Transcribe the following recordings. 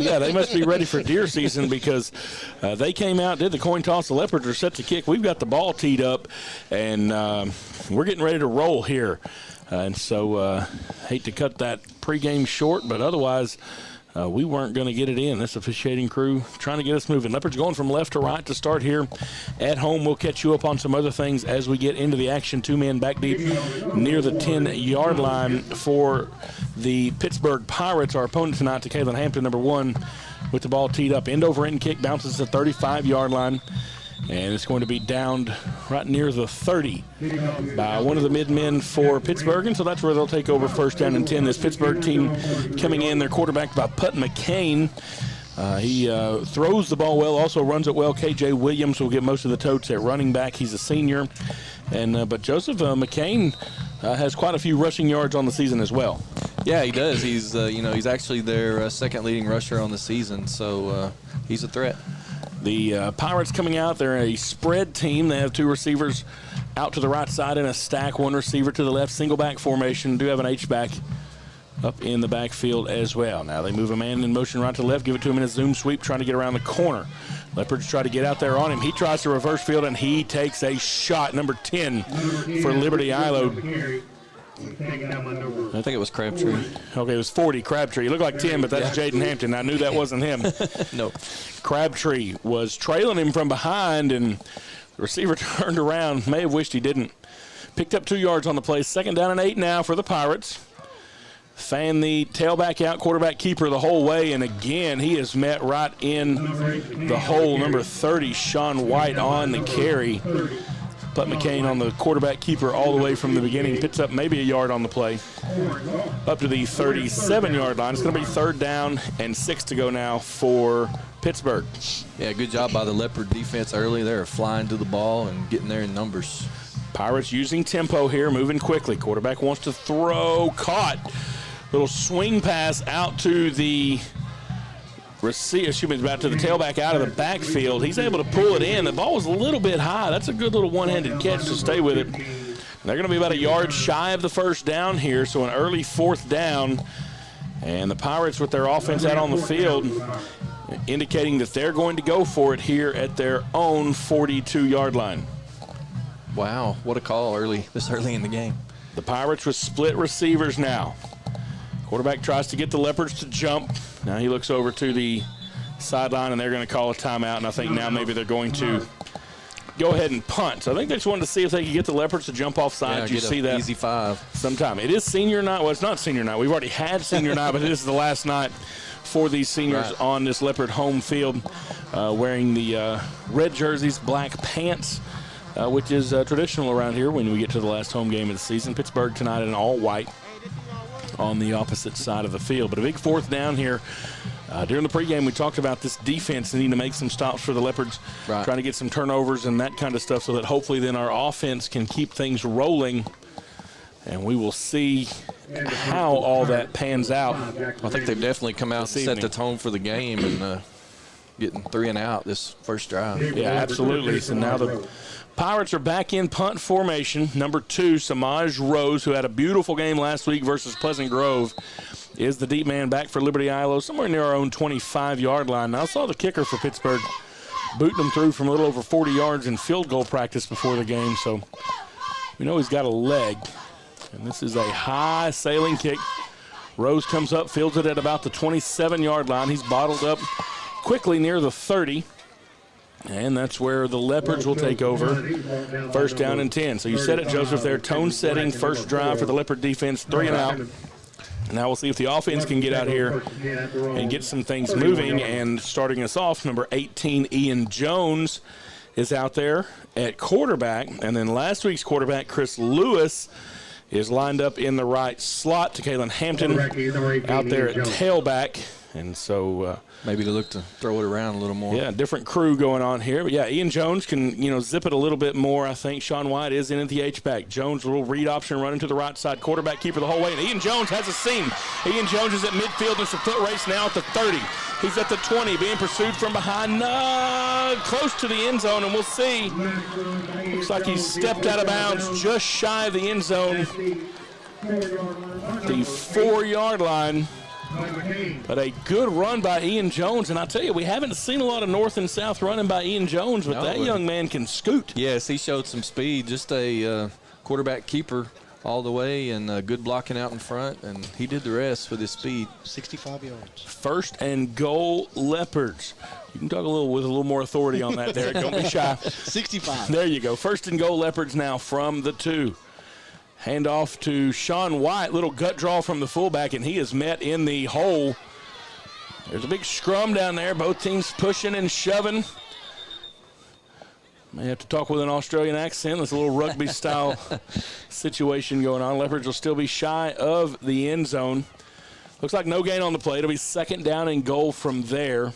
Yeah, they must be ready for deer season because they came out, did the coin toss. The Leopards are set to kick. We've got the ball teed up, and we're getting ready to roll here. And so hate to cut that pregame short, but otherwise we weren't going to get it in. This officiating crew trying to get us moving. Leopards going from left to right to start here at home. We'll catch you up on some other things as we get into the action. 2 men back deep near the 10-yard line for the Pittsburgh Pirates. Our opponent tonight, Kaylin Hampton, number 1, with the ball teed up. End over end kick, bounces the 35-yard line. And it's going to be downed right near the 30 by one of the mid-men for Pittsburgh. And so that's where they'll take over first down and 10. This Pittsburgh team coming in, they're quarterbacked by Putt McCain. He throws the ball well, also runs it well. K.J. Williams will get most of the totes at running back. He's a senior. And but Joseph McCain has quite a few rushing yards on the season as well. Yeah, he does. He's he's actually their second leading rusher on the season, so he's a threat. The Pirates coming out, they're a spread team. They have 2 receivers out to the right side in a stack, 1 receiver to the left, single back formation. Do have an H-back up in the backfield as well. Now they move a man in motion right to left, give it to him in a zoom sweep, trying to get around the corner. Leopards try to get out there on him. He tries to reverse field, and he takes a shot, number 10 for Liberty-Eylau. I think it was Crabtree. Okay, it was 40, Crabtree. He looked like 10, but that's Jaden Hampton. I knew that wasn't him. No. Crabtree was trailing him from behind, and the receiver turned around. May have wished he didn't. Picked up 2 yards on the play. 2nd down and 8 now for the Pirates. Fan the tailback out, quarterback keeper the whole way, and again, he is met right in the hole. Number 30, Sean White on the carry. Putt McCain on the quarterback keeper all the way from the beginning. Picks up maybe a yard on the play. Up to the 37-yard line. It's going to be 3rd down and 6 to go now for Pittsburgh. Yeah, good job by the Leopard defense early. They're flying to the ball and getting there in numbers. Pirates using tempo here, moving quickly. Quarterback wants to throw. Caught. Little swing pass out to the about to the tailback out of the backfield. He's able to pull it in. The ball was a little bit high. That's a good little one-handed catch to stay with it. And they're going to be about a yard shy of the first down here, so an early 4th down. And the Pirates with their offense out on the field indicating that they're going to go for it here at their own 42-yard line. Wow, what a call this early in the game. The Pirates with split receivers now. Quarterback tries to get the Leopards to jump. Now he looks over to the sideline, and they're going to call a timeout, and I think now maybe they're going to go ahead and punt. So I think they just wanted to see if they could get the Leopards to jump off sides. Yeah, you see that easy 5 sometime. It is senior night. Well, it's not senior night. We've already had senior night, but this is the last night for these seniors on this Leopard home field, wearing the red jerseys, black pants, which is traditional around here when we get to the last home game of the season. Pittsburgh tonight in all white on the opposite side of the field. But a big 4th down here. During the pregame, we talked about this defense needing to make some stops for the Leopards, trying to get some turnovers and that kind of stuff so that hopefully then our offense can keep things rolling. And we will see how all that pans out. I think they've definitely come out and set the tone for the game and getting 3 and out this first drive. Yeah, absolutely. So now the Pirates are back in punt formation. Number 2, Samaj Rose, who had a beautiful game last week versus Pleasant Grove, is the deep man back for Liberty-Eylau, somewhere near our own 25-yard line. Now, I saw the kicker for Pittsburgh booting them through from a little over 40 yards in field goal practice before the game, so we know he's got a leg. And this is a high sailing kick. Rose comes up, fields it at about the 27-yard line. He's bottled up quickly near the 30. And that's where the Leopards will take over. First down and 10. So you said it, Joseph, there. Tone setting, first drive for the Leopard defense, 3 and out. Now we'll see if the offense can get out here and get some things moving. And starting us off, number 18, Ian Jones, is out there at quarterback. And then last week's quarterback, Chris Lewis, is lined up in the right slot. to Kaylin Hampton out there at tailback. And so maybe to look to throw it around a little more. Yeah, different crew going on here. But, yeah, Ian Jones can, zip it a little bit more. I think Sean White is in at the H-back. Jones, a little read option running to the right side. Quarterback keeper the whole way. And Ian Jones has a seam. Ian Jones is at midfield. There's a foot race now at the 30. He's at the 20, being pursued from behind. Close to the end zone, and we'll see. Looks like he stepped out of bounds just shy of the end zone. The 4-yard line. But a good run by Ian Jones. And I tell you, we haven't seen a lot of north and south running by Ian Jones, but that young man can scoot. Yes, he showed some speed. Just a quarterback keeper all the way, and good blocking out in front, and he did the rest with his speed. 65 yards. First and goal, Leopards. You can talk with a little more authority on that, Derek. Don't be shy. 65. There you go. First and goal, Leopards now from the 2. Hand off to Sean White. Little gut draw from the fullback, and he is met in the hole. There's a big scrum down there. Both teams pushing and shoving. May have to talk with an Australian accent. There's a little rugby-style situation going on. Leopards will still be shy of the end zone. Looks like no gain on the play. It'll be second down and goal from there.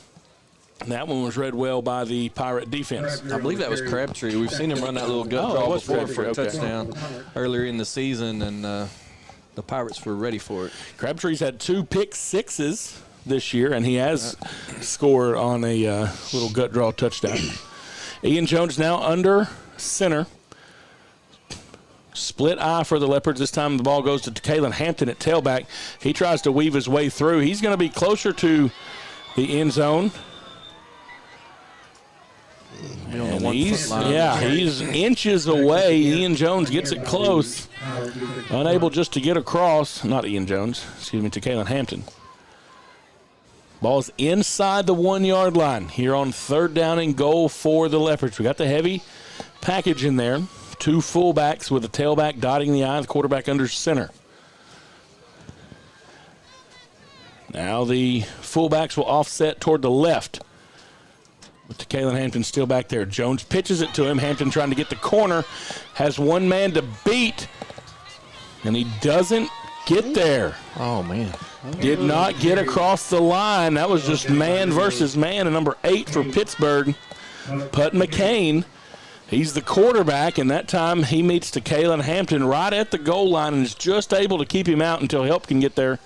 And that one was read well by the Pirate defense. I believe that was Crabtree. We've seen him run that little gut draw before for a touchdown earlier in the season, and the Pirates were ready for it. Crabtree's had 2 pick sixes this year, and he has scored on a little gut draw touchdown. Ian Jones now under center. Split eye for the Leopards. This time the ball goes to Kalen Hampton at tailback. He tries to weave his way through. He's going to be closer to the end zone. And he's inches away. Ian Jones gets it close. Unable just to get across. Not Ian Jones, to Kalen Hampton. Ball's inside the 1 yard line here on third down and goal for the Leopards. We got the heavy package in there. 2 fullbacks with a tailback dotting the I, the quarterback under center. Now the fullbacks will offset toward the left. With Kalen Hampton still back there. Jones pitches it to him. Hampton trying to get the corner. Has one man to beat. And he doesn't get there. Oh, man. Did not get across the line. That was just man versus man. And number 8 for Pittsburgh, Putt McCain. He's the quarterback, and that time he meets to Kalen Hampton right at the goal line and is just able to keep him out until help can get there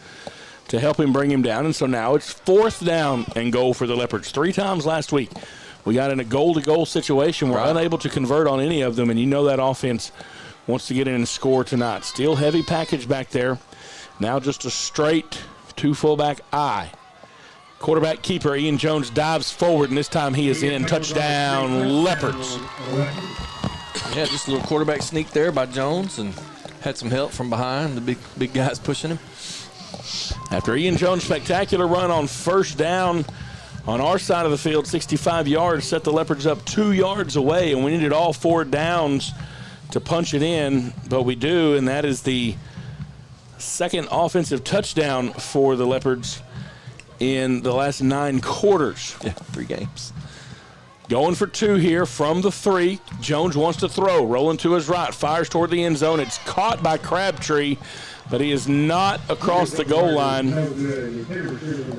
to help him bring him down. And so now it's fourth down and goal for the Leopards. 3 times last week we got in a goal-to-goal situation. We're unable to convert on any of them, and you know that offense wants to get in and score tonight. Still heavy package back there. Now just a straight 2 fullback I. Quarterback keeper Ian Jones dives forward, and this time he is in. Touchdown, Leopards. Yeah, just a little quarterback sneak there by Jones, and had some help from behind. The big guys pushing him. After Ian Jones' spectacular run on first down on our side of the field, 65 yards, set the Leopards up 2 yards away, and we needed all 4 downs to punch it in, but we do, and that is the second offensive touchdown for the Leopards in the last 9 quarters. Yeah, 3 games. Going for 2 here from the 3. Jones wants to throw, rolling to his right, fires toward the end zone. It's caught by Crabtree, but he is not across the goal line,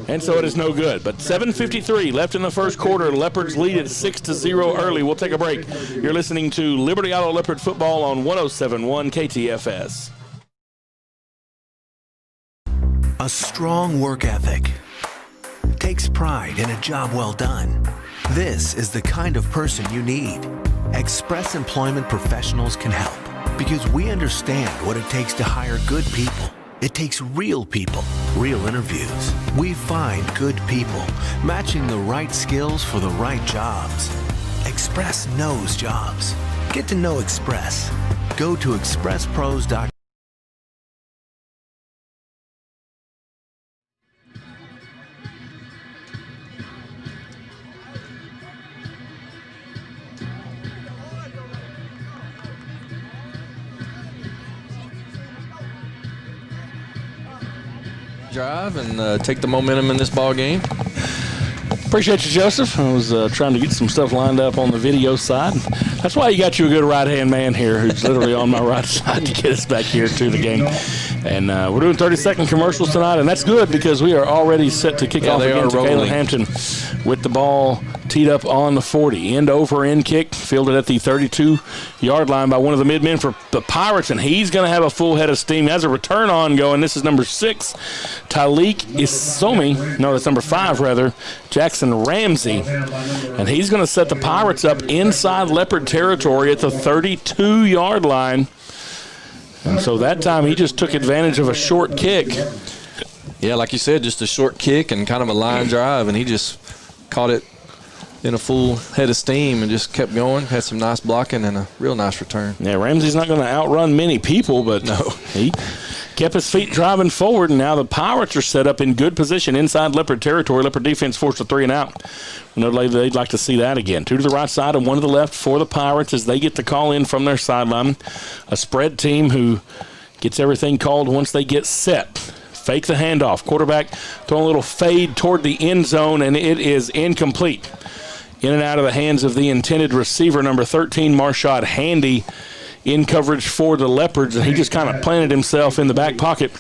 and so it is no good. But 7:53 left in the first quarter. Leopards lead at 6-0 early. We'll take a break. You're listening to Liberty-Eylau Leopard football on 107.1 KTFS. A strong work ethic takes pride in a job well done. This is the kind of person you need. Express Employment Professionals can help because we understand what it takes to hire good people. It takes real people, real interviews. We find good people, matching the right skills for the right jobs. Express knows jobs. Get to know Express. Go to expresspros.com. Drive and take the momentum in this ball game. Appreciate you, Joseph. I was trying to get some stuff lined up on the video side. That's why you got you a good right-hand man here who's literally on my right side to get us back here to the game. And we're doing 30-second commercials tonight, and that's good because we are already set to kick off against Kalen Hampton with the ball teed up on the 40. End-over-end kick, fielded at the 32-yard line by one of the mid-men for the Pirates, and he's going to have a full head of steam. Has a return on going. This is number 6, Tyleek Isomi. No, that's number 5, rather. Jackson Ramsey. And he's going to set the Pirates up inside Leopard territory at the 32-yard line. And so that time he just took advantage of a short kick Yeah, like you said, just a short kick and kind of a line drive, and he just caught it in a full head of steam and just kept going. Had some nice blocking and a real nice return. Yeah, Ramsey's not going to outrun many people, but no, he kept his feet driving forward, and now the Pirates are set up in good position inside Leopard territory. Leopard defense forced a 3 and out. They'd like to see that again. 2 to the right side and 1 to the left for the Pirates as they get the call in from their sideline. A spread team who gets everything called once they get set. Fake the handoff. Quarterback throwing a little fade toward the end zone, and it is incomplete. In and out of the hands of the intended receiver, number 13, Marshad Handy, in coverage for the Leopards, and he just kind of planted himself in the back pocket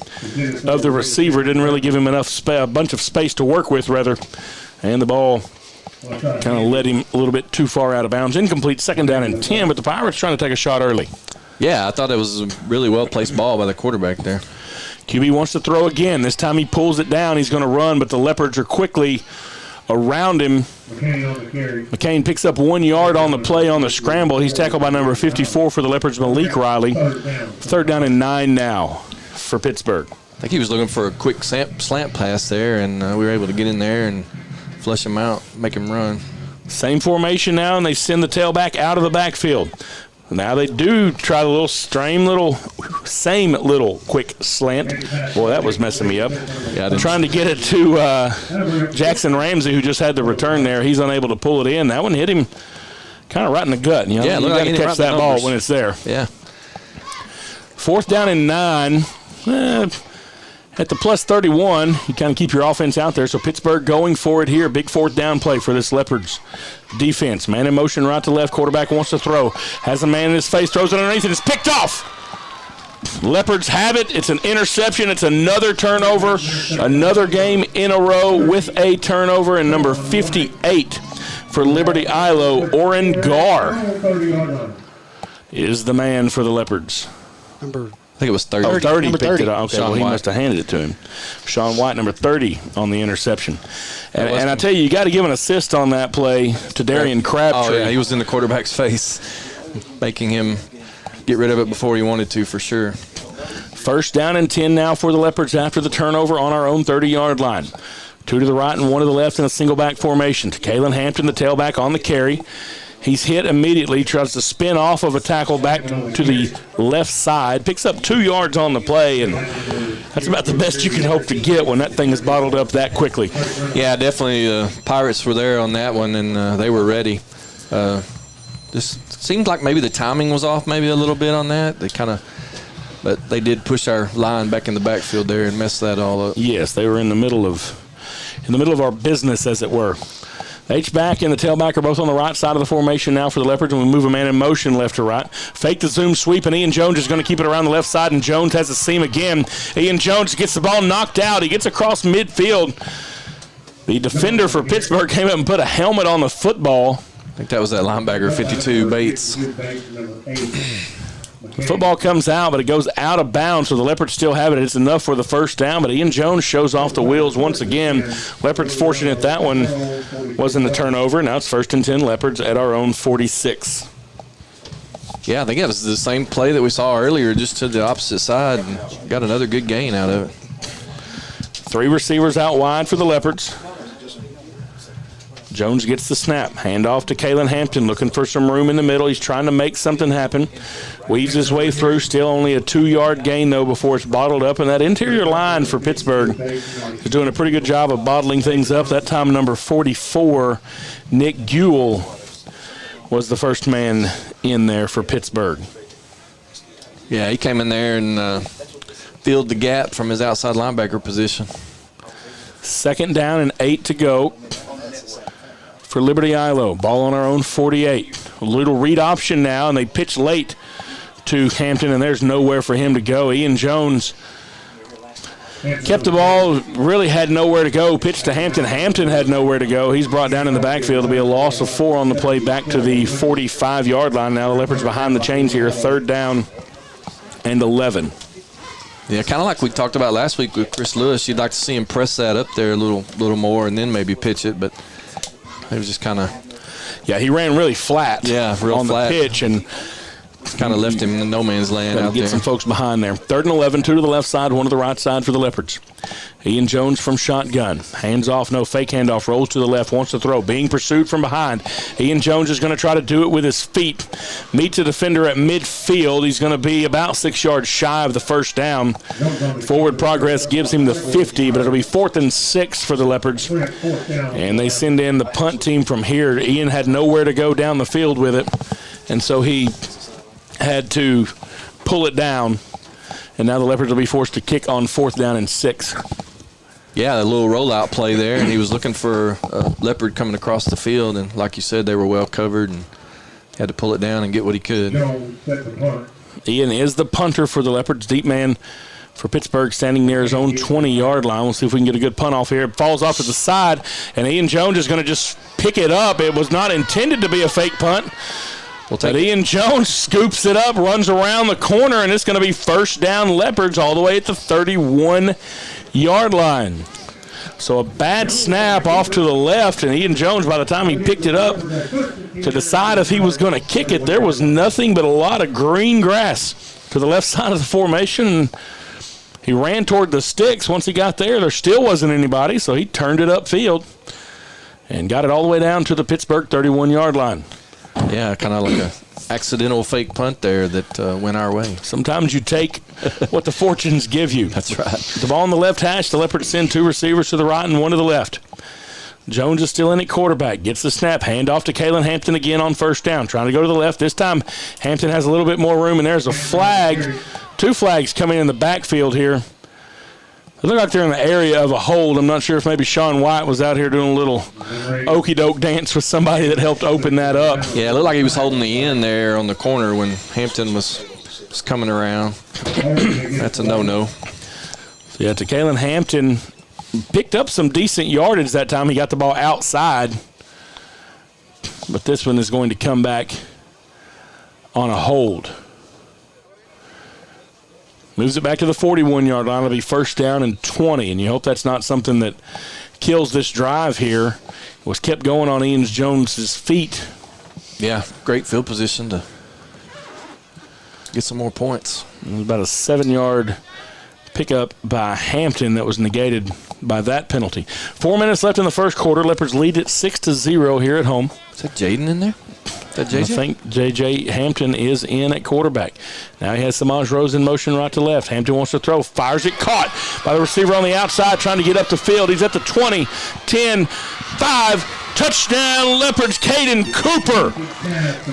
of the receiver. Didn't really give him enough a bunch of space to work with, rather, and the ball kind of led him a little bit too far out of bounds. Incomplete, 2nd down and 10, but the Pirates trying to take a shot early. Yeah, I thought it was a really well-placed ball by the quarterback there. QB wants to throw again. This time he pulls it down. He's going to run, but the Leopards are quickly around him. McCain picks up 1 yard on the play on the scramble. He's tackled by number 54 for the Leopards, Malik Riley. 3rd down and 9 now for Pittsburgh. I think he was looking for a quick slant pass there, and we were able to get in there and flush him out, make him run. Same formation now, and they send the tailback out of the backfield. Now they do try the same little quick slant. Boy, that was messing me up. Yeah, trying to get it to Jackson Ramsey, who just had the return there. He's unable to pull it in. That one hit him kind of right in the gut. You got to catch that ball when it's there. Yeah. 4th down and 9. At the plus 31, you kind of keep your offense out there. So Pittsburgh going for it here. Big 4th down play for this Leopards defense. Man in motion right to left. Quarterback wants to throw. Has a man in his face. Throws it underneath and it's picked off. Leopards have it. It's an interception. It's another turnover. Another game in a row with a turnover. And number 58 for Liberty-Eylau, Oren Gar, is the man for the Leopards. I think it was 30. Oh, 30 Number picked 30. it up. Okay, well, he must have handed it to him. Sean White, number 30 on the interception. And I tell you got to give an assist on that play to Darian Crabtree. Oh, yeah, he was in the quarterback's face, making him get rid of it before he wanted to, for sure. 1st down and 10 now for the Leopards after the turnover on our own 30-yard line. 2 to the right and 1 to the left in a single back formation. To Kalen Hampton, the tailback on the carry. He's hit immediately, tries to spin off of a tackle back to the left side, picks up 2 yards on the play, and that's about the best you can hope to get when that thing is bottled up that quickly. Yeah, definitely. Pirates were there on that one, and they were ready. Just seemed like maybe the timing was off maybe a little bit on that. But they did push our line back in the backfield there and mess that all up. Yes, they were in the middle of our business, as it were. The H-back and the tailback are both on the right side of the formation now for the Leopards, and we move a man in motion left to right. Fake the zoom sweep, and Ian Jones is going to keep it around the left side, and Jones has a seam again. Ian Jones gets the ball knocked out. He gets across midfield. The defender for Pittsburgh came up and put a helmet on the football. I think that was that linebacker, 52, Bates. The football comes out, but it goes out of bounds, so the Leopards still have it. It's enough for the 1st down, but Ian Jones shows off the wheels once again. Leopards fortunate that one wasn't a turnover. Now it's 1st and 10, Leopards at our own 46. Yeah, I think that was the same play that we saw earlier, just to the opposite side, and got another good gain out of it. 3 receivers out wide for the Leopards. Jones gets the snap. Hand off to Kalen Hampton, looking for some room in the middle. He's trying to make something happen. Weaves his way through. Still only a 2-yard gain, though, before it's bottled up. And that interior line for Pittsburgh is doing a pretty good job of bottling things up. That time, number 44, Nick Guel, was the first man in there for Pittsburgh. Yeah, he came in there and filled the gap from his outside linebacker position. 2nd down and 8 to go for Liberty-Eylau. Ball on our own 48. A little read option now, and they pitch late to Hampton, and there's nowhere for him to go. Ian Jones kept the ball, really had nowhere to go. Pitched to Hampton. Hampton had nowhere to go. He's brought down in the backfield. It'll be a loss of 4 on the play back to the 45-yard line. Now the Leopards behind the chains here. 3rd down and 11. Yeah, kind of like we talked about last week with Chris Lewis. You'd like to see him press that up there a little more and then maybe pitch it, but it was just kind of. Yeah, he ran really flat on the pitch, and kind of left him in no man's land out get there. some folks behind there. 3rd and 11, 2 to the left side, 1 to the right side for the Leopards. Ian Jones from shotgun. Hands off, no fake handoff. Rolls to the left, wants to throw. Being pursued from behind. Ian Jones is going to try to do it with his feet. Meets a defender at midfield. He's going to be about 6 yards shy of the first down. Forward progress gives him the 50, but it'll be 4th and 6 for the Leopards. And they send in the punt team from here. Ian had nowhere to go down the field with it, and so he had to pull it down. And now the Leopards will be forced to kick on 4th down and 6. Yeah, a little rollout play there, and he was looking for a Leopard coming across the field, and like you said, they were well covered and had to pull it down and get what he could. Ian is the punter for the Leopards. Deep man for Pittsburgh standing near his own 20-yard line. We'll see if we can get a good punt off here. It falls off to the side, and Ian Jones is going to just pick it up. It was not intended to be a fake punt. But Ian Jones scoops it up, runs around the corner, and it's going to be 1st down Leopards all the way at the 31-yard line. So a bad snap off to the left, and Ian Jones, by the time he picked it up to decide if he was going to kick it, there was nothing but a lot of green grass to the left side of the formation. He ran toward the sticks. Once he got there still wasn't anybody, so he turned it upfield and got it all the way down to the Pittsburgh 31-yard line. Yeah, kind of like a accidental fake punt there that went our way. Sometimes you take what the fortunes give you. That's right. The ball on the left hash, the Leopards send 2 receivers to the right and 1 to the left. Jones is still in at quarterback, gets the snap, hand off to Kalen Hampton again on 1st down, trying to go to the left. This time Hampton has a little bit more room, and there's a flag. 2 flags coming in the backfield here. They look like they're in the area of a hold. I'm not sure if maybe Sean White was out here doing a little okey-doke dance with somebody that helped open that up. Yeah, it looked like he was holding the end there on the corner when Hampton was coming around. That's a no-no. So yeah, Kalen Hampton picked up some decent yardage that time. He got the ball outside. But this one is going to come back on a hold. Moves it back to the 41-yard line. It'll be 1st down and 20, and you hope that's not something that kills this drive here. It was kept going on Ian Jones' feet. Yeah, great field position to get some more points. It was about a 7-yard pickup by Hampton that was negated by that penalty. 4 minutes left in the first quarter. Leopards lead it 6-0 here at home. Is that Jaden in there? Is that JJ? I think J.J. Hampton is in at quarterback. Now he has Samaj Rose in motion right to left. Hampton wants to throw, fires it, caught by the receiver on the outside trying to get up the field. He's at the 20, 10, 5, touchdown Leopards. Caden Cooper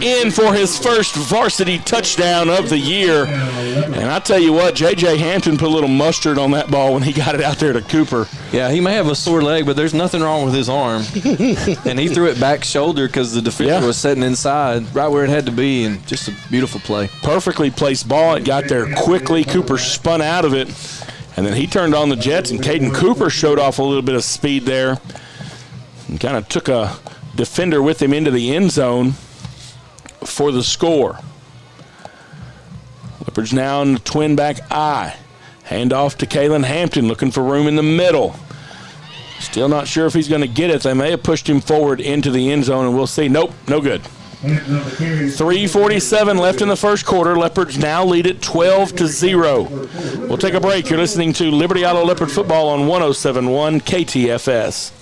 in for his first varsity touchdown of the year. And I tell you what, J.J. Hampton put a little mustard on that ball when he got it out there to Cooper. Yeah, he may have a sore leg, but there's nothing wrong with his arm. And he threw it back shoulder because the defender was sitting inside right where it had to be, and just a beautiful play. Perfectly placed ball. It got there quickly. Cooper spun out of it, and then he turned on the jets, and Caden Cooper showed off a little bit of speed there and kind of took a defender with him into the end zone for the score. Leopards now in the twin back eye. Hand off to Kalen Hampton, looking for room in the middle. Still not sure if he's going to get it. They may have pushed him forward into the end zone, and we'll see. Nope, no good. 3:47 left in the first quarter. Leopards now lead it 12-0. We'll take a break. You're listening to Liberty-Eylau Leopard football on 107.1 KTFS.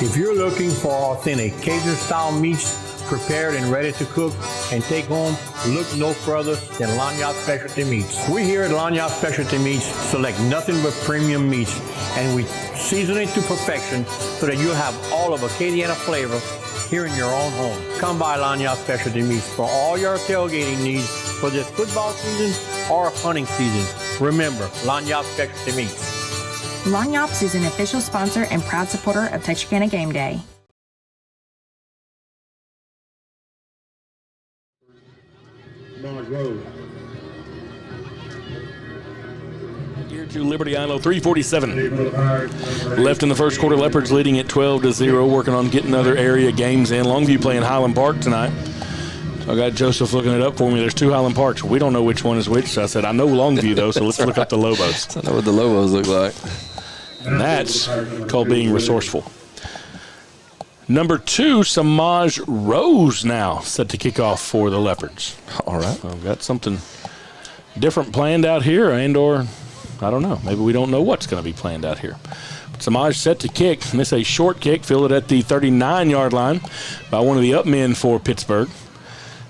If you're looking for authentic Cajun-style meats prepared and ready to cook and take home, look no further than Lanyard Specialty Meats. We here at Lanyard Specialty Meats select nothing but premium meats, and we season it to perfection so that you'll have all of Acadiana flavor here in your own home. Come by Lanyard Specialty Meats for all your tailgating needs for this football season or hunting season. Remember, Lanyard Specialty Meats. Lanyards is an official sponsor and proud supporter of Texarkana Game Day. Here to Liberty-Eylau, 3:47 left in the first quarter. Leopards leading at 12-0, working on getting other area games in. Longview playing Highland Park tonight. So I got Joseph looking it up for me. There's 2 Highland Parks. We don't know which one is which, so I said, I know Longview, though, so let's look up the Lobos. I know what the Lobos look like. And that's called being resourceful. Number 2, Samaj Rose now set to kick off for the Leopards. All right. I've got something different planned out here, or I don't know. Maybe we don't know what's going to be planned out here. But Samaj set to kick, and this is a short kick, fielded at the 39-yard line by one of the up men for Pittsburgh.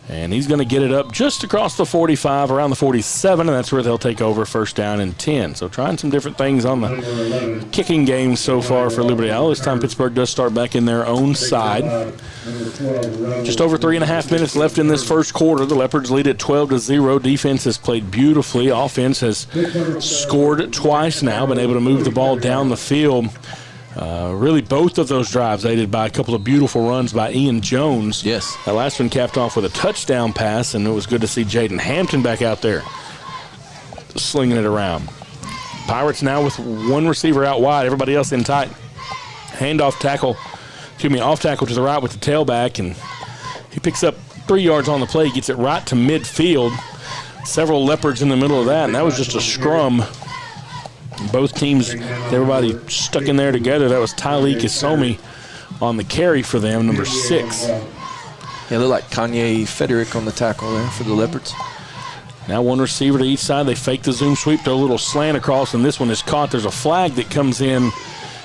And he's going to get it up just across the 45, around the 47, and that's where they'll take over, first down and 10. So trying some different things on the kicking game so far for Liberty-Eylau. This time Pittsburgh does start back in their own side. Just over 3.5 minutes left in this first quarter. The Leopards lead at 12-0. Defense has played beautifully. Offense has scored twice now, been able to move the ball down the field. Really, both of those drives aided by a couple of beautiful runs by Ian Jones. Yes. That last one capped off with a touchdown pass, and it was good to see Jaden Hampton back out there slinging it around. Pirates now with one receiver out wide, everybody else in tight. Off tackle to the right with the tailback, and he picks up 3 yards on the play, gets it right to midfield. Several Leopards in the middle of that, and that was just a scrum. Both teams, everybody stuck in there together. That was Tylee Kisomi on the carry for them, number 6. Yeah, look like Kanye Frederick on the tackle there for the Leopards. Now one receiver to each side. They fake the zoom sweep, throw a little slant across, and this one is caught. There's a flag that comes in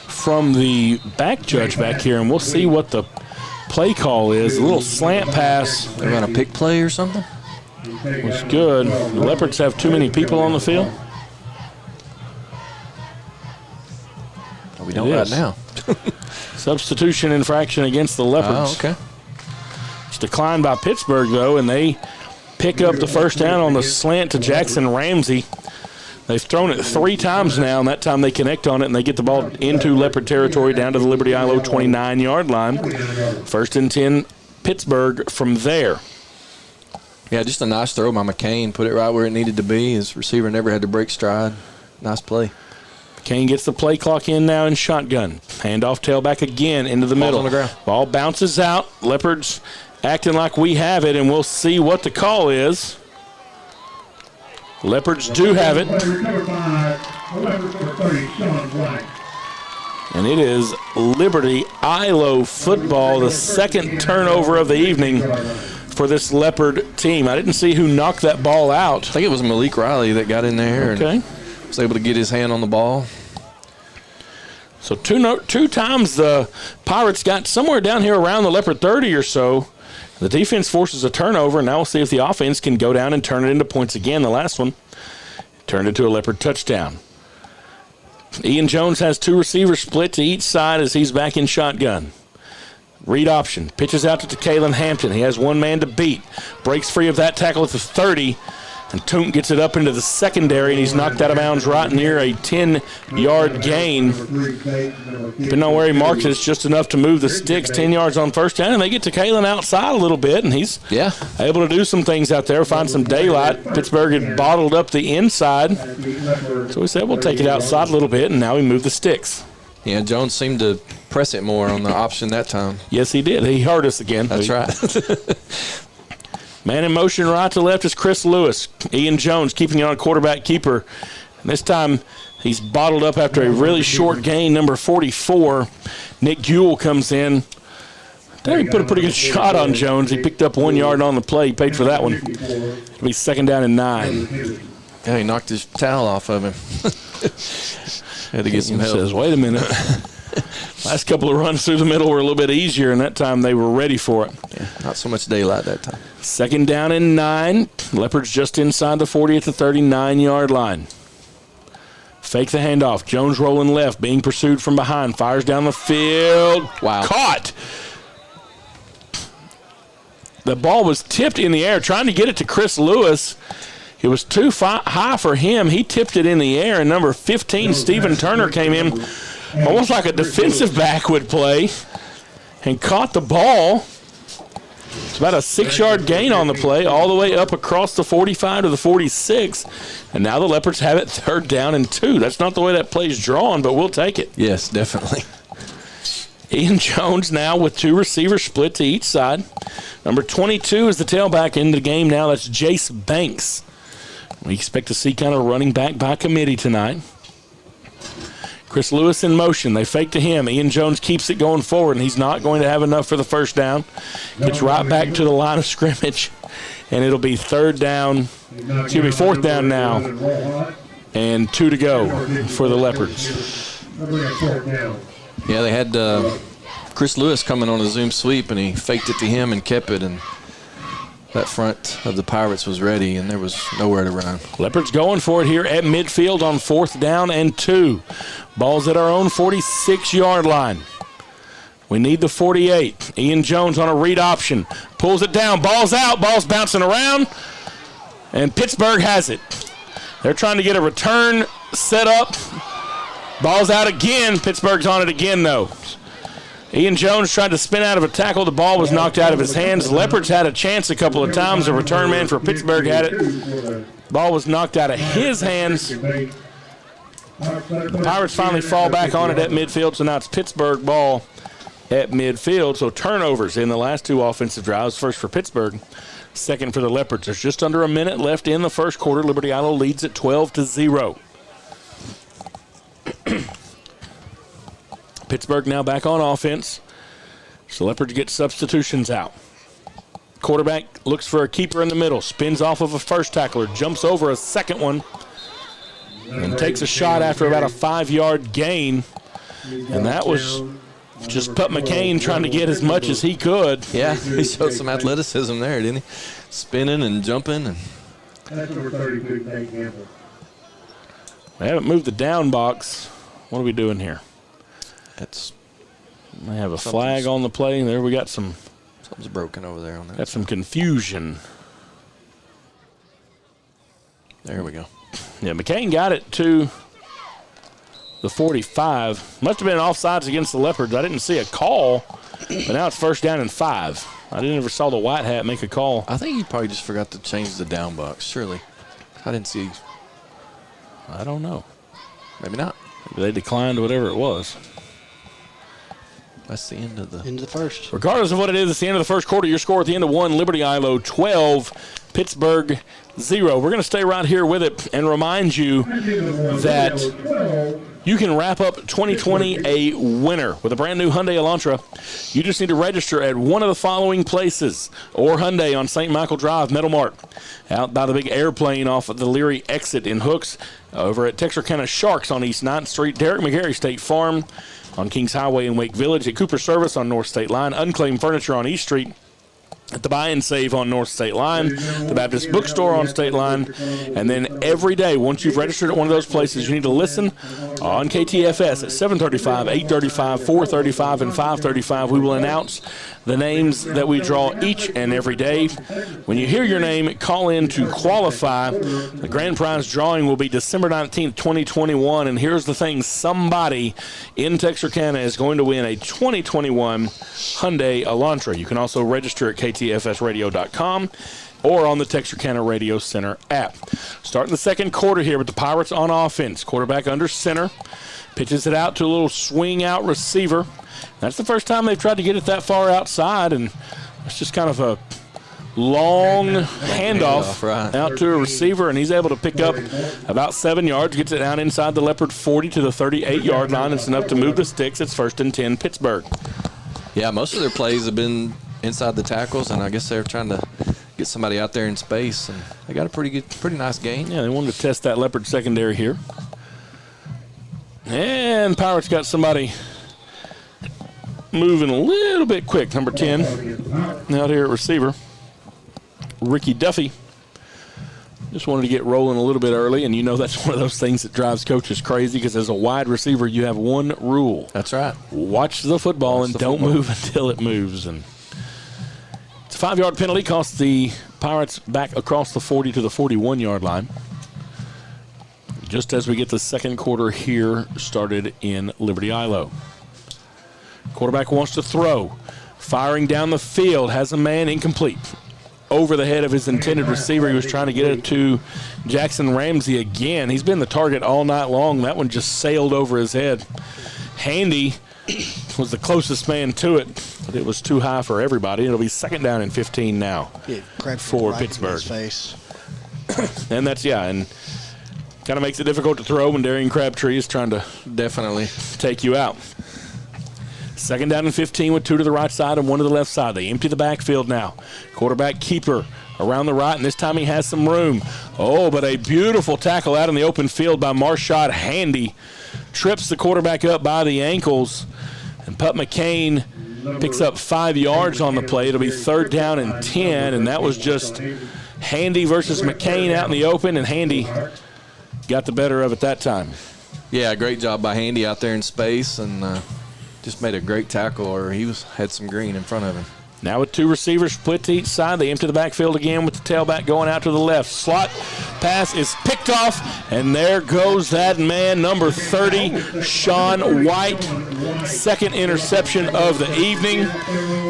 from the back judge back here, and we'll see what the play call is. A little slant pass. They run a pick play or something? Was good. The Leopards have too many people on the field. We don't right now. Substitution infraction against the Leopards. Oh, okay. It's declined by Pittsburgh, though, and they pick up the first down on the slant to Jackson Ramsey. They've thrown it 3 times now, and that time they connect on it, and they get the ball into Leopard territory down to the Liberty-Eylau 29-yard line. 1st and 10, Pittsburgh from there. Yeah, just a nice throw by McCain. Put it right where it needed to be. His receiver never had to break stride. Nice play. Kane gets the play clock in now in shotgun. Handoff tailback again into the middle. On the ground. Ball bounces out. Leopards acting like we have it, and we'll see what the call is. Leopards do have it. And it is Liberty-Eylau football, the second turnover of the evening for this Leopard team. I didn't see who knocked that ball out. I think it was Malik Riley that got in there. Okay. And was able to get his hand on the ball. So two times the Pirates got somewhere down here around the Leopard 30 or so. The defense forces a turnover, and now we'll see if the offense can go down and turn it into points again. The last one turned into a Leopard touchdown. Ian Jones has 2 receivers split to each side as he's back in shotgun. Read option. Pitches out to Kalen Hampton. He has one man to beat. Breaks free of that tackle at the 30. And Toont gets it up into the secondary, and he's knocked out of bounds right near a 10-yard gain. Depending on where he marks it, it's just enough to move the sticks 10 yards on first down, and they get to Kalen outside a little bit, and he's able to do some things out there, find some daylight. Pittsburgh had bottled up the inside, so we said we'll take it outside a little bit, and now we move the sticks. Yeah, Jones seemed to press it more on the option that time. Yes, he did. He hurt us again. That's right. Man in motion right to left is Chris Lewis. Ian Jones keeping it on quarterback keeper. And this time he's bottled up after a really short gain, number 44. Nick Guel comes in. There he put a pretty good shot on Jones. He picked up 1 yard on the play. He paid for that one. It'll be 2nd down and 9. Yeah, he knocked his towel off of him. Had to get some help. Says, wait a minute. Last couple of runs through the middle were a little bit easier, and that time they were ready for it. Yeah, not so much daylight that time. 2nd down and 9. Leopards just inside the 40 at the 39-yard line. Fake the handoff. Jones rolling left, being pursued from behind. Fires down the field. Wow. Caught. The ball was tipped in the air, trying to get it to Chris Lewis. It was too high for him. He tipped it in the air, and number 15, Stephen Turner, came in almost like a defensive back would play and caught the ball. It's about a 6-yard gain on the play, all the way up across the 45 to the 46. And now the Leopards have it 3rd down and 2. That's not the way that play's drawn, but we'll take it. Yes, definitely. Ian Jones now with 2 receivers split to each side. Number 22 is the tailback in the game now. That's Jace Banks. We expect to see kind of running back by committee tonight. Chris Lewis in motion. They fake to him. Ian Jones keeps it going forward, and he's not going to have enough for the first down. Gets right back to the line of scrimmage, and it'll be fourth down now, and 2 to go for the Leopards. Yeah, they had Chris Lewis coming on a zoom sweep, and he faked it to him and kept it, and that front of the Pirates was ready, and there was nowhere to run. Leopards going for it here at midfield on 4th down and 2. Ball's at our own 46-yard line. We need the 48. Ian Jones on a read option. Pulls it down. Ball's out. Ball's bouncing around. And Pittsburgh has it. They're trying to get a return set up. Ball's out again. Pittsburgh's on it again, though. Ian Jones tried to spin out of a tackle. The ball was knocked out of his hands. Leopards had a chance a couple of times. The return man for Pittsburgh had it. Ball was knocked out of his hands. The Pirates finally fall back on it at midfield, so now it's Pittsburgh ball at midfield. So turnovers in the last 2 offensive drives. First for Pittsburgh, second for the Leopards. There's just under a minute left in the first quarter. Liberty-Eylau leads at 12-0. Pittsburgh now back on offense. So Leopards get substitutions out. Quarterback looks for a keeper in the middle, spins off of a first tackler, jumps over a second one, and takes a shot after about a 5-yard gain. And that was just Putt McCain trying to get as much as he could. Yeah, he showed some athleticism there, didn't he? Spinning and jumping. And we haven't moved the down box. What are we doing here? That's I have a flag on the play, and there we got something's broken over there on that. Got some confusion. There we go. Yeah, McCain got it to the 45. Must have been offsides against the Leopards. I didn't see a call, but now it's 1st down and 5. I didn't ever saw the white hat make a call. I think he probably just forgot to change the down box, surely. I didn't see. I don't know. Maybe not. Maybe they declined whatever it was. That's the end of the first. Regardless of what it is, it's the end of the first quarter. Your score at the end of 1, Liberty-Eylau 12, Pittsburgh 0. We're going to stay right here with it and remind you that you can wrap up 2020 a winner with a brand new Hyundai Elantra. You just need to register at one of the following places: or Hyundai on St. Michael Drive, Metal Mart, out by the big airplane off of the Leary exit in Hooks, over at Texarkana Sharks on East 9th Street, Derek McGarry State Farm on Kings Highway in Wake Village, at Cooper Service on North State Line, Unclaimed Furniture on East Street, at the Buy and Save on North State Line, the Baptist Bookstore on State Line, and then every day, once you've registered at one of those places, you need to listen on KTFS at 7:35, 8:35, 4:35, and 5:35. We will announce the names that we draw each and every day. When you hear your name, call in to qualify. The grand prize drawing will be December 19th, 2021, and here's the thing: somebody in Texarkana is going to win a 2021 Hyundai Elantra. You can also register at KTFSradio.com or on the Texarkana Radio Center app. Starting the second quarter here with the Pirates on offense. Quarterback under center. Pitches it out to a little swing out receiver. That's the first time they've tried to get it that far outside, and it's just kind of a long handoff out to a receiver, and he's able to pick up about 7 yards, gets it down inside the Leopard 40 to the 38-yard line. It's enough to move the sticks. It's 1st and 10, Pittsburgh. Yeah, most of their plays have been inside the tackles, and I guess they're trying to get somebody out there in space, and they got a pretty nice gain. Yeah, they wanted to test that Leopard secondary here. And Pirates got somebody moving a little bit quick. Number 10 out here at receiver, Ricky Duffy. Just wanted to get rolling a little bit early, and you know that's one of those things that drives coaches crazy, because as a wide receiver, you have one rule. That's right. Watch the football and don't move until it moves. And it's a 5-yard penalty, costs the Pirates back across the 40 to the 41-yard line. Just as we get the second quarter here started in Liberty-Eylau. Quarterback wants to throw. Firing down the field, has a man incomplete. Over the head of his intended receiver. He was trying to get it to Jackson Ramsey again. He's been the target all night long. That one just sailed over his head. Handy was the closest man to it, but it was too high for everybody. It'll be 2nd down and 15 now for Pittsburgh. Face. And that's, yeah, and Kind of makes it difficult to throw when Darian Crabtree is trying to Definitely take you out. 2nd down and 15 with 2 to the right side and 1 to the left side. They empty the backfield now. Quarterback keeper around the right, and this time he has some room. Oh, but a beautiful tackle out in the open field by Marshad Handy. Trips the quarterback up by the ankles, and Putt McCain picks up 5 yards on the play. It'll be 3rd down and 10, and that was just Handy versus McCain out in the open, and Handy got the better of it that time. Yeah, great job by Handy out there in space, and just made a great tackle, or he had some green in front of him. Now with 2 receivers split to each side, they empty the backfield again with the tailback going out to the left. Slot pass is picked off, and there goes that man, number 30, Sean White. 2nd interception of the evening.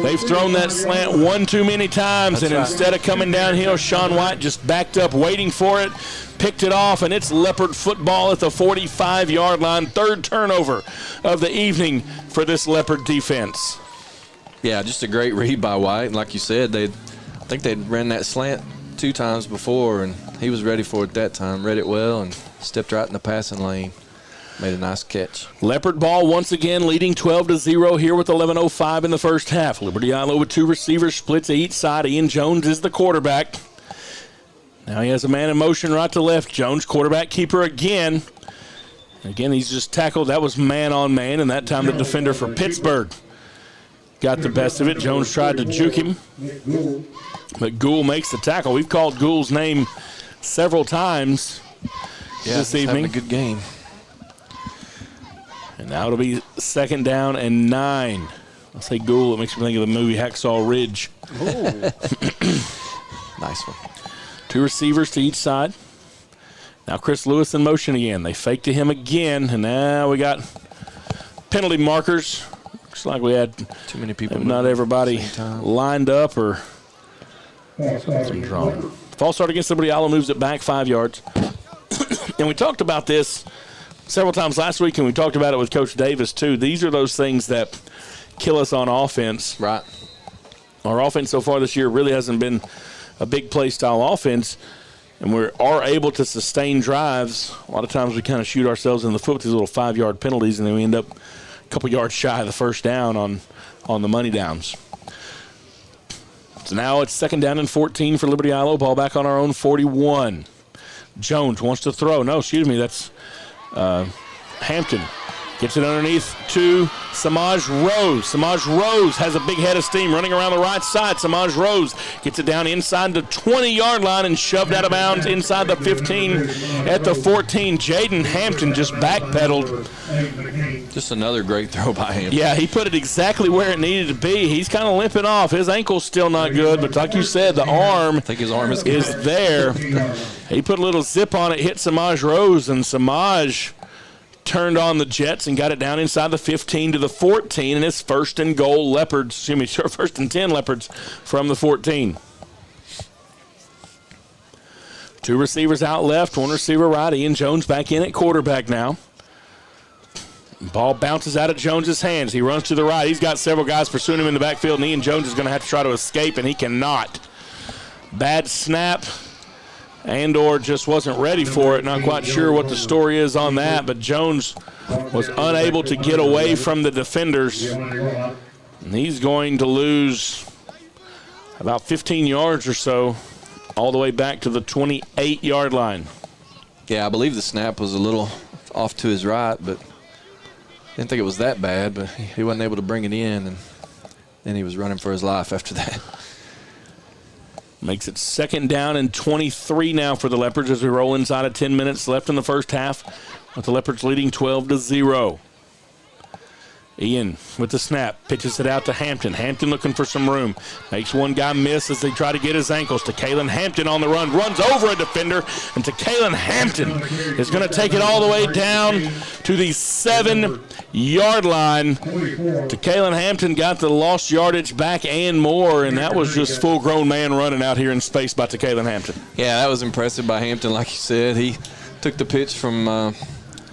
They've thrown that slant one too many times, That's and right. instead of coming downhill, Sean White just backed up waiting for it, picked it off, and it's Leopard football at the 45-yard line. 3rd turnover of the evening for this Leopard defense. Yeah, just a great read by White. And like you said, I think they'd ran that slant 2 times before, and he was ready for it that time. Read it well and stepped right in the passing lane. Made a nice catch. Leopard ball once again leading 12-0 here with 11:05 in the first half. Liberty-Eylau with 2 receivers split to each side. Ian Jones is the quarterback. Now he has a man in motion right to left. Jones, quarterback keeper again. Again, he's just tackled. That was man on man, and that time the defender for Pittsburgh got the best of it. Jones tried to juke him, but Gould makes the tackle. We've called Gould's name several times this evening. Having a good game. And now it'll be 2nd down and 9. I'll say Gould. It makes me think of the movie Hacksaw Ridge. Nice one. 2 receivers to each side. Now Chris Lewis in motion again. They fake to him again, and now we got penalty markers. Looks like we had Too many people. not everybody at the same time. lined up, or something's wrong. False start against Liberty-Eylau moves it back 5 yards. And we talked about this several times last week, and we talked about it with Coach Davis too. These are those things that kill us on offense. Right. Our offense so far this year really hasn't been a big play style offense, and we are able to sustain drives. A lot of times we kind of shoot ourselves in the foot with these little 5-yard penalties, and then we end up a couple yards shy of the 1st down on the money downs. So now it's 2nd down and 14 for Liberty-Eylau. Ball back on our own 41. Jones wants to throw. No, excuse me, that's Hampton. Gets it underneath to Samaj Rose. Samaj Rose has a big head of steam running around the right side. Samaj Rose gets it down inside the 20-yard line and shoved out of bounds inside the 15 at the 14. Jaden Hampton just backpedaled. Just another great throw by him. Yeah, he put it exactly where it needed to be. He's kind of limping off. His ankle's still not good, but like you said, the arm I think his arm is good. is there. He put a little zip on it, hit Samaj Rose, and Samaj turned on the Jets and got it down inside the 15 to the 14, and it's 1st and goal Leopards. Excuse me, 1st and 10 Leopards from the 14. 2 receivers out left, 1 receiver right. Ian Jones back in at quarterback now. Ball bounces out of Jones's hands. He runs to the right. He's got several guys pursuing him in the backfield, and Ian Jones is going to have to try to escape, and he cannot. Bad snap. And/or just wasn't ready for it. Not quite sure what the story is on that, but Jones was unable to get away from the defenders. And he's going to lose about 15 yards or so all the way back to the 28-yard line. Yeah, I believe the snap was a little off to his right, but didn't think it was that bad, but he wasn't able to bring it in, and then he was running for his life after that. Makes it 2nd down and 23 now for the Leopards as we roll inside of 10 minutes left in the first half, with the Leopards leading 12-0. Ian with the snap, pitches it out to Hampton. Hampton looking for some room. Makes one guy miss as they try to get his ankles. To Kalen Hampton on the run. Runs over a defender. And to Kalen Hampton is going to take it all the way down to the 7-yard line. To Kalen Hampton got the lost yardage back and more. And that was just full-grown man running out here in space by Kalen Hampton. Yeah, that was impressive by Hampton. Like you said, he took the pitch from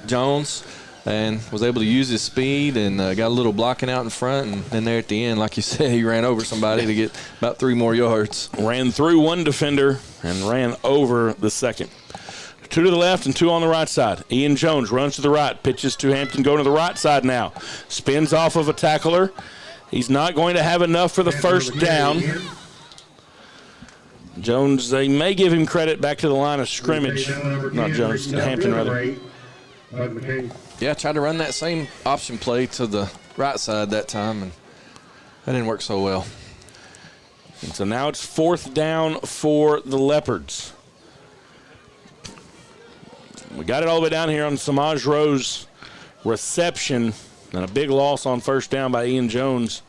Jones and was able to use his speed and got a little blocking out in front. And then there at the end, like you said, he ran over somebody to get about 3 more yards. Ran through one defender and ran over the second. Two to the left and two on the right side. Ian Jones runs to the right, pitches to Hampton, going to the right side now. Spins off of a tackler. He's not going to have enough for the first down. Jones, they may give him credit back to the line of scrimmage. Not Jones, Hampton rather. Yeah, tried to run that same option play to the right side that time, and that didn't work so well. And so now it's fourth down for the Leopards. We got it all the way down here on Samaj Rowe's reception, and a big loss on first down by Ian Jones.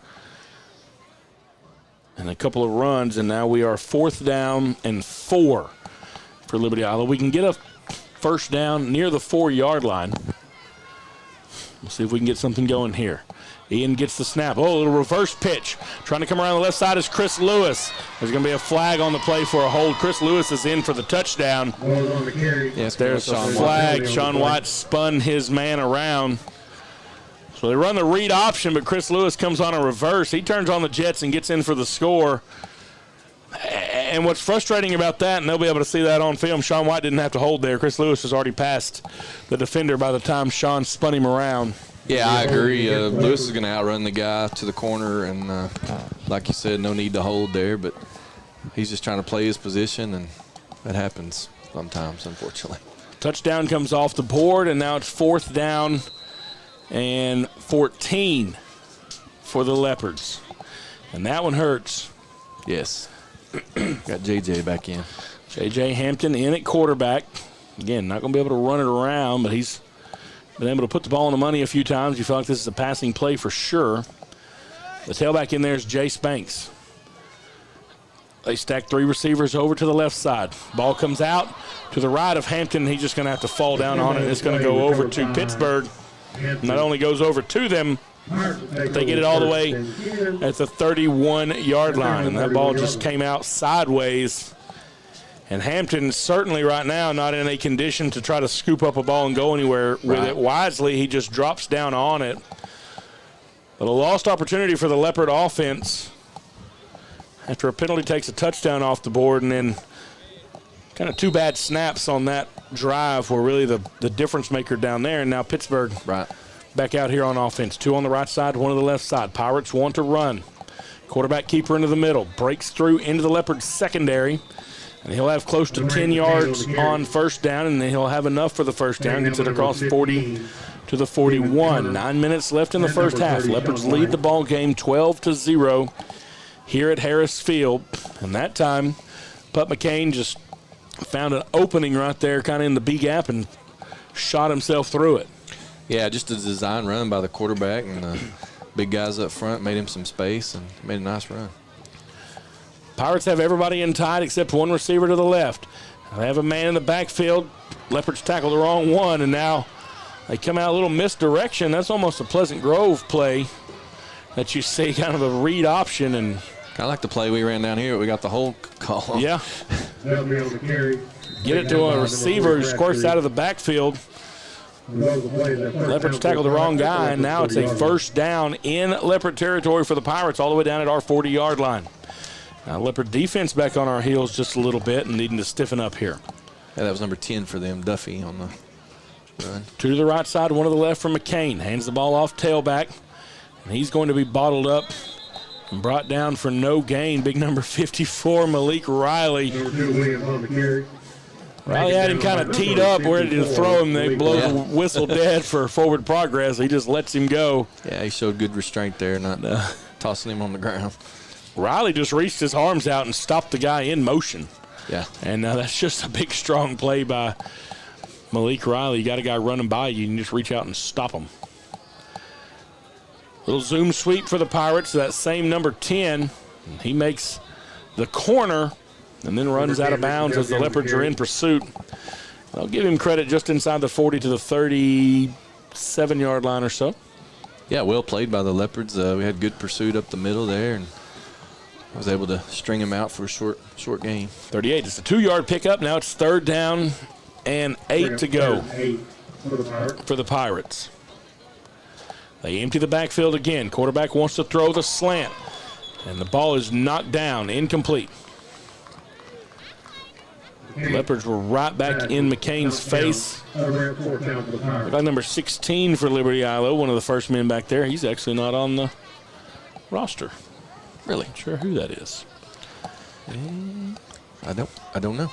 And a couple of runs, and now we are fourth down and 4 for Liberty-Eylau. We can get a first down near the 4-yard line. We'll see if we can get something going here. Ian gets the snap. Oh, a little reverse pitch. Trying to come around the left side is Chris Lewis. There's going to be a flag on the play for a hold. Chris Lewis is in for the touchdown. Yes, there's a flag. Sean White spun his man around. So they run the read option, but Chris Lewis comes on a reverse. He turns on the jets and gets in for the score. And what's frustrating about that, and they'll be able to see that on film, Sean White didn't have to hold there. Chris Lewis was already past the defender by the time Sean spun him around. Yeah, I agree. Lewis is going to outrun the guy to the corner, and like you said, no need to hold there, but he's just trying to play his position, and that happens sometimes, unfortunately. Touchdown comes off the board, and now it's fourth down and 14 for the Leopards. And that one hurts. Yes. Got J.J. back in. J.J. Hampton in at quarterback. Again, not going to be able to run it around, but he's been able to put the ball on the money a few times. You feel like this is a passing play for sure. The tailback in there is Jay Spanks. They stack 3 receivers over to the left side. Ball comes out to the right of Hampton. He's just going to have to fall down on it. It's going to go over to Pittsburgh. Not only goes over to them, but they get it all the way at the 31-yard line. And that ball just came out sideways. And Hampton certainly right now not in a condition to try to scoop up a ball and go anywhere with it. Wisely, he just drops down on it. But a lost opportunity for the Leopard offense after a penalty takes a touchdown off the board, and then kind of 2 bad snaps on that drive were really the difference maker down there. And now Pittsburgh back out here on offense. 2 on the right side, 1 on the left side. Pirates want to run. Quarterback keeper into the middle. Breaks through into the Leopards secondary. And he'll have close to 10 yards on first down, and then he'll have enough for the first down. Gets it across 40 to the 41. 9 minutes left in the first half. Leopards lead the ball game 12-0 here at Harris Field. And that time, Putt McCain just found an opening right there kind of in the B gap and shot himself through it. Yeah, just a design run by the quarterback, and the big guys up front made him some space and made a nice run. Pirates have everybody in tight except one receiver to the left. They have a man in the backfield. Leopards tackle the wrong one, and now they come out a little misdirection. That's almost a Pleasant Grove play that you see, kind of a read option. And kind of like the play we ran down here. We got the whole call. Yeah. Get it to a receiver who squirts out of the backfield. Leopards tackle the wrong guy, and now it's a first down in Leopard territory for the Pirates all the way down at our 40-yard line. Now, Leopard defense back on our heels just a little bit and needing to stiffen up here. Yeah, that was number 10 for them, Duffy, on the run. 2 to the right side, 1 to the left from McCain. Hands the ball off tailback, and he's going to be bottled up and brought down for no gain. Big number 54, Malik Riley. Riley had him kind of teed up, ready to throw him. They blow the whistle dead for forward progress. He just lets him go. Yeah, he showed good restraint there, not tossing him on the ground. Riley just reached his arms out and stopped the guy in motion. Yeah. And that's just a big, strong play by Malik Riley. You got a guy running by you, and you just reach out and stop him. Little zoom sweep for the Pirates. That same number 10. He makes the corner and then runs out of bounds as the Leopards are in pursuit. I'll give him credit just inside the 40 to the 37-yard line or so. Yeah, well played by the Leopards. We had good pursuit up the middle there, and I was able to string him out for a short game. 38. It's a 2-yard pickup. Now it's third down and 8 to go for the Pirates. They empty the backfield again. Quarterback wants to throw the slant, and the ball is knocked down, incomplete. Leopards were right back in McCain's face. Look like number 16 for Liberty-Eylau, one of the first men back there. He's actually not on the roster. Really? Not sure who that is. I don't know.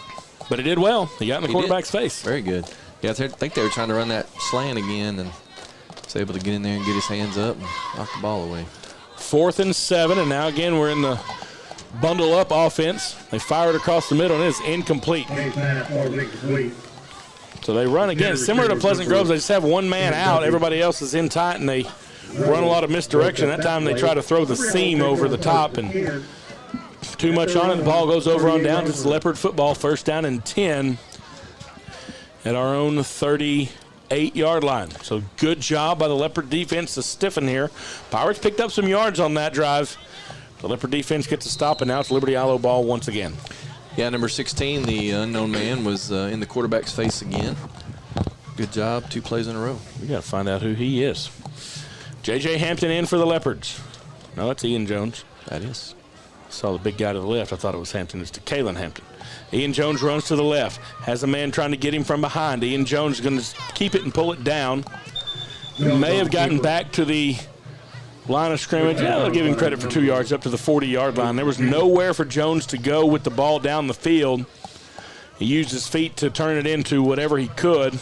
But he did well. He got in the quarterback's face. Very good. Yeah, I think they were trying to run that slant again, and was able to get in there and get his hands up and knock the ball away. 4th and 7, and now again we're in the bundle up offense. They fire it across the middle, and it's incomplete. So they run again, similar to Pleasant Grove. They just have one man out. Everybody else is in tight, and they run a lot of misdirection. That time they try to throw the seam over the top, and too much on it. The ball goes over on down. It's Leopard football, 1st down and 10 at our own 38-yard line. So good job by the Leopard defense to stiffen here. Pirates picked up some yards on that drive. The Leopard defense gets a stop, and now it's Liberty-Eylau ball once again. Yeah, number 16, the unknown man, was in the quarterback's face again. Good job, 2 plays in a row. We got to find out who he is. J.J. Hampton in for the Leopards. No, that's Ian Jones. That is. Saw the big guy to the left. I thought it was Hampton. It's to Kalen Hampton. Ian Jones runs to the left. Has a man trying to get him from behind. Ian Jones is going to keep it and pull it down. May have gotten back to the line of scrimmage. Yeah, I'll give him credit for 2 yards up to the 40-yard line. There was nowhere for Jones to go with the ball down the field. He used his feet to turn it into whatever he could.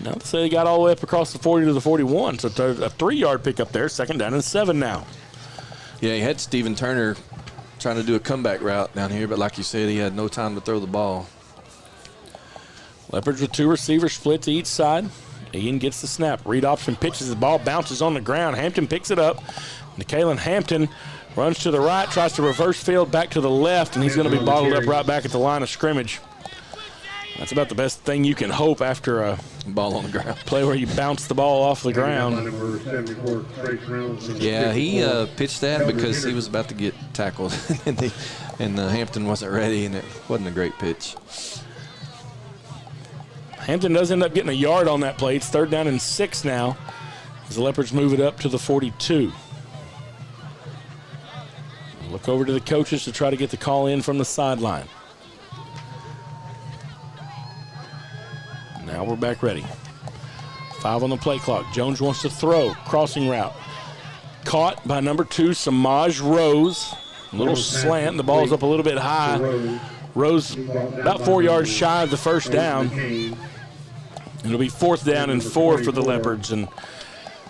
Now let's say he got all the way up across the 40 to the 41. So a 3-yard pickup there. 2nd down and 7 now. Yeah, he had Steven Turner trying to do a comeback route down here, but like you said, he had no time to throw the ball. Leopards with 2 receivers split to each side. Ian gets the snap. Read option pitches. The ball bounces on the ground. Hampton picks it up. Kalen Hampton runs to the right, tries to reverse field back to the left, and he's going to be bottled up right back at the line of scrimmage. That's about the best thing you can hope after a ball on the ground play where you bounce the ball off the ground. Yeah, he pitched that because he was about to get tackled, and Hampton wasn't ready, and it wasn't a great pitch. Hampton does end up getting a yard on that play. It's 3rd down and 6 now as the Leopards move it up to the 42. Look over to the coaches to try to get the call in from the sideline. Now we're back ready. 5 on the play clock. Jones wants to throw. Crossing route. Caught by number 2, Samaj Rose. A little slant. The ball's up a little bit high. Rose about 4 yards shy of the 1st down. It'll be 4th down and 4 for the Leopards. And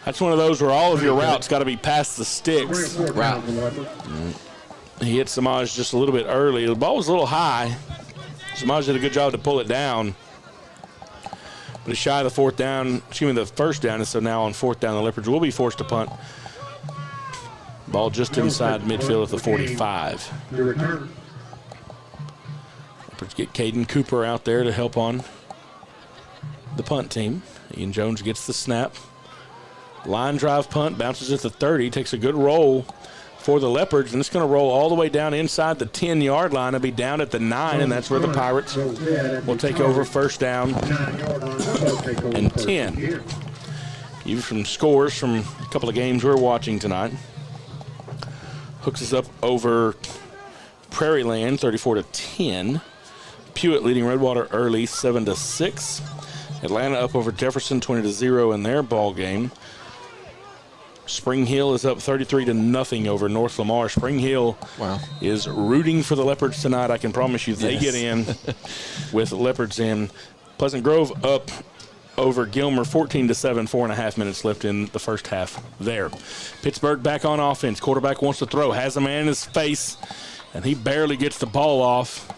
that's one of those where all of your routes got to be past the sticks. Route. He hit Samaj just a little bit early. The ball was a little high. Samaj did a good job to pull it down. But it's shy of the 4th down, the 1st down, and so now on 4th down, the Leopards will be forced to punt. Ball just inside midfield at the 45. Leopards get Caden Cooper out there to help on the punt team. Ian Jones gets the snap. Line drive punt, bounces at the 30, takes a good roll for the Leopards, and it's going to roll all the way down inside the 10-yard line and be down at the 9, and that's where the Pirates will take over 1st down and 10. Even from scores from a couple of games we're watching tonight. Hooks us up over Prairie Land, 34-10. Pewitt leading Redwater early, 7-6. Atlanta up over Jefferson, 20-0 in their ball game. Spring Hill is up 33-0 over North Lamar. Spring Hill is rooting for the Leopards tonight. I can promise you they get in with Leopards in. Pleasant Grove up over Gilmer 14-7, 4.5 minutes left in the 1st half there. Pittsburgh back on offense. Quarterback wants to throw, has a man in his face, and he barely gets the ball off.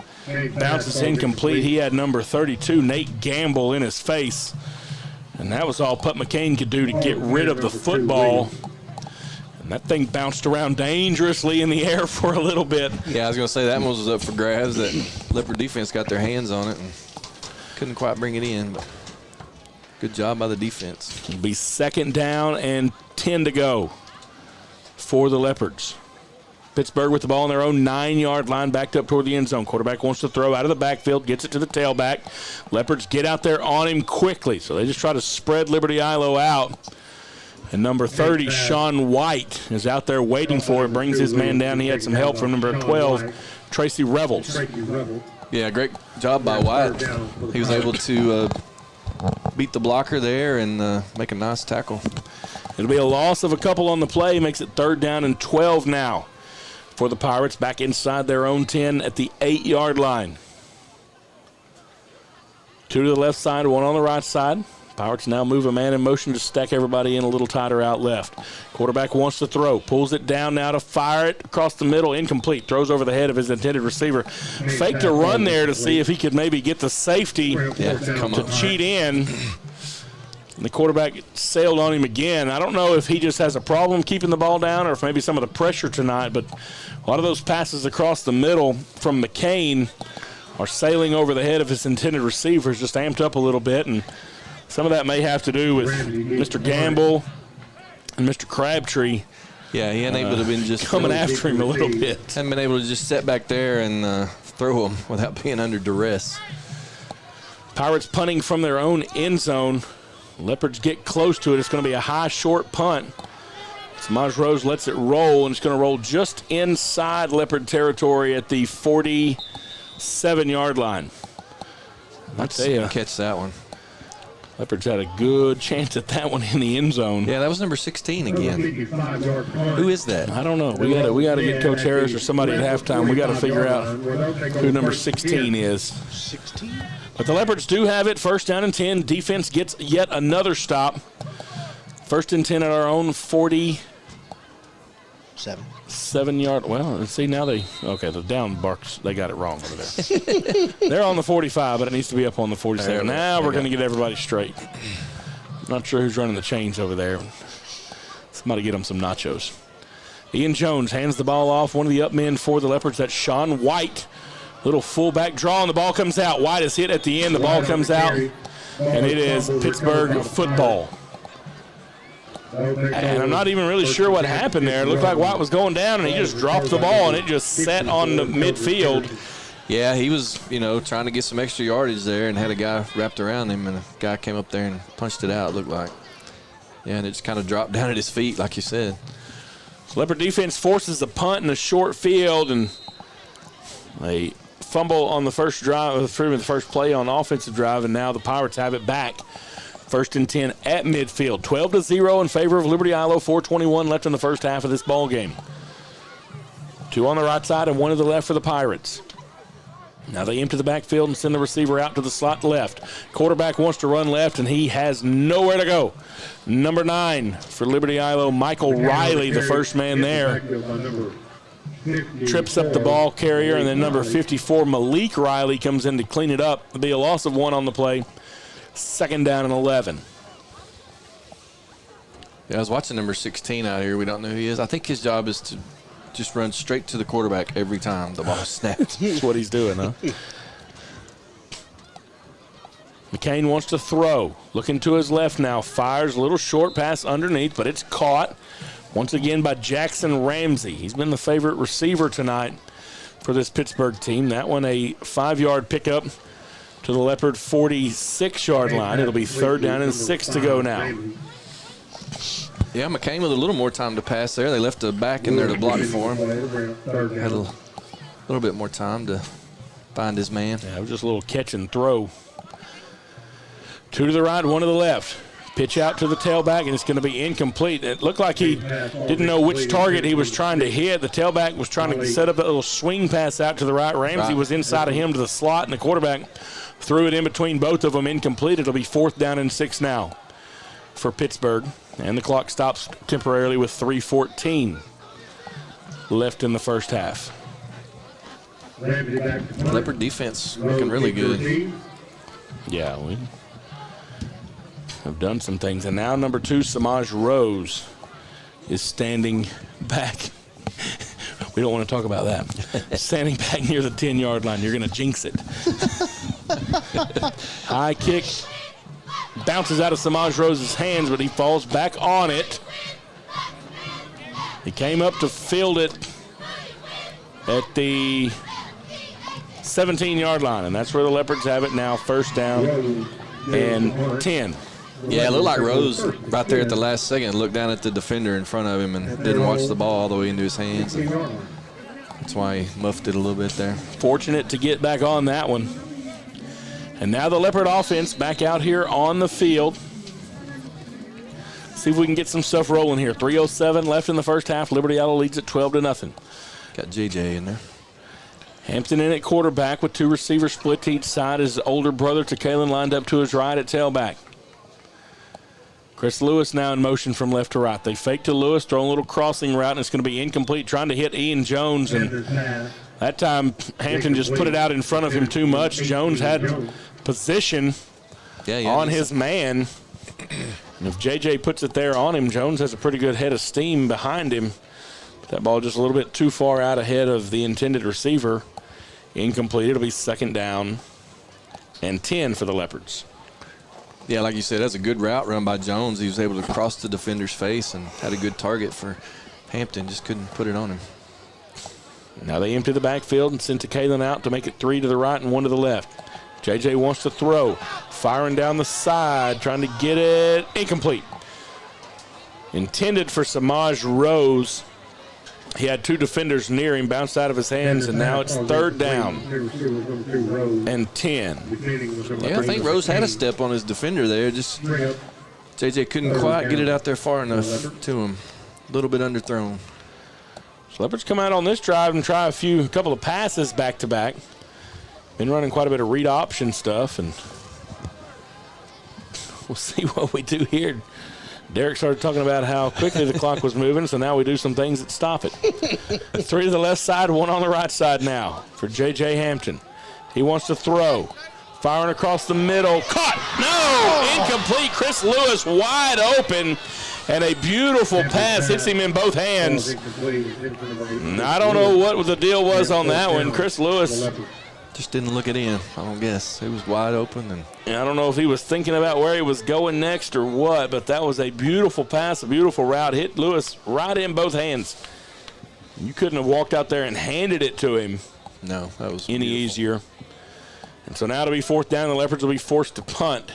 Bounces incomplete. He had number 32, Nate Gamble, in his face. And that was all Putt McCain could do to get rid of the football. And that thing bounced around dangerously in the air for a little bit. Yeah, I was going to say that one was up for grabs. That Leopard defense got their hands on it and couldn't quite bring it in. But good job by the defense. It'll be 2nd down and 10 to go for the Leopards. Pittsburgh with the ball on their own 9-yard line, backed up toward the end zone. Quarterback wants to throw out of the backfield, gets it to the tailback. Leopards get out there on him quickly, so they just try to spread Liberty-Eylau out. And number 30, Sean White, is out there waiting for it, brings his man down. He had some help from number 12, Tracy Revels. Yeah, great job by White. He was able to beat the blocker there and make a nice tackle. It'll be a loss of a couple on the play, makes it 3rd down and 12 now for the Pirates, back inside their own 10 at the 8-yard line. 2 to the left side, 1 on the right side. Pirates now move a man in motion to stack everybody in a little tighter out left. Quarterback wants to throw, pulls it down now to fire it across the middle, incomplete. Throws over the head of his intended receiver. Faked a run there to see if he could maybe get the safety to cheat in. And the quarterback sailed on him again. I don't know if he just has a problem keeping the ball down or if maybe some of the pressure tonight, but a lot of those passes across the middle from McCain are sailing over the head of his intended receivers, just amped up a little bit, and some of that may have to do with Mr. Gamble and Mr. Crabtree. Yeah, he hadn't able to been just coming after him a little bit. Hadn't been able to just sit back there and throw him without being under duress. Pirates punting from their own end zone. Leopards get close to it. It's going to be a high, short punt. Samaj Rose lets it roll, and it's going to roll just inside Leopard territory at the 47-yard line. Let's catch that one. Leopards had a good chance at that one in the end zone. Yeah, that was number 16 again. Who is that? I don't know. We got to get Coach Harris or somebody at halftime. We got to figure out who number 16 is. 16? But the Leopards do have it. 1st down and 10. Defense gets yet another stop. 1st and 10 at our own 47-yard. Well, see, now the down barks. They got it wrong over there. They're on the 45, but it needs to be up on the 47. Now we're going to get everybody straight. Not sure who's running the chains over there. Somebody get them some nachos. Ian Jones hands the ball off. One of the up men for the Leopards. That's Sean White. Little fullback draw, and the ball comes out. White is hit at the end. The ball comes out, and it is Pittsburgh football. And I'm not even really sure what happened there. It looked like White was going down, and he just dropped the ball, and it just sat on the midfield. Yeah, he was, trying to get some extra yardage there and had a guy wrapped around him, and a guy came up there and punched it out, it looked like. Yeah, and it just kind of dropped down at his feet, like you said. Leopard defense forces a punt in a short field, and they fumble on the first drive, the first play on offensive drive, and now the Pirates have it back. 1st and 10 at midfield. 12-0 in favor of Liberty-Eylau. 4:21 left in the first half of this ball game. 2 on the right side and 1 to the left for the Pirates. Now they empty the backfield and send the receiver out to the slot left. Quarterback wants to run left, and he has nowhere to go. Number 9 for Liberty-Eylau, Michael Riley, the first man there. Trips up the ball carrier, and then number 54, Malik Riley, comes in to clean it up. It'll be a loss of 1 on the play. 2nd down and 11. Yeah, I was watching number 16 out here. We don't know who he is. I think his job is to just run straight to the quarterback every time the ball snaps. That's what he's doing, huh? McCain wants to throw. Looking to his left now. Fires a little short pass underneath, but it's caught once again by Jackson Ramsey. He's been the favorite receiver tonight for this Pittsburgh team. That one a 5-yard pickup to the Leopard 46-yard line. It'll be 3rd down and 6 to go now. Yeah, McCain with a little more time to pass there. They left a back in there to block for him. Had a little bit more time to find his man. Yeah, it was just a little catch and throw. 2 to the right, 1 to the left. Pitch out to the tailback, and it's going to be incomplete. It looked like he didn't know which target he was trying to hit. The tailback was trying to set up a little swing pass out to the right. Ramsey was inside of him to the slot, and the quarterback threw it in between both of them, incomplete. It'll be 4th down and 6 now for Pittsburgh, and the clock stops temporarily with 3:14 left in the first half. Leopard defense looking really good. Yeah, we have done some things. And now number 2, Samaj Rose, is standing back. We don't want to talk about that. Standing back near the 10-yard line. You're going to jinx it. High kick. Bounces out of Samaj Rose's hands, but he falls back on it. He came up to field it at the 17-yard line, and that's where the Leopards have it now, 1st down and 10. Yeah, it looked like Rose right there at the last second looked down at the defender in front of him and didn't watch the ball all the way into his hands. That's why he muffed it a little bit there. Fortunate to get back on that one. And now the Leopard offense back out here on the field. See if we can get some stuff rolling here. 3:07 left in the first half. Liberty-Eylau leads at 12-0. Got JJ in there. Hampton in at quarterback with 2 receivers split to each side. His older brother, Kalen, lined up to his right at tailback. Chris Lewis now in motion from left to right. They fake to Lewis, throw a little crossing route, and it's going to be incomplete, trying to hit Ian Jones. And that time, Hampton just put it out in front of him too much. Jones had position on his man. And if JJ puts it there on him, Jones has a pretty good head of steam behind him. But that ball just a little bit too far out ahead of the intended receiver. Incomplete. It'll be 2nd down and 10 for the Leopards. Yeah, like you said, that's a good route run by Jones. He was able to cross the defender's face and had a good target for Hampton. Just couldn't put it on him. Now they empty the backfield and send Kalen out to make it 3 to the right and 1 to the left. JJ wants to throw. Firing down the side, trying to get it. Incomplete. Intended for Samaj Rose. He had 2 defenders near him, bounced out of his hands, and now it's 3rd down and 10. Yeah, I think Rose had a step on his defender there. Just JJ couldn't quite get it out there far enough to him. A little bit underthrown. So Leopards come out on this drive and try a couple of passes back to back. Been running quite a bit of read option stuff, and we'll see what we do here. Derek started talking about how quickly the clock was moving, so now we do some things that stop it. 3 to the left side, 1 on the right side now for J.J. Hampton. He wants to throw. Firing across the middle. Caught! No! Incomplete. Chris Lewis wide open. And a beautiful pass hits him in both hands. I don't know what the deal was on that one. Chris Lewis just didn't look it in, I don't guess. It was wide open. And I don't know if he was thinking about where he was going next or what, but that was a beautiful pass, a beautiful route. Hit Lewis right in both hands. You couldn't have walked out there and handed it to him. No, that was any easier. And so now to be 4th down, the Leopards will be forced to punt.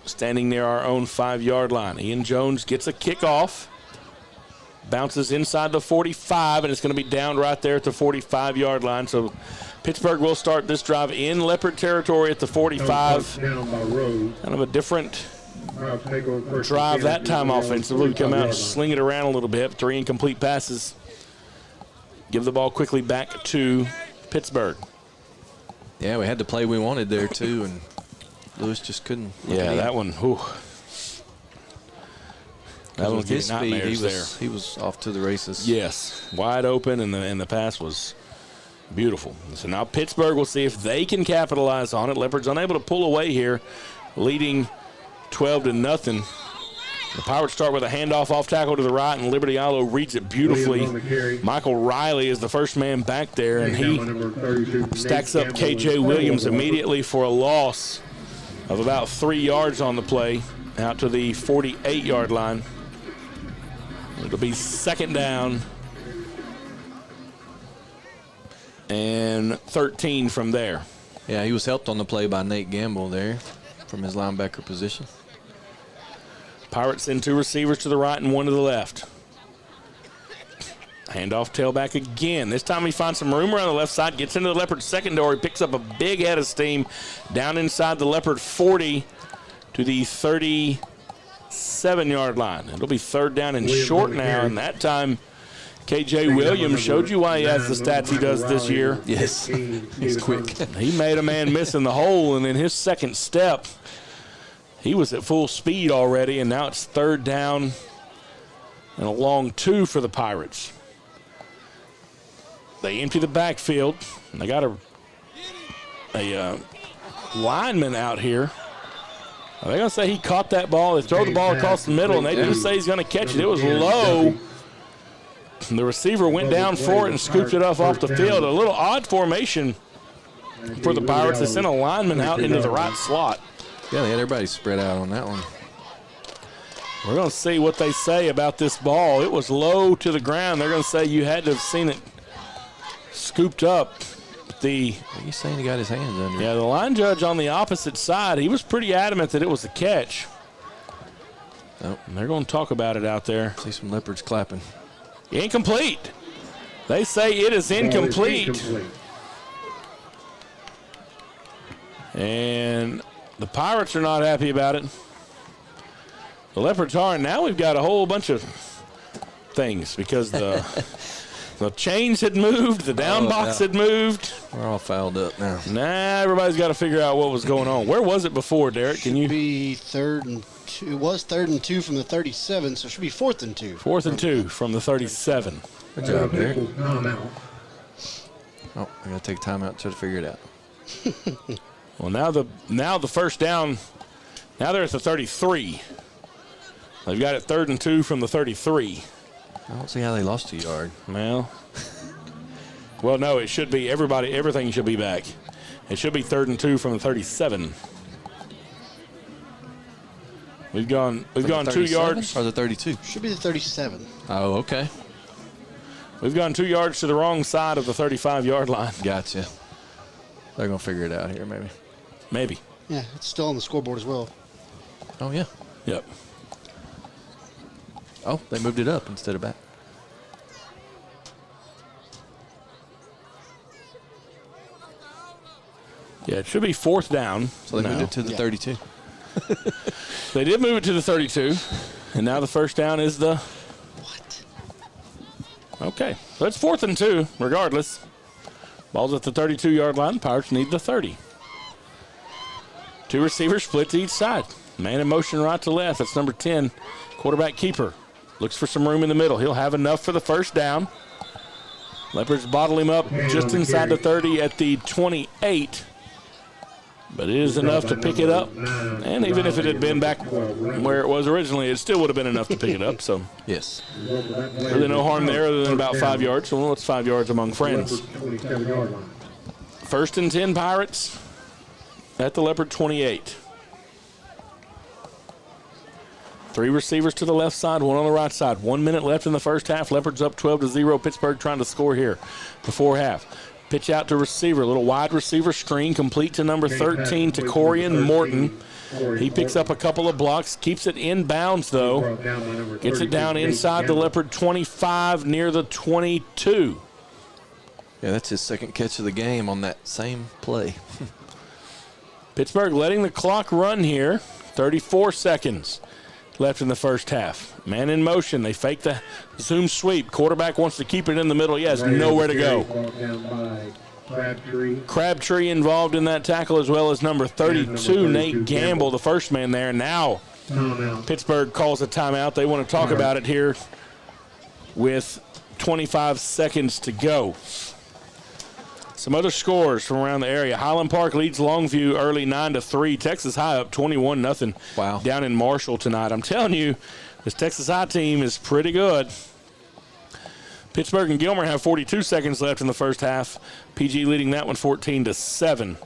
Standing near our own 5-yard line. Ian Jones gets a kickoff. Bounces inside the 45, and it's going to be down right there at the 45-yard line. So Pittsburgh will start this drive in Leopard territory at the 45. Kind of a different drive that time offensively. We come out and sling it around a little bit. 3 incomplete passes. Give the ball quickly back to Pittsburgh. Yeah, we had the play we wanted there, too, and Lewis just couldn't. Yeah, that one. Whew. That was was his speed. He was off to the races. Yes, wide open, and the pass was beautiful. So now Pittsburgh will see if they can capitalize on it. Leopards unable to pull away here, leading 12-0. The Pirates start with a handoff off tackle to the right, and Liberty-Eylau reads it beautifully. Michael Riley is the first man back there, and he stacks up K.J. Williams immediately for a loss of about 3 yards on the play out to the 48-yard line. It'll be 2nd down and 13 from there. Yeah, he was helped on the play by Nate Gamble there from his linebacker position. Pirates send 2 receivers to the right and 1 to the left. Handoff tailback again. This time he finds some room around the left side, gets into the Leopard secondary, picks up a big head of steam down inside the Leopard 40 to the 37-yard line. It'll be 3rd down and short now, and that time K.J. Williams showed you why he has the stats he does this year. Yes, he's quick. He made a man miss in the hole, and in his second step, he was at full speed already, and now it's 3rd down and a long 2 for the Pirates. They empty the backfield, and they got a lineman out here. They're going to say he caught that ball. They throw the ball across the middle, and they do say he's going to catch it. It was low. And the receiver went down for it and scooped it off the field. A little odd formation for the Pirates. They sent a lineman out into the right slot. Yeah, they had everybody spread out on that one. We're going to see what they say about this ball. It was low to the ground. They're going to say you had to have seen it scooped up. He's saying he got his hands under it. Yeah, the line judge on the opposite side, he was pretty adamant that it was a catch. Nope. And they're going to talk about it out there. See some Leopards clapping. Incomplete. They say it is incomplete. And the Pirates are not happy about it. The Leopards are, and now we've got a whole bunch of things because the chains had moved, the down box had moved. We're all fouled up now. Nah, everybody's got to figure out what was going on. Where was it before, Derek? Can you? Be 3rd and 2. It was 3rd and 2 from the 37, so it should be 4th and 2. 4th and 2 from the 37. Good job, Derek. Oh, I got to take a timeout to figure it out. Well, now the first down. Now they're at the 33. They've got it 3rd and 2 from the 33. I don't see how they lost a yard. Well, no, it should be everything should be back. It should be 3rd and 2 from the 37. We've gone 2 yards. Or the 32? Should be the 37. Oh, okay. We've gone 2 yards to the wrong side of the 35-yard line. Gotcha. They're going to figure it out here, maybe. Maybe. Yeah, it's still on the scoreboard as well. Oh, yeah. Yep. Oh, they moved it up instead of back. Yeah, it should be 4th down. So they moved it to the 32. They did move it to the 32, and now the first down is the. What? Okay, so it's 4th and 2, regardless. Ball's at the 32-yard line. Pirates need the 30. 2 receivers split to each side. Man in motion right to left. That's number 10, quarterback keeper. Looks for some room in the middle. He'll have enough for the first down. Leopards bottle him up just inside the 30 at the 28. But it is enough to pick it up. And even if it had been back where it was originally, it still would have been enough to pick it up. So yes. Really no harm there other than about 5 yards. So it's 5 yards among friends. 1st and 10 Pirates at the Leopard 28. 3 receivers to the left side, 1 on the right side. 1 minute left in the first half. Leopards up 12-0. Pittsburgh trying to score here before half. Pitch out to receiver. A little wide receiver screen complete to number 13, to Corian Morton. He picks up a couple of blocks, keeps it in bounds, though. Gets it down inside the Leopard 25 near the 22. Yeah, that's his second catch of the game on that same play. Pittsburgh letting the clock run here. 34 seconds left in the first half. Man in motion. They fake the zoom sweep. Quarterback wants to keep it in the middle. He has nowhere to go. Crabtree involved in that tackle, as well as number 32, Nate Gamble, the first man there. Now Pittsburgh calls a timeout. They want to talk about it here with 25 seconds to go. Some other scores from around the area. Highland Park leads Longview early 9-3. Texas High up 21-0. Wow. Down in Marshall tonight. I'm telling you, this Texas High team is pretty good. Pittsburgh and Gilmer have 42 seconds left in the first half. PG leading that one 14-7.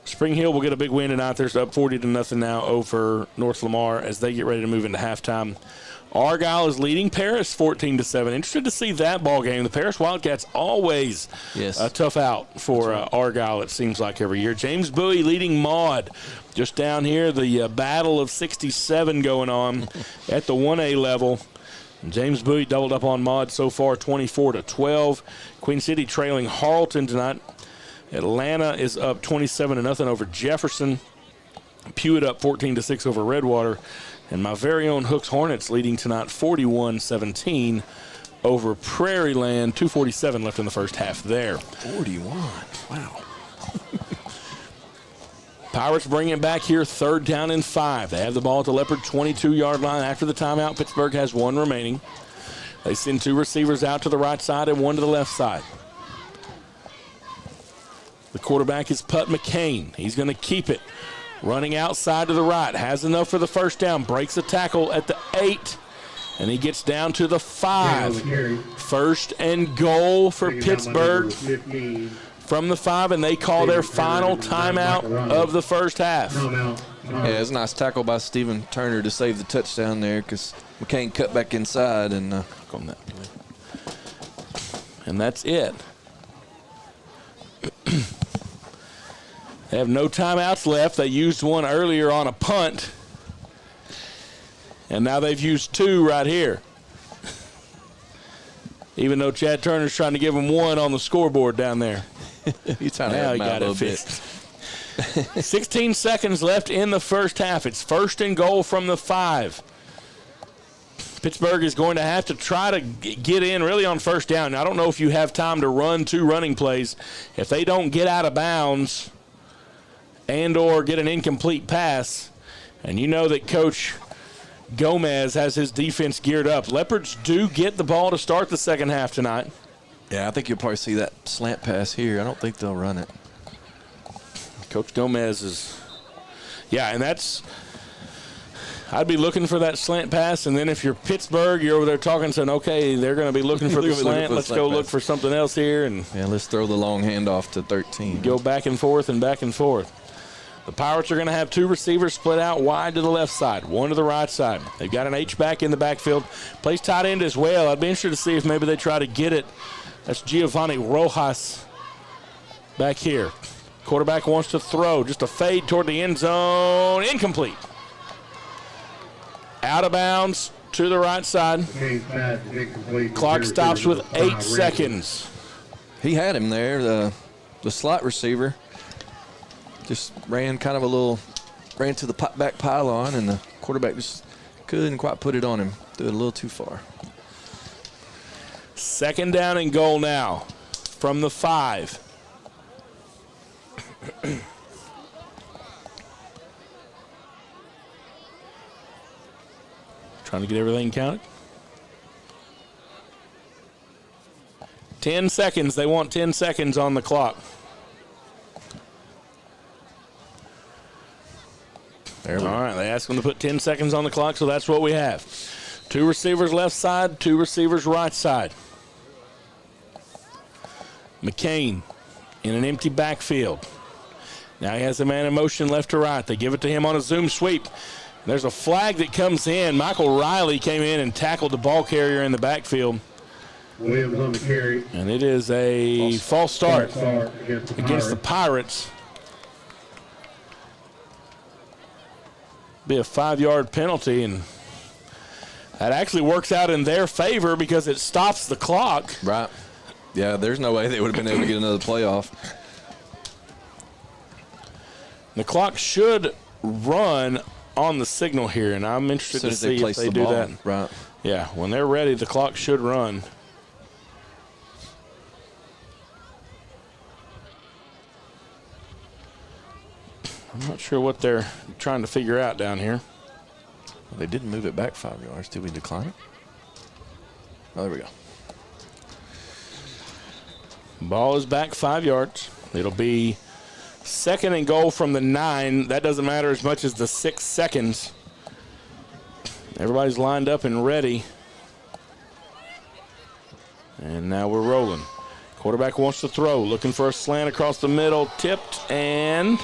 Spring Hill will get a big win tonight. They're up 40-0 now over North Lamar as they get ready to move into halftime. Argyle is leading Paris 14-7. Interested to see that ball game. The Paris Wildcats always a tough out for Argyle, it seems like, every year. James Bowie leading Maud. Just down here, the battle of 67 going on at the 1A level. And James Bowie doubled up on Maud so far, 24-12. Queen City trailing Harleton tonight. Atlanta is up 27-0 over Jefferson. Pewitt up 14-6 over Redwater. And my very own Hooks Hornets leading tonight 41-17 over Prairie Land. 2:47 left in the first half there. 41. Wow. Pirates bring it back here, 3rd down and 5. They have the ball at the Leopard 22-yard line. After the timeout, Pittsburgh has 1 remaining. They send 2 receivers out to the right side and 1 to the left side. The quarterback is Putt McCain. He's going to keep it. Running outside to the right. Has enough for the first down. Breaks a tackle at the 8. And he gets down to the 5. 1st and goal for Pittsburgh from the 5. And they call their final timeout of the first half. Yeah, it's a nice tackle by Stephen Turner to save the touchdown there because McCain cut back inside. And that's it. They have no timeouts left. They used one earlier on a punt. And now they've used 2 right here. Even though Chad Turner's trying to give them 1 on the scoreboard down there. He's trying to now help he him out got a it little bit. fixed. 16 seconds left in the first half. It's 1st and goal from the 5. Pittsburgh is going to have to try to get in really on 1st down. I don't know if you have time to run 2 running plays. If they don't get out of bounds and or get an incomplete pass, and you know that Coach Gomez has his defense geared up. Leopards do get the ball to start the second half tonight. Yeah, I think you'll probably see that slant pass here. I don't think they'll run it. Coach Gomez is, and that's, I'd be looking for that slant pass, and then if you're Pittsburgh, you're over there talking, saying, okay, they're going to be looking for the slant. Let's go look for something else here. And let's throw the long handoff to 13. Go back and forth and back and forth. The Pirates are going to have 2 receivers split out wide to the left side, 1 to the right side. They've got an H-back in the backfield. Plays tight end as well. I'd be interested to see if maybe they try to get it. That's Giovanni Rojas back here. Quarterback wants to throw. Just a fade toward the end zone. Incomplete. Out of bounds to the right side. Clock stops with 8 seconds. He had him there, the slot receiver. Just ran kind of ran to the back pylon, and the quarterback just couldn't quite put it on him. Threw it a little too far. 2nd down and goal now from the 5. Trying to get everything counted. 10 seconds. They want 10 seconds on the clock. All right, they asked them to put 10 seconds on the clock, so that's what we have. 2 receivers left side, 2 receivers right side. McCain in an empty backfield. Now he has a man in motion left to right. They give it to him on a zoom sweep. There's a flag that comes in. Michael Riley came in and tackled the ball carrier in the backfield. Williams on the carry. And it is a false start against the Pirates. Be a 5-yard penalty, and that actually works out in their favor because it stops the clock. Right. Yeah, there's no way they would have been able to get another play off. The clock should run on the signal here, and I'm interested to see if they do that. Right. Yeah, when they're ready, the clock should run. I'm not sure what they're trying to figure out down here. Well, they didn't move it back 5 yards. Did we decline it? Oh, there we go. Ball is back 5 yards. It'll be 2nd and goal from the 9. That doesn't matter as much as the 6 seconds. Everybody's lined up and ready. And now we're rolling. Quarterback wants to throw. Looking for a slant across the middle. Tipped and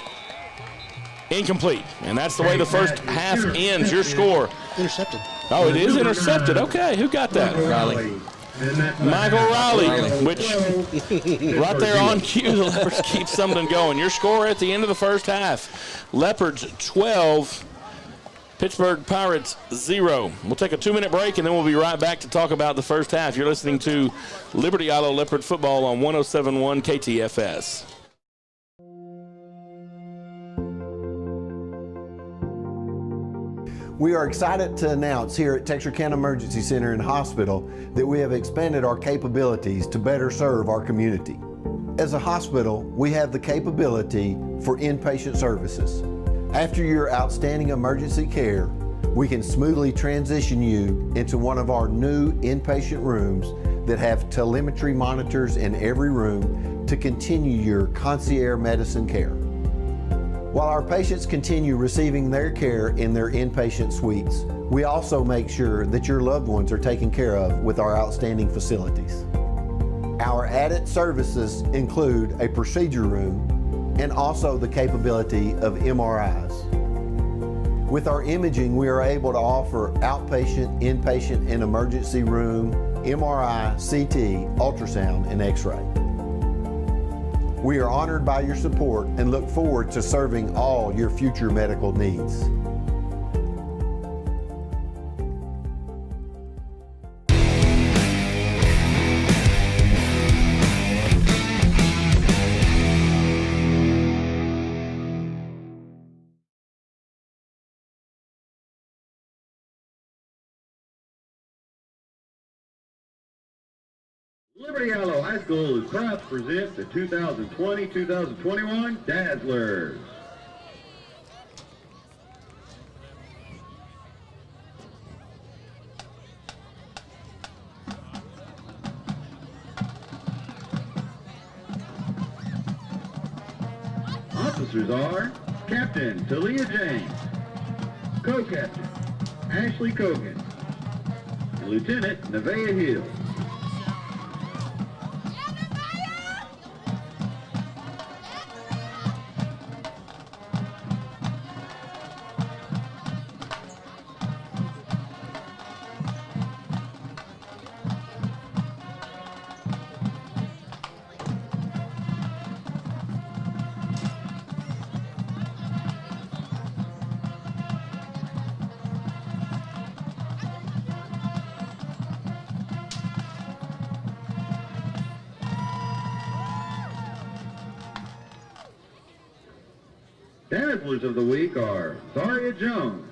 incomplete. And that's the way the first half ends. Your score. Intercepted. Oh, it is intercepted. Okay, who got that? Riley. Michael Riley, which right there on cue, the Leopards keep something going. Your score at the end of the first half, Leopards 12, Pittsburgh Pirates 0. We'll take a 2-minute break, and then we'll be right back to talk about the first half. You're listening to Liberty-Eylau Leopard Football on 107.1 KTFS. We are excited to announce here at Texarkana Emergency Center and Hospital that we have expanded our capabilities to better serve our community. As a hospital, we have the capability for inpatient services. After your outstanding emergency care, we can smoothly transition you into one of our new inpatient rooms that have telemetry monitors in every room to continue your concierge medicine care. While our patients continue receiving their care in their inpatient suites, we also make sure that your loved ones are taken care of with our outstanding facilities. Our added services include a procedure room and also the capability of MRIs. With our imaging, we are able to offer outpatient, inpatient, and emergency room, MRI, CT, ultrasound, and X-ray. We are honored by your support and look forward to serving all your future medical needs. Liberty-Eylau High School is proud to present the 2020-2021 Dazzlers. Officers are Captain Talia James, Co-Captain Ashley Cogan, and Lieutenant Nevaeh Hill. Dazzlers of the week are Zaria Jones,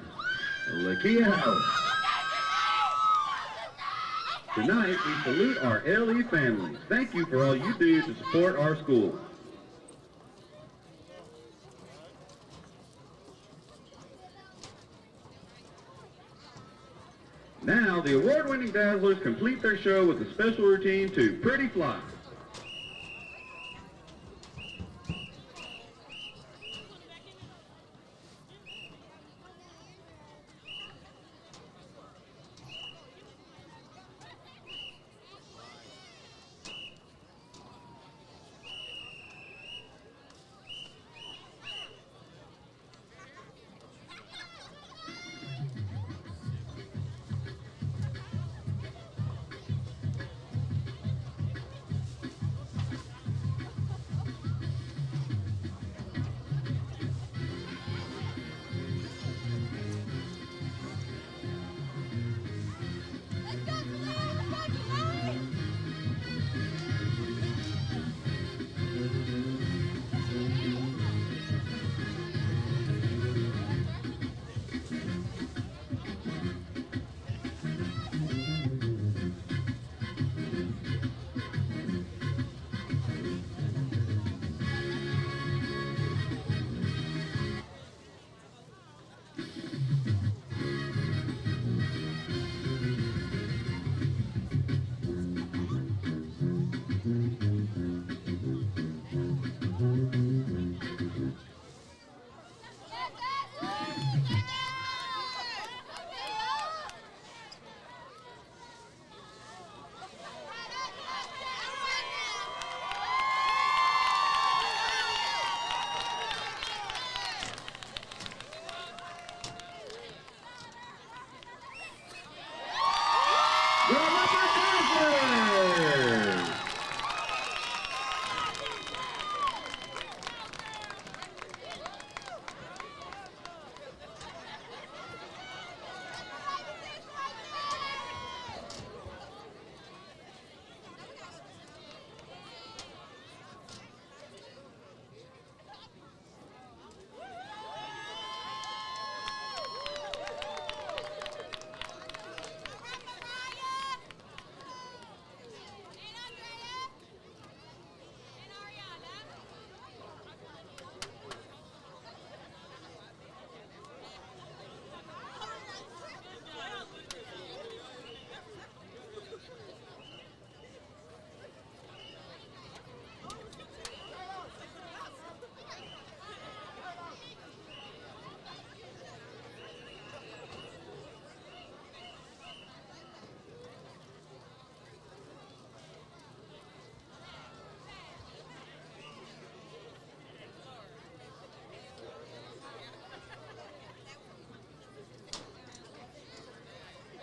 Lakia Howard. Tonight, we salute our LE families. Thank you for all you do to support our school. Now, the award-winning Dazzlers complete their show with a special routine to Pretty Fly.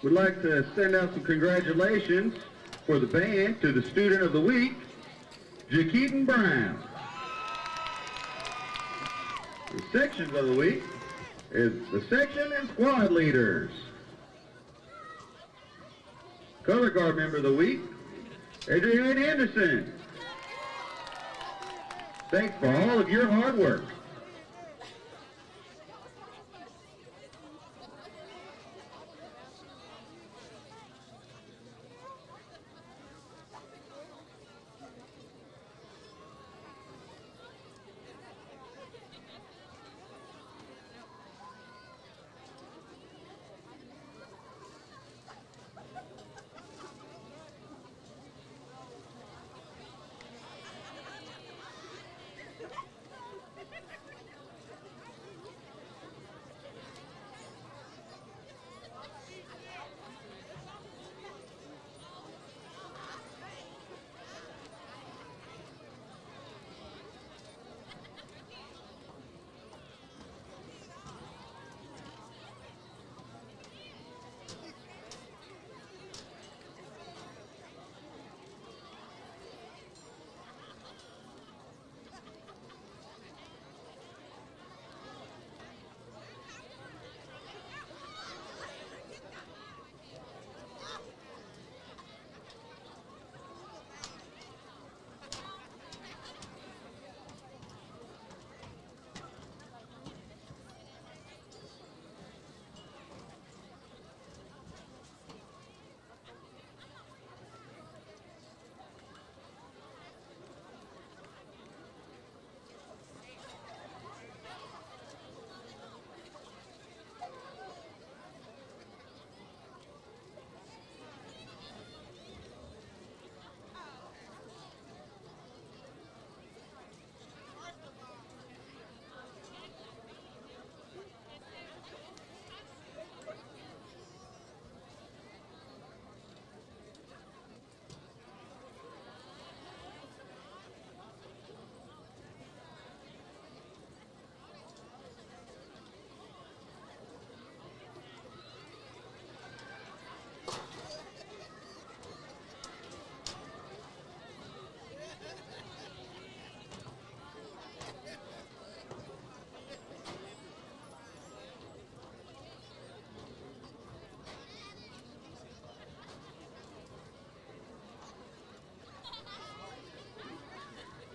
Would like to send out some congratulations for the band to the Student of the Week, Jakeeton Brown. The sections of the week is the section and squad leaders. Color guard member of the week, Adrian Anderson. Thanks for all of your hard work.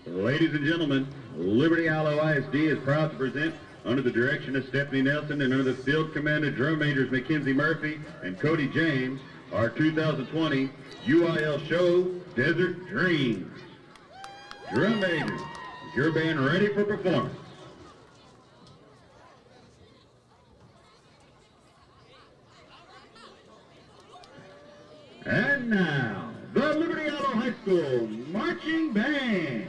Ladies and gentlemen, Liberty-Eylau ISD is proud to present, under the direction of Stephanie Nelson and under the field command of Drum Majors Mackenzie Murphy and Cody James, our 2020 UIL show, Desert Dreams. Drum Majors, is your band ready for performance? And now, the Liberty-Eylau High School Marching Band.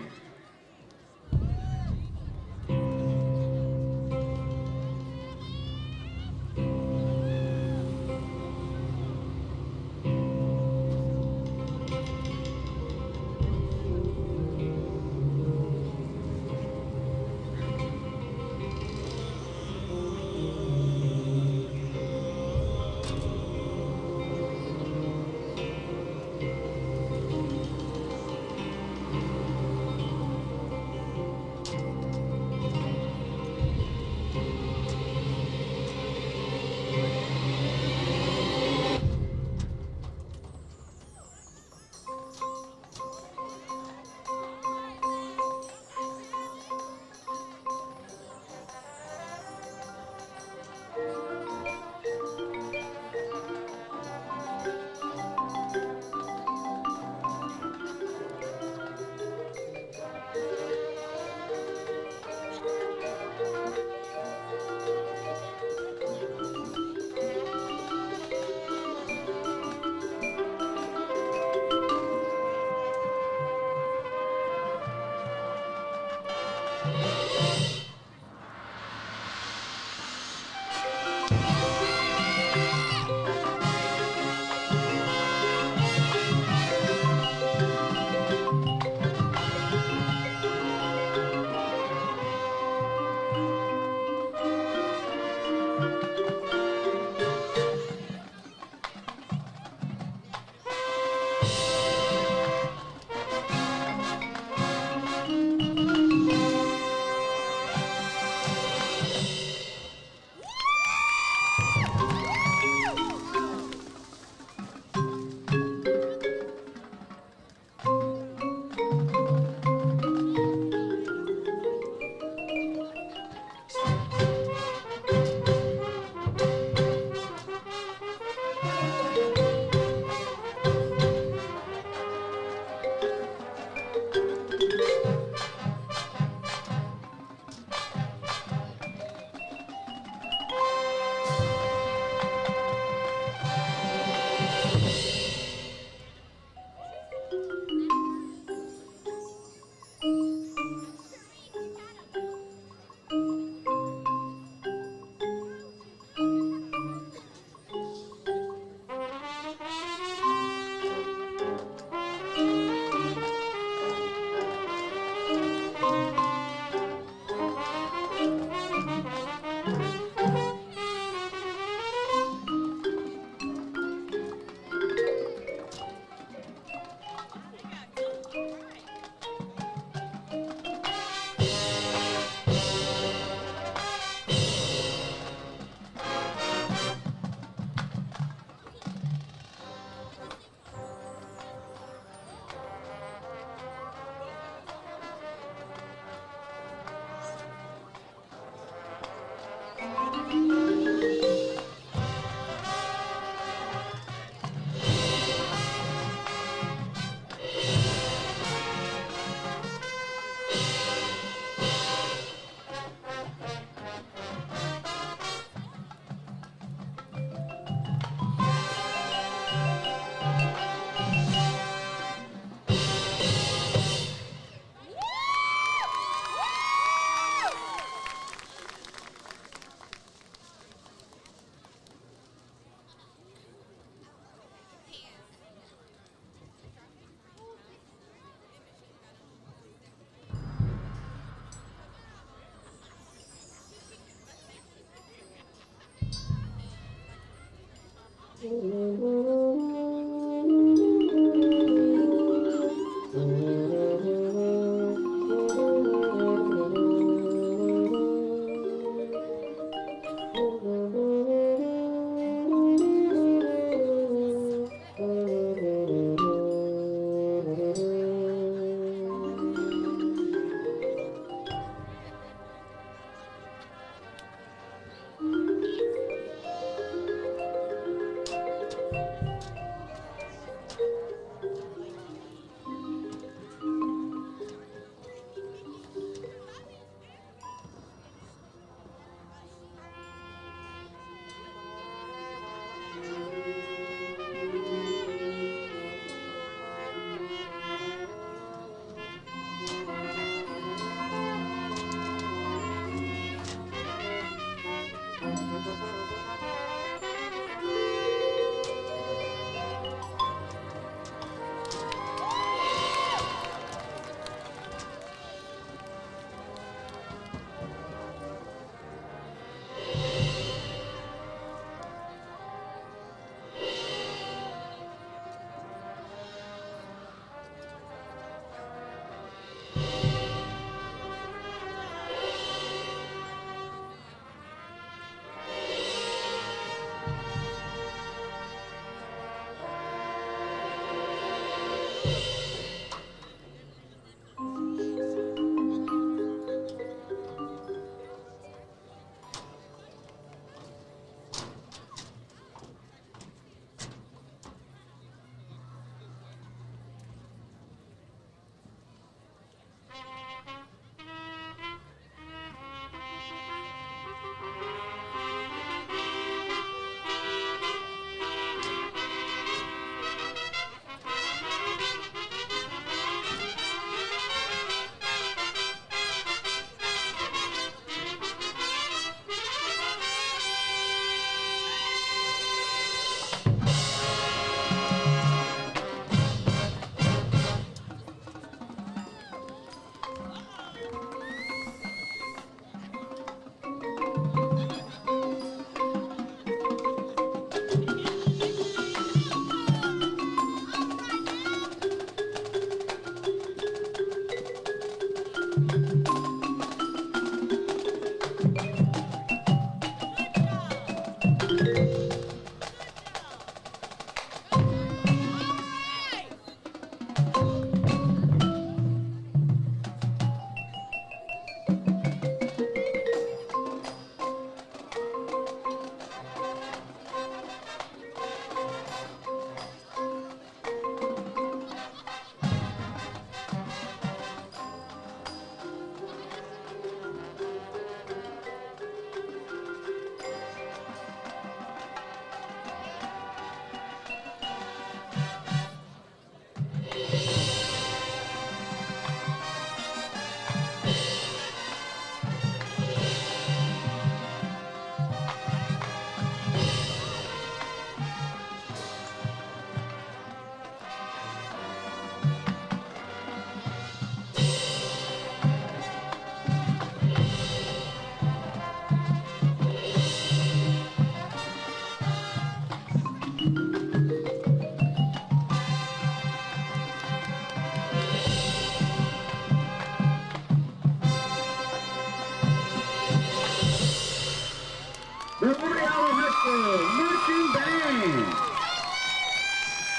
Gospel Marching Band.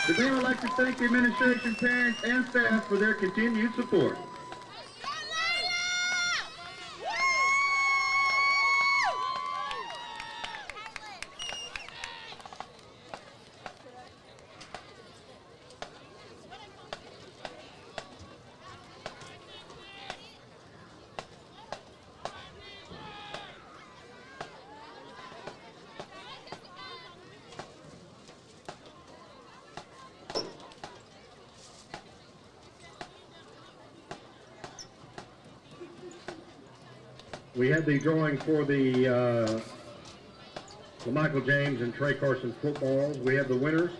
The band would like to thank the administration, parents, and staff for their continued support. We had the drawing for the Michael James and Trey Carson footballs. We have the winners.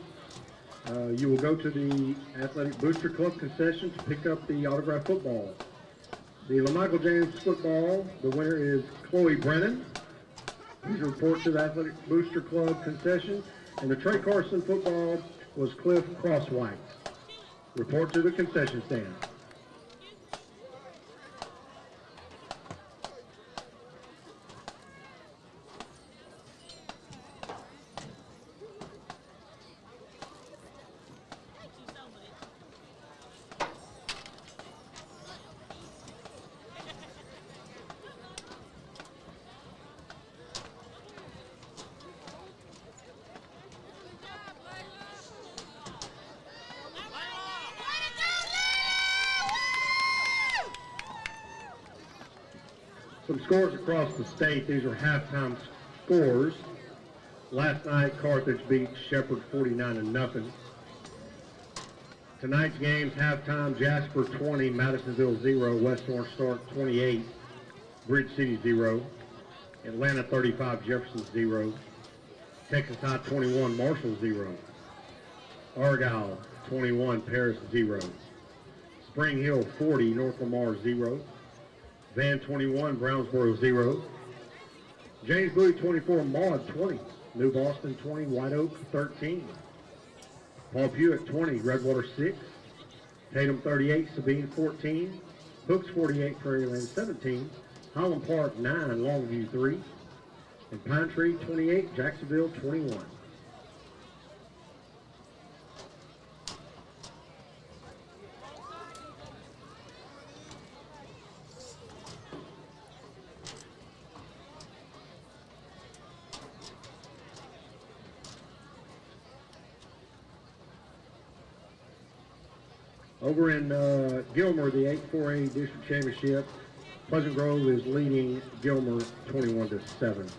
You will go to the Athletic Booster Club concession to pick up the autographed football. The LaMichael James football, the winner is Chloe Brennan. Please report to the Athletic Booster Club concession. And the Trey Carson football was Cliff Crosswhite. Report to the concession stand. Some scores across the state. These are halftime scores. Last night, Carthage beat Shepherd 49-0. Tonight's games, halftime, Jasper 20, Madisonville 0, West Orange Stark 28, Bridge City 0, Atlanta 35, Jefferson 0, Texas High 21, Marshall 0, Argyle 21, Paris 0, Spring Hill 40, North Lamar 0, Van 21, Brownsboro 0. James Bowie 24, Maud 20. New Boston 20, White Oak 13. Paul Pewitt 20, Redwater 6. Tatum 38, Sabine 14. Hooks 48, Prairieland 17. Highland Park 9, Longview 3. And Pine Tree 28, Jacksonville 21. Over in Gilmer, the 8-4A district championship, Pleasant Grove is leading Gilmer 21-7.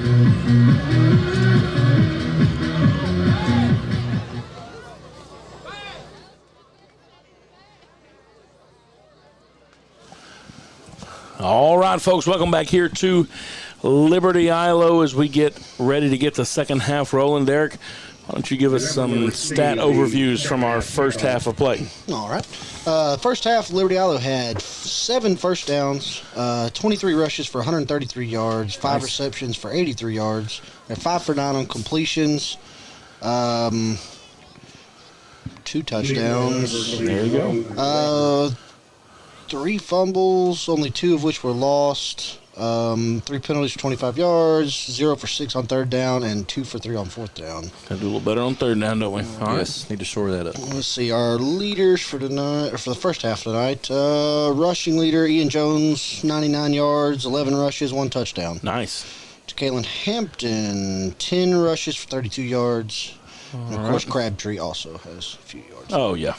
All right, folks, welcome back here to Liberty-Eylau as we get ready to get the second half rolling. Derek, why don't you give us some stat overviews from our first half of play? All right. First half, Liberty-Eylau had 7 first downs, 23 rushes for 133 yards, 5 receptions for 83 yards, and 5 for 9 on completions, 2 touchdowns. There you go. 3 fumbles, only 2 of which were lost. 3 penalties for 25 yards, 0 for 6 on third down, and 2 for 3 on fourth down. Gotta do a little better on third down, don't we? All Yes, need to shore that up. Let's see, our leaders for tonight, or for the first half tonight. Rushing leader, Ian Jones, 99 yards, 11 rushes, 1 touchdown. Nice. To Kalen Hampton, 10 rushes for 32 yards. And of course, Crabtree also has a few yards. Oh, yeah.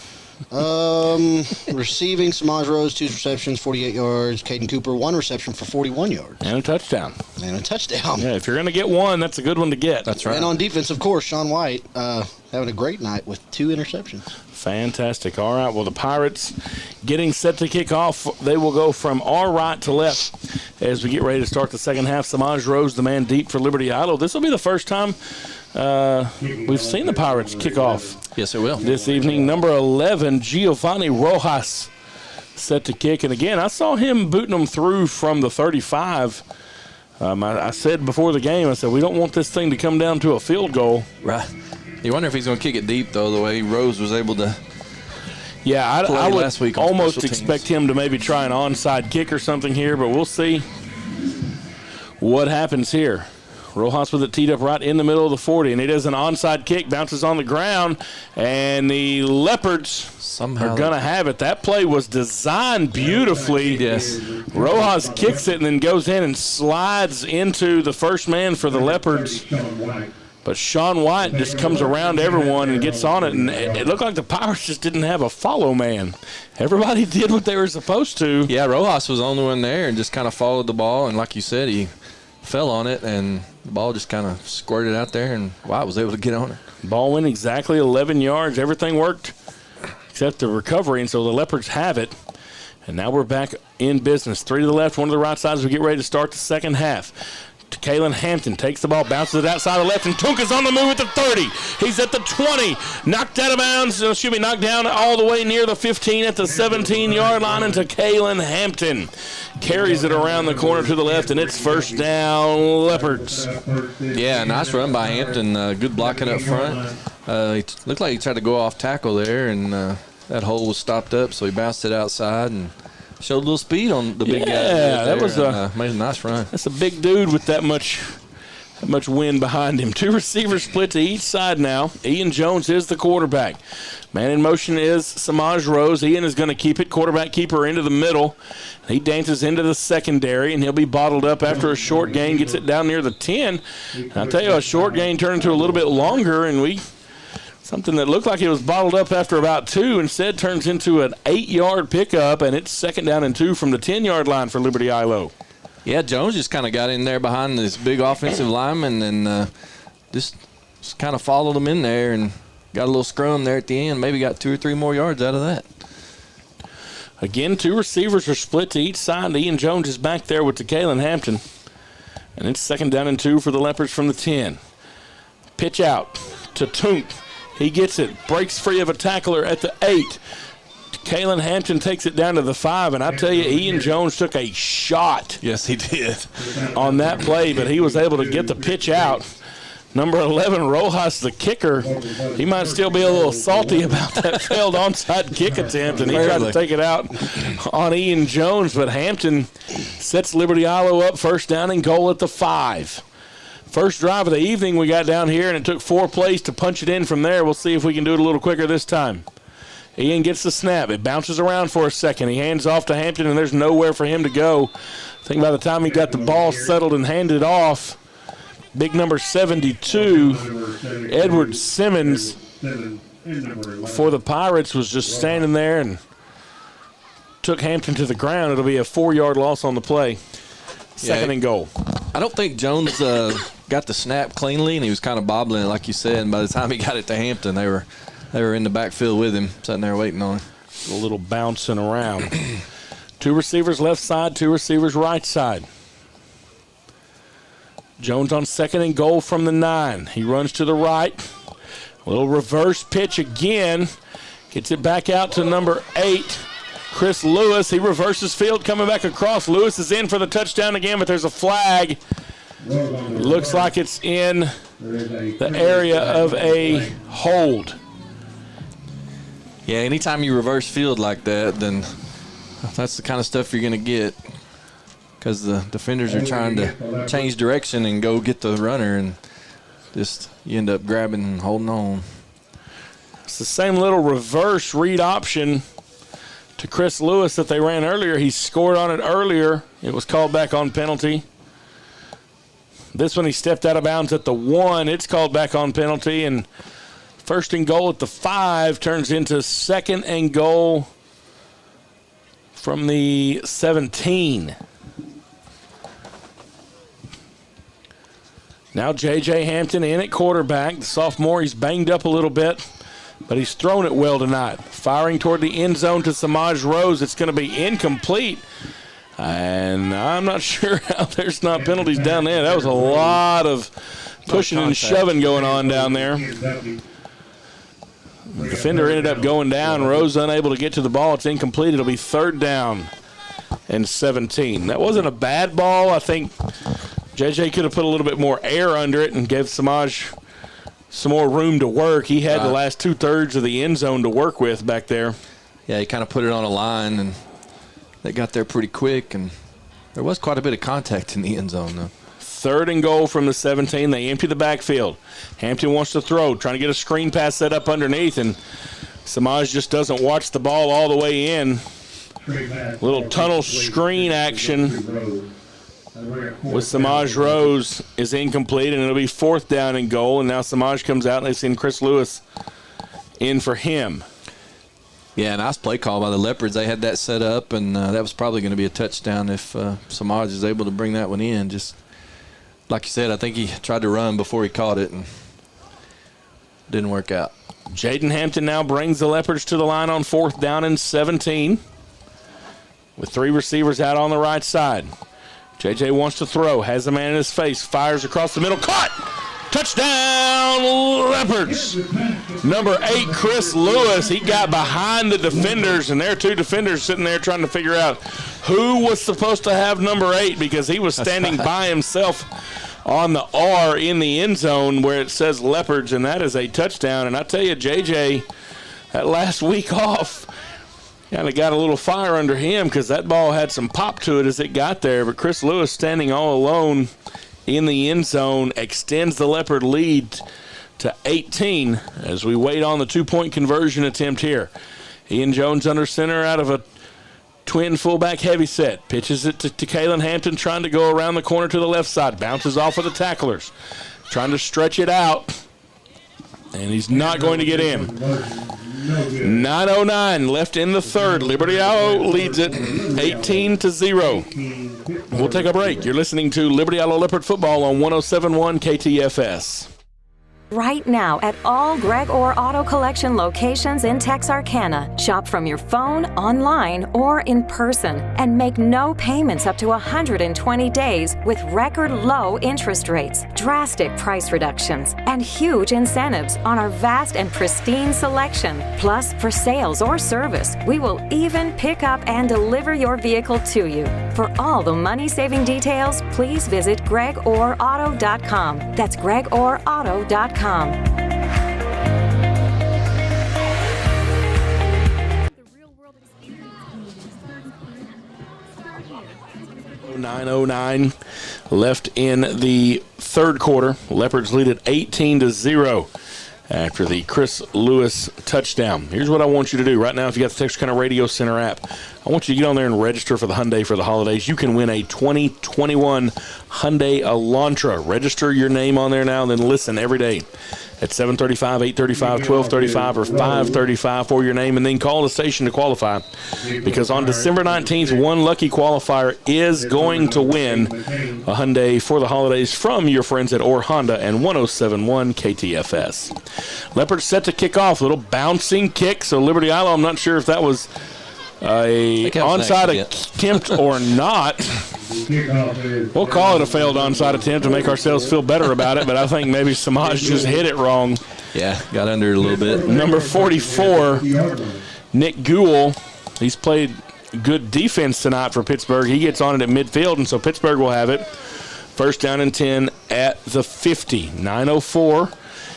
Receiving, Samaj Rose, 2 receptions, 48 yards. Caden Cooper, 1 reception for 41 yards. And a touchdown. And a touchdown. Yeah, if you're going to get one, that's a good one to get. That's right. And on defense, of course, Sean White having a great night with 2 interceptions. Fantastic. All right, well, the Pirates getting set to kick off. They will go from our right to left as we get ready to start the second half. Samaj Rose, the man deep for Liberty-Eylau. This will be the first time we've seen the Pirates kick off. Yes, it will. This evening, number 11, Giovanni Rojas, set to kick. And again, I saw him booting them through from the 35. I said before the game, I said, we don't want this thing to come down to a field goal. Right. You wonder if he's going to kick it deep, though, the way Rose was able to. Yeah, I would last week on almost special teams. expect him to maybe try an onside kick or something here, but we'll see what happens here. Rojas with it teed up right in the middle of the 40, and it is an onside kick, bounces on the ground, and the Leopards Somehow are going to have it. That play was designed beautifully. Yes. Rojas kicks it and then goes in and slides into the first man for the Leopards. But Sean White just comes around everyone and gets on it, and it looked like the Pirates just didn't have a follow man. Everybody did what they were supposed to. Yeah, Rojas was the only one there and just kind of followed the ball, and like you said, he fell on it, and the ball just kind of squirted out there, and White was able to get on it. Ball went exactly 11 yards. Everything worked except the recovery, and so the Leopards have it. And now we're back in business. 3 to the left, 1 to the right side as we get ready to start the second half. Kalen Hampton takes the ball, bounces it outside the left, and Tunka's on the move at the 30. He's at the 20, knocked out of bounds, knocked down all the way near the 15 at the 17-yard line into Kalen Hampton. Carries it around the corner to the left, and it's first down, Leopards. Yeah, nice run by Hampton. Good blocking up front. He looked like he tried to go off tackle there, and that hole was stopped up, so he bounced it outside and showed a little speed on the big guy. Yeah, that was made a nice run. That's a big dude with that much wind behind him. 2 receivers split to each side now. Ian Jones is the quarterback. Man in motion is Samaj Rose. Ian is going to keep it. Quarterback keeper into the middle. He dances into the secondary, and he'll be bottled up after a short gain. Gets it down near the 10. And I'll tell you, a short gain turned into a little bit longer, and something that looked like it was bottled up after about 2 instead turns into an 8-yard pickup, and it's second down and 2 from the 10-yard line for Liberty-Eylau. Yeah, Jones just kind of got in there behind this big offensive lineman and just kind of followed him in there and got a little scrum there at the end. Maybe got 2 or 3 more yards out of that. Again, 2 receivers are split to each side. Ian Jones is back there with the Kalen Hampton, and it's second down and 2 for the Leopards from the 10. Pitch out to Tunk. He gets it, breaks free of a tackler at the 8. Kalen Hampton takes it down to the 5, and I tell you, Ian Jones took a shot. Yes, he did. On that play, but he was able to get the pitch out. Number 11, Rojas, the kicker, he might still be a little salty about that failed onside kick attempt, and he tried to take it out on Ian Jones, but Hampton sets Liberty-Eylau up first down and goal at the 5. First drive of the evening we got down here, and it took 4 plays to punch it in from there. We'll see if we can do it a little quicker this time. Ian gets the snap. It bounces around for a second. He hands off to Hampton, and there's nowhere for him to go. I think by the time he got the ball settled and handed off, big number 72, Edward Simmons, for the Pirates, was just standing there and took Hampton to the ground. It'll be a 4-yard loss on the play. Second and goal. I don't think Jones got the snap cleanly, and he was kind of bobbling it, like you said. And by the time he got it to Hampton, they were in the backfield with him, sitting there waiting on him. A little bouncing around. 2 receivers left side, 2 receivers right side. Jones on second and goal from the 9. He runs to the right. A little reverse pitch again. Gets it back out to number 8, Chris Lewis. He reverses field, coming back across. Lewis is in for the touchdown again, but there's a flag. Looks like it's in the area of a hold. Yeah, anytime you reverse field like that, then that's the kind of stuff you're going to get, because the defenders are trying to change direction and go get the runner, and just you end up grabbing and holding on. It's the same little reverse read option to Chris Lewis that they ran earlier. He scored on it earlier. It was called back on penalty. This one he stepped out of bounds at the 1. It's called back on penalty, and first and goal at the 5 turns into second and goal from the 17. Now J.J. Hampton in at quarterback. The sophomore, he's banged up a little bit, but he's thrown it well tonight. Firing toward the end zone to Samaj Rose. It's going to be incomplete. And I'm not sure how there's not penalties down there. That was a lot of pushing and shoving going on down there. The defender ended up going down. Rose unable to get to the ball. It's incomplete. It'll be third down and 17. That wasn't a bad ball. I think JJ could have put a little bit more air under it and gave Samaj some more room to work. He had the last 2/3 of the end zone to work with back there. Yeah, he kind of put it on a line, and they got there pretty quick, and there was quite a bit of contact in the end zone, though. Third and goal from the 17. They empty the backfield. Hampton wants to throw, trying to get a screen pass set up underneath, and Samaj just doesn't watch the ball all the way in. Little tunnel screen action with Samaj Rose is incomplete, and it'll be fourth down and goal. And now Samaj comes out, and they've seen Chris Lewis in for him. Yeah, nice play call by the Leopards. They had that set up, and that was probably going to be a touchdown if Samaj is able to bring that one in. Just like you said, I think he tried to run before he caught it, and didn't work out. Jaden Hampton now brings the Leopards to the line on fourth down and 17 with 3 receivers out on the right side. JJ wants to throw, has a man in his face, fires across the middle, caught! Touchdown, Leopards! Number 8, Chris Lewis. He got behind the defenders, and there are 2 defenders sitting there trying to figure out who was supposed to have number 8, because he was standing by himself on the R in the end zone where it says Leopards, and that is a touchdown. And I tell you, JJ, that last week off, kind of got a little fire under him because that ball had some pop to it as it got there. But Chris Lewis standing all alone in the end zone extends the Leopard lead to 18 as we wait on the 2-point conversion attempt here. Ian Jones under center out of a twin fullback heavy set. Pitches it to Kalen Hampton, trying to go around the corner to the left side. Bounces off of the tacklers. Trying to stretch it out. And he's not going to get in. 9:09 left in the third. Liberty-Eylau leads it 18-0. We'll take a break. You're listening to Liberty-Eylau Leopard football on 107.1 KTFS. Right now at all Greg Orr Auto Collection locations in Texarkana. Shop from your phone, online, or in person, and make no payments up to 120 days with record low interest rates, drastic price reductions, and huge incentives on our vast and pristine selection. Plus, for sales or service, we will even pick up and deliver your vehicle to you. For all the money-saving details, please visit gregorauto.com. That's gregorauto.com. 9:09 left in the third quarter. Leopards lead at 18-0 after the Chris Lewis touchdown. Here's what I want you to do right now. If you got the Texarkana Radio Center app, I want you to get on there and register for the Hyundai for the holidays. You can win a 2021 Hyundai Elantra. Register your name on there now and then listen every day at 7:35, 8:35, 12:35, or 5:35 for your name, and then call the station to qualify. Because on December 19th, one lucky qualifier is going to win a Hyundai for the holidays from your friends at Orr Honda and 107.1 KTFS. Leopards set to kick off. Little bouncing kick. So Liberty-Eylau, I'm not sure if that was a onside attempt or not. We'll call it a failed onside attempt to make ourselves feel better about it, but I think maybe Samaj just hit it wrong. Yeah, got under it a little bit. Number 44, Nick Gould. He's played good defense tonight for Pittsburgh. He gets on it at midfield, and so Pittsburgh will have it. First down and 10 at the 50. 9:04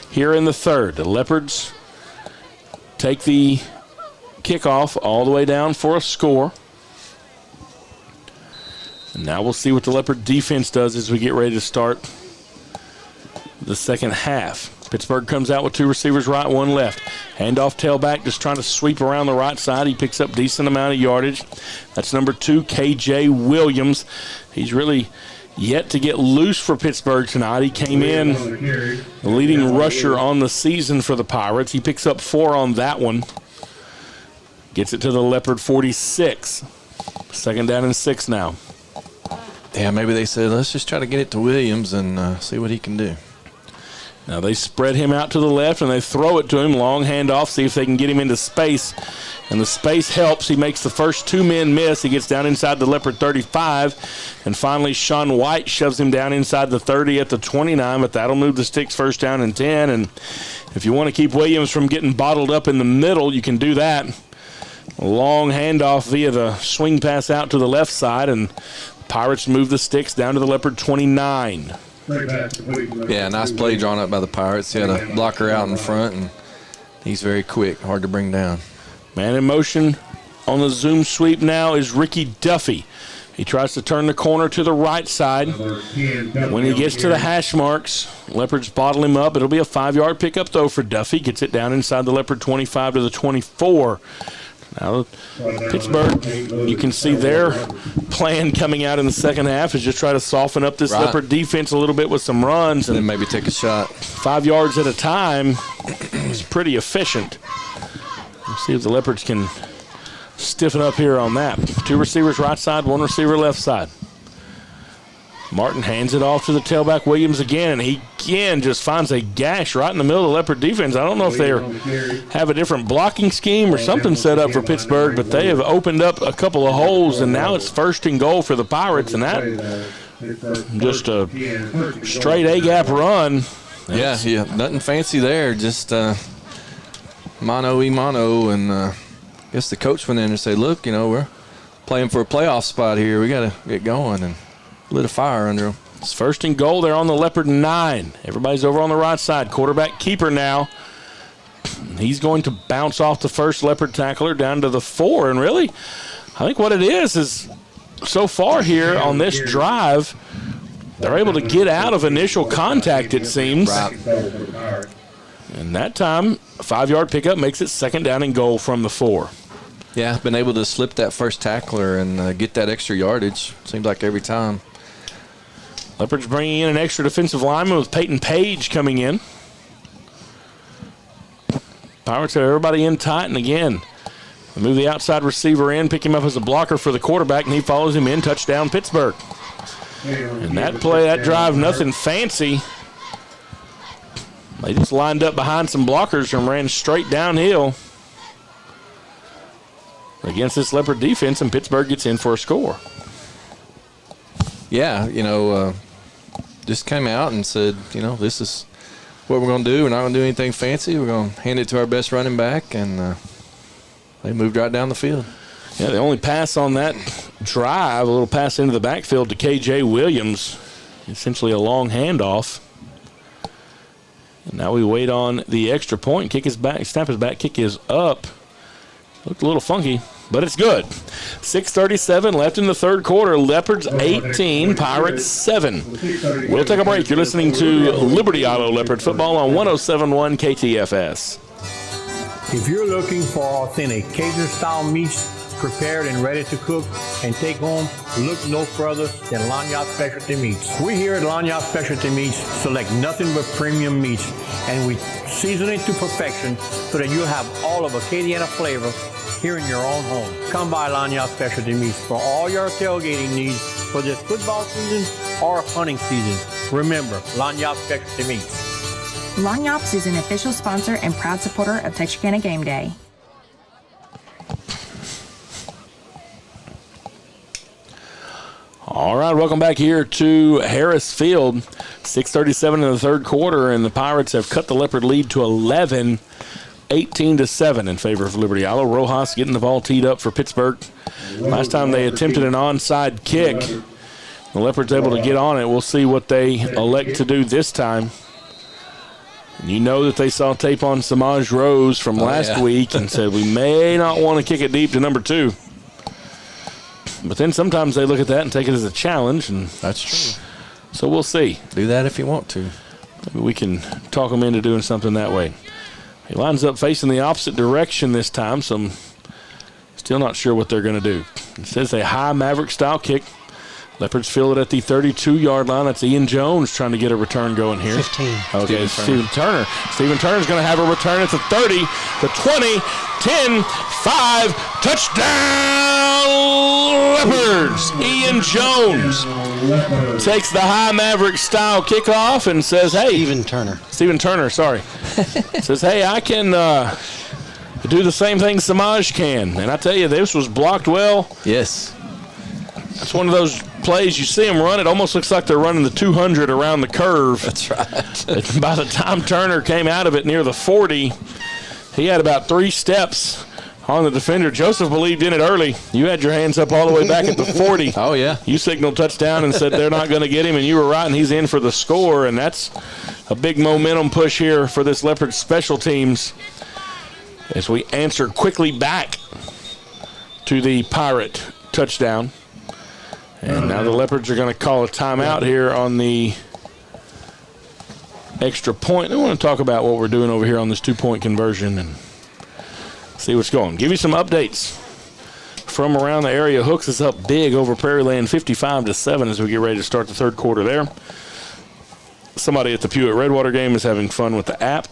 here in the third. The Leopards take the kickoff all the way down for a score. And now we'll see what the Leopard defense does as we get ready to start the second half. Pittsburgh comes out with two receivers right, one left. Handoff tailback, just trying to sweep around the right side. He picks up decent amount of yardage. That's number 2, KJ Williams. He's really yet to get loose for Pittsburgh tonight. He came in the leading rusher on the season for the Pirates. He picks up 4 on that one. Gets it to the Leopard 46. Second down and 6 now. Yeah, maybe they said, let's just try to get it to Williams and see what he can do. Now they spread him out to the left and they throw it to him. Long handoff, see if they can get him into space. And the space helps. He makes the first 2 men miss. He gets down inside the Leopard 35. And finally, Sean White shoves him down inside the 30 at the 29. But that'll move the sticks first down and 10. And if you want to keep Williams from getting bottled up in the middle, you can do that. A long handoff via the swing pass out to the left side. And Pirates move the sticks down to the Leopard 29. Yeah, nice play drawn up by the Pirates. He had a blocker out in front, and he's very quick, hard to bring down. Man in motion on the zoom sweep now is Ricky Duffy. He tries to turn the corner to the right side. When he gets to the hash marks, Leopards bottle him up. It'll be a 5-yard pickup, though, for Duffy. Gets it down inside the Leopard 25 to the 24. Now, Pittsburgh, you can see their plan coming out in the second half is just try to soften up this Leopard defense a little bit with some runs. And then maybe take a shot. 5 yards at a time is pretty efficient. Let's see if the Leopards can stiffen up here on that. 2 receivers right side, 1 receiver left side. Martin hands it off to the tailback, Williams again, and he again just finds a gash right in the middle of the Leopard defense. I don't know if they have a different blocking scheme or something set up for Pittsburgh, but they have opened up a couple of holes, and now it's first and goal for the Pirates, and that just a straight A-gap run. Yeah, nothing fancy there, just mano-y-mano, and I guess the coach went in and said, look, we're playing for a playoff spot here. We got to get going, and lit a fire under them. It's first and goal. They're on the Leopard 9. Everybody's over on the right side. Quarterback keeper now. He's going to bounce off the first Leopard tackler down to the 4. And really, I think what it is so far here on this drive, they're able to get out of initial contact, it seems. Right. And that time, a 5-yard pickup makes it second down and goal from the 4. Yeah, been able to slip that first tackler and get that extra yardage. Seems like every time. Leopards bringing in an extra defensive lineman with Peyton Page coming in. Pirates have everybody in tight, and again, they move the outside receiver in, pick him up as a blocker for the quarterback, and he follows him in. Touchdown, Pittsburgh. And that play, that drive, nothing fancy. They just lined up behind some blockers and ran straight downhill against this Leopard defense, and Pittsburgh gets in for a score. Yeah, just came out and said, this is what we're going to do. We're not going to do anything fancy. We're going to hand it to our best running back, and they moved right down the field. Yeah, the only pass on that drive, a little pass into the backfield to KJ Williams, essentially a long handoff. And now we wait on the extra point. Kick is back, snap is back, kick is up. Looked a little funky, but it's good. 6:37 left in the third quarter. Leopards 18, Pirates 7. We'll take a break. You're listening to Liberty-Eylau Leopard football on 107.1 KTFS. If you're looking for authentic Cajun-style meats prepared and ready to cook and take home, look no further than Lanyard Specialty Meats. We here at Lanyard Specialty Meats select nothing but premium meats, and we season it to perfection so that you'll have all of Acadiana flavor here in your own home. Come by Lanyard Specialty Meats for all your tailgating needs for this football season or hunting season. Remember, Lanyard Specialty Meats. Lanyards is an official sponsor and proud supporter of Texarkana Game Day. All right, welcome back here to Harris Field. 6:37 in the third quarter, and the Pirates have cut the Leopard lead to 11, 18-7 in favor of Liberty-Eylau. Rojas getting the ball teed up for Pittsburgh. Last time they attempted an onside kick. The Leopards able to get on it. We'll see what they elect to do this time. And you know that they saw tape on Samaj Rose from last week and said we may not want to kick it deep to number 2. But then sometimes they look at that and take it as a challenge. And that's true. So we'll see. Do that if you want to. Maybe we can talk them into doing something that way. He lines up facing the opposite direction this time, so I'm still not sure what they're going to do. It says a high Maverick-style kick. Leopards field it at the 32-yard line. That's Ian Jones trying to get a return going here. 15. Okay, Stephen Turner. Stephen Turner's going to have a return at the 30, the 20, 10, 5, touchdown Leopards. Ian Jones takes the high Maverick-style kickoff and says, hey. Stephen Turner, sorry. Says, hey, I can do the same thing Samaj can. And I tell you, this was blocked well. Yes. It's one of those plays you see them run. It almost looks like they're running the 200 around the curve. That's right. By the time Turner came out of it near the 40, he had about 3 steps on the defender. Joseph believed in it early. You had your hands up all the way back at the 40. Oh, yeah. You signaled touchdown and said they're not going to get him, and you were right, and he's in for the score, and that's a big momentum push here for this Leopard special teams as we answer quickly back to the Pirate touchdown. And now the Leopards are going to call a timeout here on the extra point. I want to talk about what we're doing over here on this 2-point conversion and see what's going. Give you some updates from around the area. Hooks is up big over Prairie Land, 55-7 as we get ready to start the third quarter there. Somebody at the Pew at Redwater game is having fun with the app.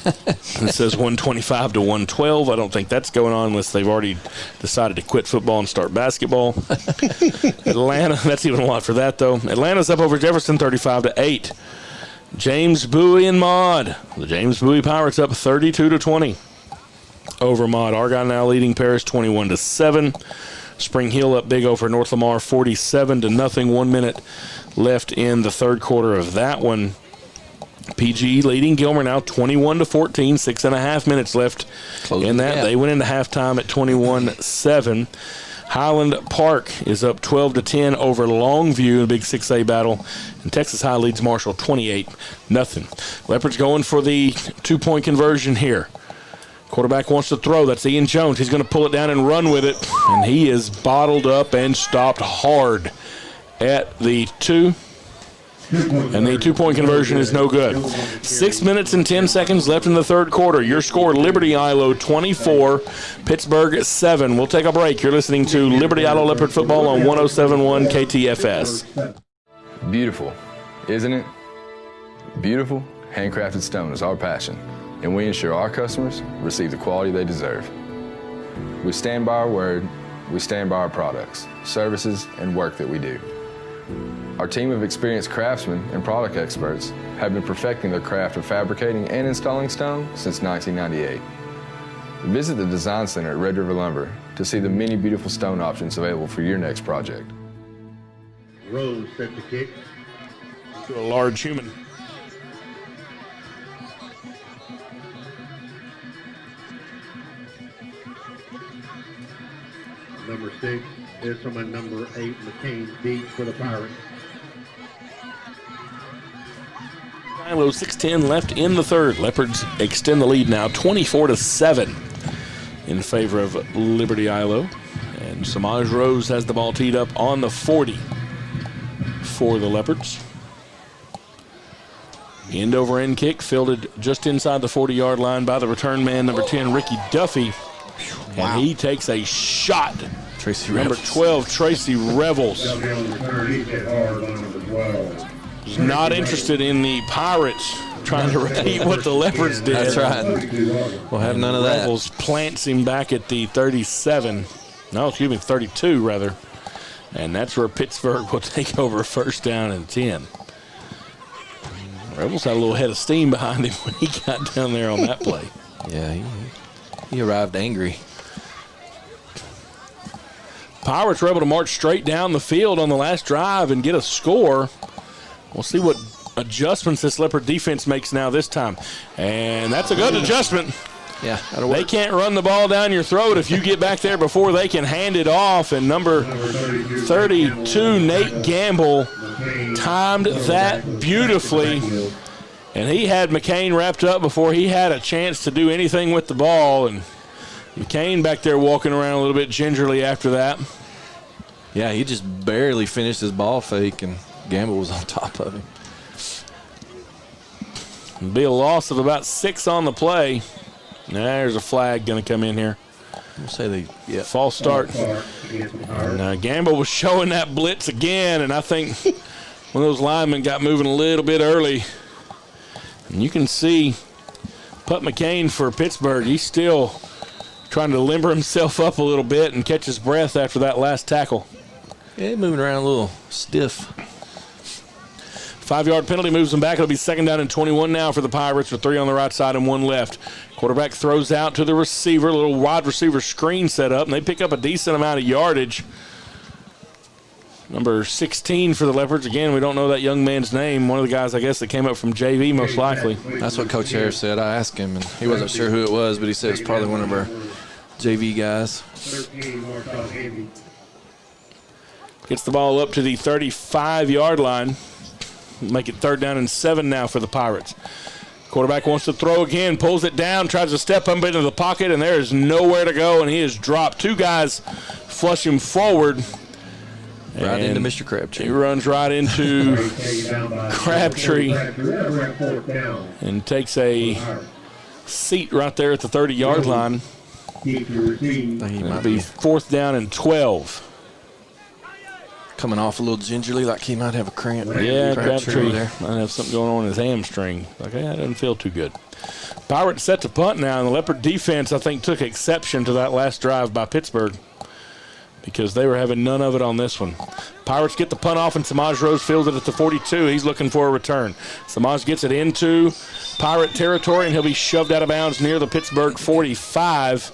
It says 125-112. I don't think that's going on unless they've already decided to quit football and start basketball. Atlanta, that's even a lot for that, though. Atlanta's up over Jefferson 35-8. James Bowie and Maud. The James Bowie Pirates up 32-20 over Maud. Argyle now leading Paris 21-7. Spring Hill up big over North Lamar 47-0. 1 minute left in the third quarter of that one. PG leading Gilmer now 21-14, 6.5 minutes left in that. They went into halftime at 21-7. Highland Park is up 12-10 over Longview in a big 6A battle. And Texas High leads Marshall 28-0. Leopards going for the 2-point conversion here. Quarterback wants to throw. That's Ian Jones. He's going to pull it down and run with it. And he is bottled up and stopped hard at the 2. And the 2-point conversion is no good. 6 minutes and 10 seconds left in the third quarter. Your score, Liberty-Eylau 24, Pittsburgh 7. We'll take a break. You're listening to Liberty-Eylau Leopard Football on 107.1 KTFS. Beautiful, isn't it? Beautiful, handcrafted stone is our passion, and we ensure our customers receive the quality they deserve. We stand by our word, we stand by our products, services, and work that we do. Our team of experienced craftsmen and product experts have been perfecting their craft of fabricating and installing stone since 1998. Visit the Design Center at Red River Lumber to see the many beautiful stone options available for your next project. Rose set the kick. To a large human. Number 6 is from a number 8, McCain deep for the Pirates. Eylau 6:10 left in the third. Leopards extend the lead now 24-7 in favor of Liberty-Eylau. And Samaj Rose has the ball teed up on the 40 for the Leopards. End-over-end kick fielded just inside the 40-yard line by the return man, number 10, Ricky Duffy. And he takes a shot. Tracy Number 12, Tracy Revels. He's not interested in the Pirates trying to repeat what the Leopards did. That's right. We'll have none of that. Revels plants him back at the 37. No, excuse me, 32 rather. And that's where Pittsburgh will take over first down and 10. Revels had a little head of steam behind him when he got down there on that play. Yeah, he arrived angry. Pirates were able to march straight down the field on the last drive and get a score. We'll see what adjustments this Leopard defense makes now this time. And that's a good adjustment. Yeah, they can't run the ball down your throat if you get back there before they can hand it off. And number 32, Nate Gamble, timed that beautifully. And he had McCain wrapped up before he had a chance to do anything with the ball. And McCain back there walking around a little bit gingerly after that. Yeah, he just barely finished his ball fake, and Gamble was on top of him. It'll be a loss of about 6 on the play. There's a flag going to come in here. We'll say false start. And Gamble was showing that blitz again, and I think one of those linemen got moving a little bit early. And you can see Putt McCain for Pittsburgh. He's still trying to limber himself up a little bit and catch his breath after that last tackle. Yeah, moving around a little stiff. 5-yard penalty moves them back. It'll be second down and 21 now for the Pirates with 3 on the right side and 1 left. Quarterback throws out to the receiver, a little wide receiver screen set up, and they pick up a decent amount of yardage. Number 16 for the Leopards. Again, we don't know that young man's name. One of the guys, I guess, that came up from JV most likely. That's what Coach Harris said. I asked him, and he wasn't sure who it was, but he said it was probably one of our JV guys. Gets the ball up to the 35-yard line. Make it third down and 7 now for the Pirates. Quarterback wants to throw again, pulls it down, tries to step up into the pocket, and there is nowhere to go, and he is dropped. 2 guys flush him forward. Right into Mr. Crabtree. He runs right into Crabtree and takes a seat right there at the 30-yard line. It'll be fourth down and 12. Coming off a little gingerly, like he might have a cramp. Yeah, Crabtree might have something going on in his hamstring. Okay, that doesn't feel too good. Pirates set to punt now, and the Leopard defense, I think, took exception to that last drive by Pittsburgh because they were having none of it on this one. Pirates get the punt off, and Samaj Rose fields it at the 42. He's looking for a return. Samaj gets it into Pirate territory, and he'll be shoved out of bounds near the Pittsburgh 45.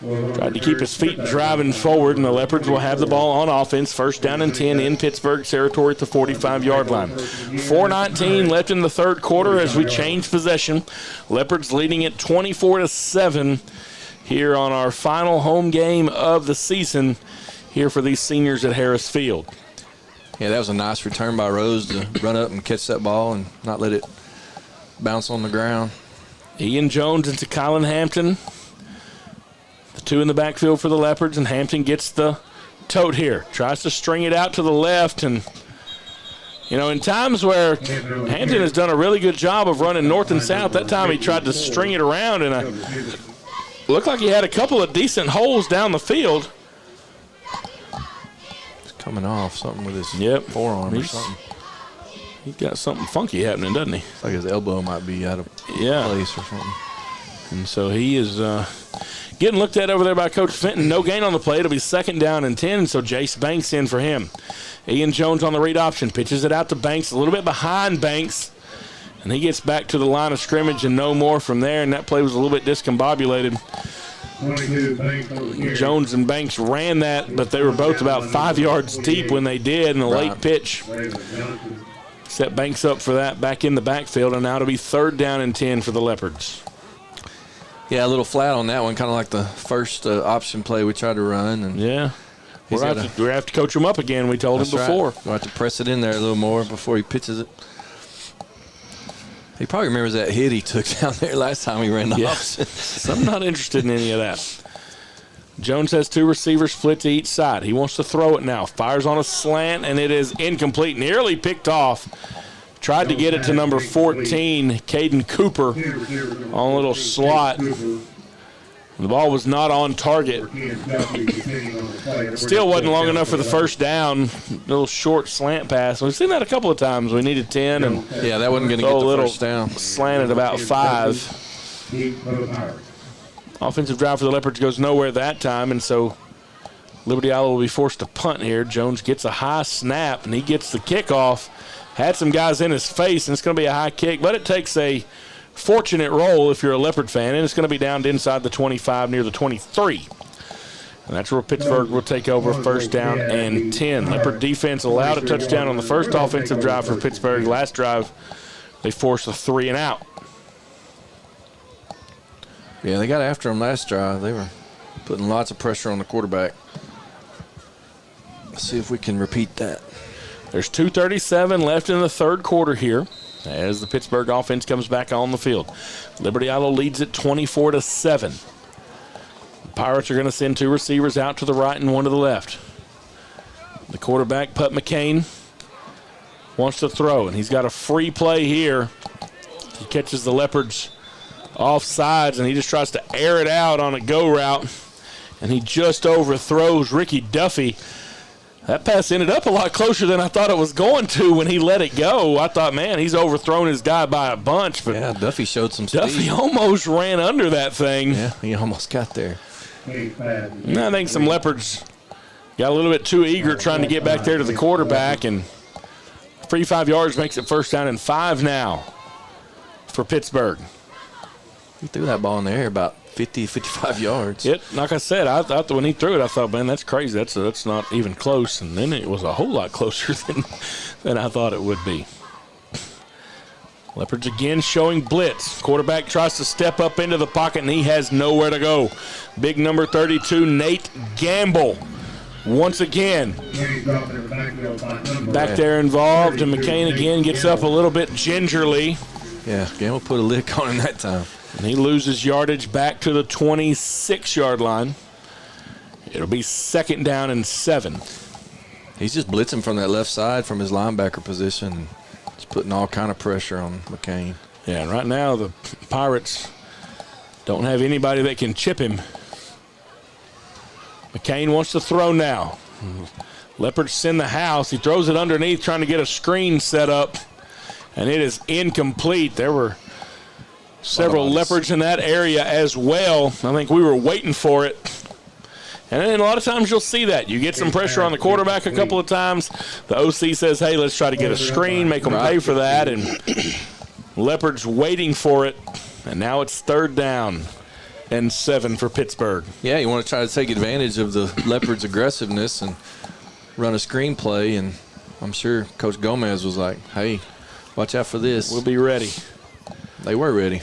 Tried to keep his feet driving forward, and the Leopards will have the ball on offense. First down and 10 in Pittsburgh territory at the 45-yard line. 4:19 left in the third quarter as we change possession. Leopards leading it 24-7 here on our final home game of the season here for these seniors at Harris Field. Yeah, that was a nice return by Rose to run up and catch that ball and not let it bounce on the ground. Ian Jones into Colin Hampton. The 2 in the backfield for the Leopards, and Hampton gets the tote here. Tries to string it out to the left, and, you know, in times where Hampton has done a really good job of running north and south, that time he tried to string it around, and looked like he had a couple of decent holes down the field. He's coming off something with his forearm or something. He's got something funky happening, doesn't he? It's like his elbow might be out of place or something. And so he is getting looked at over there by Coach Fenton. No gain on the play. It'll be second down and 10, so Jace Banks in for him. Ian Jones on the read option. Pitches it out to Banks, a little bit behind Banks. And he gets back to the line of scrimmage and no more from there, and that play was a little bit discombobulated. Jones and Banks ran that, but they were both about 5 yards deep when they did, and the late pitch set Banks up for that back in the backfield, and now it'll be third down and 10 for the Leopards. Yeah, a little flat on that one, kind of like the first option play we tried to run. And yeah. We're going to have to coach him up again, we told him before. Right. We'll have to press it in there a little more before he pitches it. He probably remembers that hit he took down there last time he ran the option. So I'm not interested in any of that. Jones has 2 receivers split to each side. He wants to throw it now. Fires on a slant, and it is incomplete. Nearly picked off. Tried to get it to number 14, Caden Cooper, on a little slot. The ball was not on target. Still wasn't long enough for the first down. Little short slant pass. We've seen that a couple of times. We needed 10. And yeah, that wasn't going to get the first down. Slanted about 5. Offensive drive for the Leopards goes nowhere that time, and so Liberty-Eylau will be forced to punt here. Jones gets a high snap, and he gets the kickoff. Had some guys in his face, and it's going to be a high kick, but it takes a fortunate roll if you're a Leopard fan, and it's going to be down to inside the 25 near the 23. And that's where Pittsburgh will take over, first down and 10. Leopard defense allowed a touchdown on the first offensive drive for Pittsburgh. Last drive, they forced a 3 and out. Yeah, they got after him last drive. They were putting lots of pressure on the quarterback. Let's see if we can repeat that. There's 2:37 left in the third quarter here as the Pittsburgh offense comes back on the field. Liberty-Eylau leads it 24-7. The Pirates are going to send 2 receivers out to the right and 1 to the left. The quarterback, Putt McCain, wants to throw, and he's got a free play here. He catches the Leopards off sides, and he just tries to air it out on a go route, and he just overthrows Ricky Duffy. That pass ended up a lot closer than I thought it was going to when he let it go. I thought, man, he's overthrown his guy by a bunch. But yeah, Duffy showed some speed. Duffy almost ran under that thing. Yeah, he almost got there. And I think some Leopards got a little bit too eager trying to get back there to the quarterback, and 35 yards makes it first down and 5 now for Pittsburgh. He threw that ball in the air about 50, 55 yards. Like I said, I thought when he threw it, I thought, man, that's crazy. That's not even close. And then it was a whole lot closer than I thought it would be. Leopards again showing blitz. Quarterback tries to step up into the pocket, and he has nowhere to go. Big number 32, Nate Gamble. Once again, back there involved, and McCain again gets up a little bit gingerly. Yeah, Gamble put a lick on him that time. And he loses yardage back to the 26-yard line. It'll be second down and 7. He's just blitzing from that left side from his linebacker position. Just putting all kind of pressure on McCain. Yeah, and right now the Pirates don't have anybody that can chip him. McCain wants to throw now. Leopards send the house. He throws it underneath trying to get a screen set up, and it is incomplete. There were several Leopards in that area as well. I think we were waiting for it. And then a lot of times you'll see that. You get some pressure on the quarterback a couple of times. The OC says, hey, let's try to get a screen, make them pay for that. And Leopards waiting for it. And now it's third down and 7 for Pittsburgh. Yeah, you want to try to take advantage of the Leopards' aggressiveness and run a screen play. And I'm sure Coach Gomez was like, hey, watch out for this. We'll be ready. They were ready.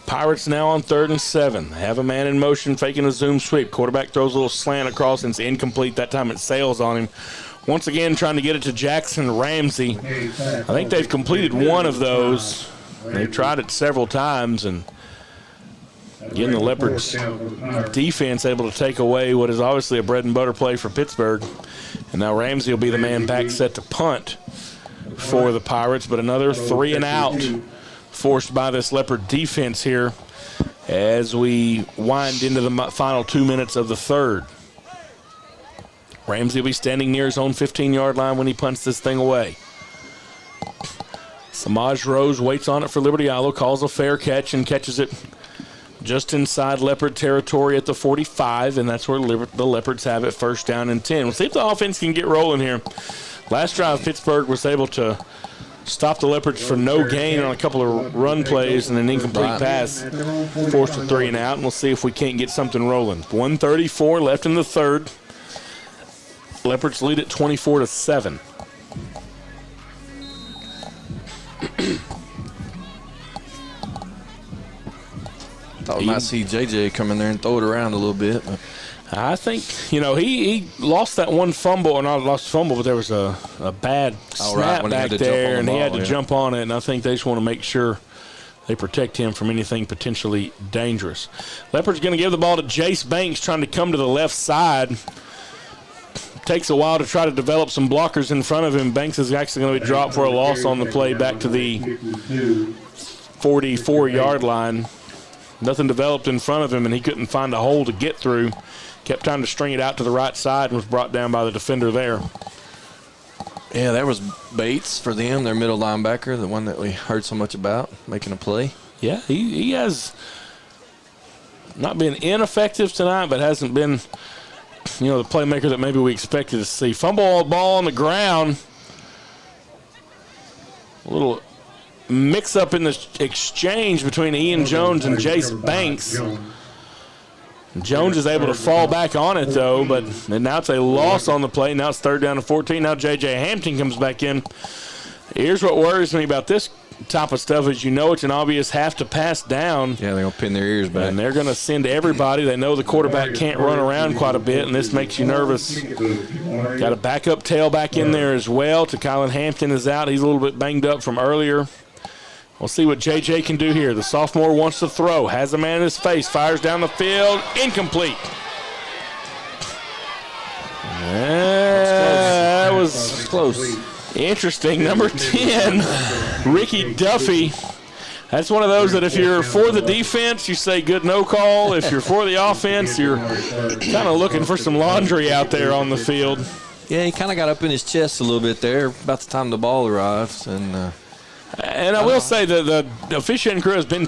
Pirates now on 3rd and 7. They have a man in motion faking a zoom sweep. Quarterback throws a little slant across and it's incomplete. That time it sails on him. Once again trying to get it to Jackson Ramsey. I think they've completed one of those. They've tried it several times, and again the Leopards defense able to take away what is obviously a bread and butter play for Pittsburgh. And now Ramsey will be the man back set to punt for the Pirates, but another 3 and out forced by this Leopard defense here as we wind into the final 2 minutes of the third. Ramsey will be standing near his own 15-yard line when he punts this thing away. Samaj Rose waits on it for Liberty-Eylau, calls a fair catch and catches it just inside Leopard territory at the 45, and that's where the Leopards have it first down and 10. We'll see if the offense can get rolling here. Last drive, Pittsburgh was able to stop the Leopards for no gain on a couple of run plays and an incomplete pass. Forced a 3 and out, and we'll see if we can't get something rolling. 1:34 left in the third. Leopards lead at 24-7. Thought we might see JJ come in there and throw it around a little bit. But I think, he lost that one fumble, or not lost the fumble, but there was a bad snap back there, and he had to jump on it, and I think they just want to make sure they protect him from anything potentially dangerous. Leopards going to give the ball to Jace Banks, trying to come to the left side. Takes a while to try to develop some blockers in front of him. Banks is actually going to be dropped for a loss on the play back to the 44-yard line. Nothing developed in front of him, and he couldn't find a hole to get through. Kept trying to string it out to the right side and was brought down by the defender there. Yeah, that was Bates for them, their middle linebacker, the one that we heard so much about, making a play. Yeah, he has not been ineffective tonight, but hasn't been, the playmaker that maybe we expected to see. Fumble ball on the ground. A little mix-up in the exchange between Ian Jones and Jace Banks. Jones is able to fall back on it, though, but now it's a loss on the play. Now it's 3rd down and 14. Now J.J. Hampton comes back in. Here's what worries me about this type of stuff is it's an obvious have to pass down. Yeah, they're going to pin their ears back. And they're going to send everybody. They know the quarterback can't run around quite a bit, and this makes you nervous. Got a backup tailback in there as well. Kylan Hampton is out. He's a little bit banged up from earlier. We'll see what J.J. can do here. The sophomore wants to throw. Has a man in his face. Fires down the field. Incomplete. That was close. Interesting. Number 10, Ricky Duffy. That's one of those that if you're for the defense, you say good no call. If you're for the offense, you're kind of looking for some laundry out there on the field. Yeah, he kind of got up in his chest a little bit there about the time the ball arrives. And I will say that the officiating crew has been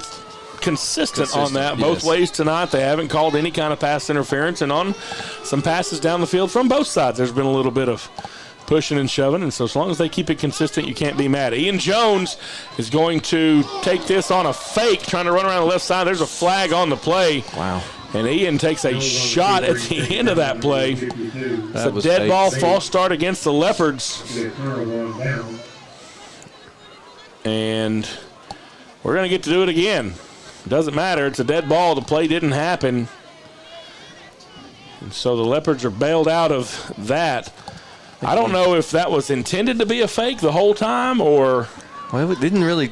consistent on that both ways tonight. They haven't called any kind of pass interference, and on some passes down the field from both sides, there's been a little bit of pushing and shoving, and so as long as they keep it consistent, you can't be mad. Ian Jones is going to take this on a fake, trying to run around the left side. There's a flag on the play. Wow. And Ian takes a shot at the end of that play. It's a dead ball, false start against the Leopards. And we're going to get to do it again. It doesn't matter. It's a dead ball. The play didn't happen. And so the Leopards are bailed out of that. I don't know if that was intended to be a fake the whole time or... Well, it didn't really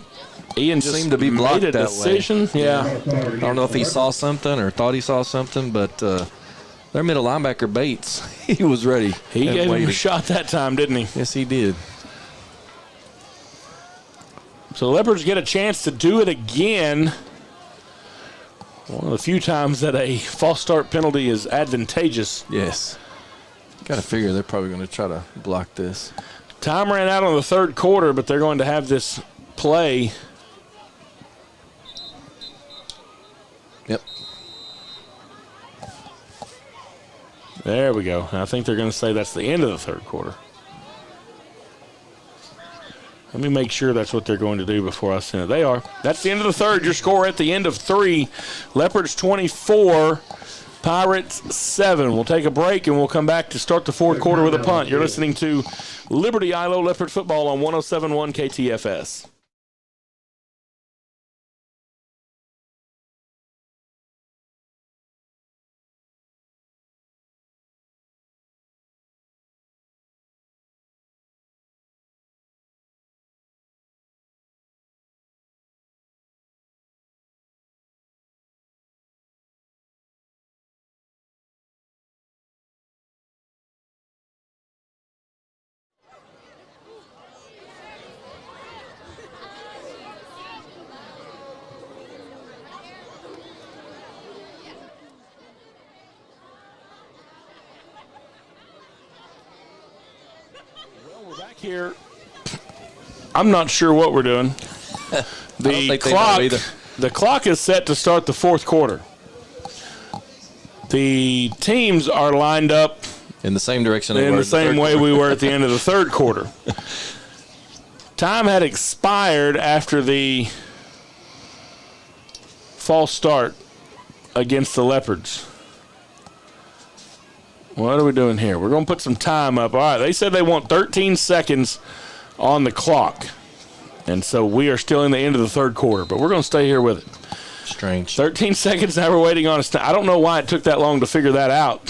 Ian just seem to be blocked made a that decision. way. Yeah. I don't know if he saw something or thought he saw something, but their middle linebacker, Bates, he was ready. He gave him a shot that time, didn't he? Yes, he did. So the Leopards get a chance to do it again. One of the few times that a false start penalty is advantageous. Yes. Got to figure they're probably going to try to block this. Time ran out on the 3rd quarter, but they're going to have this play. Yep. There we go. I think they're going to say that's the end of the 3rd quarter. Let me make sure that's what they're going to do before I send it. They are. That's the end of the 3rd. Your score at the end of 3. Leopards 24, Pirates 7. We'll take a break, and we'll come back to start the 4th quarter with a punt. You're listening to Liberty-Eylau Leopard Football on 107.1 KTFS. Back here, I'm not sure what we're doing. The clock is set to start the 4th quarter. The teams are lined up in the same direction. In the same way we were at the end of the 3rd quarter. Time had expired after the false start against the Leopards. What are we doing here? We're going to put some time up. All right, they said they want 13 seconds on the clock. And so we are still in the end of the 3rd quarter, but we're going to stay here with it. Strange. 13 seconds, now we're waiting on us. I don't know why it took that long to figure that out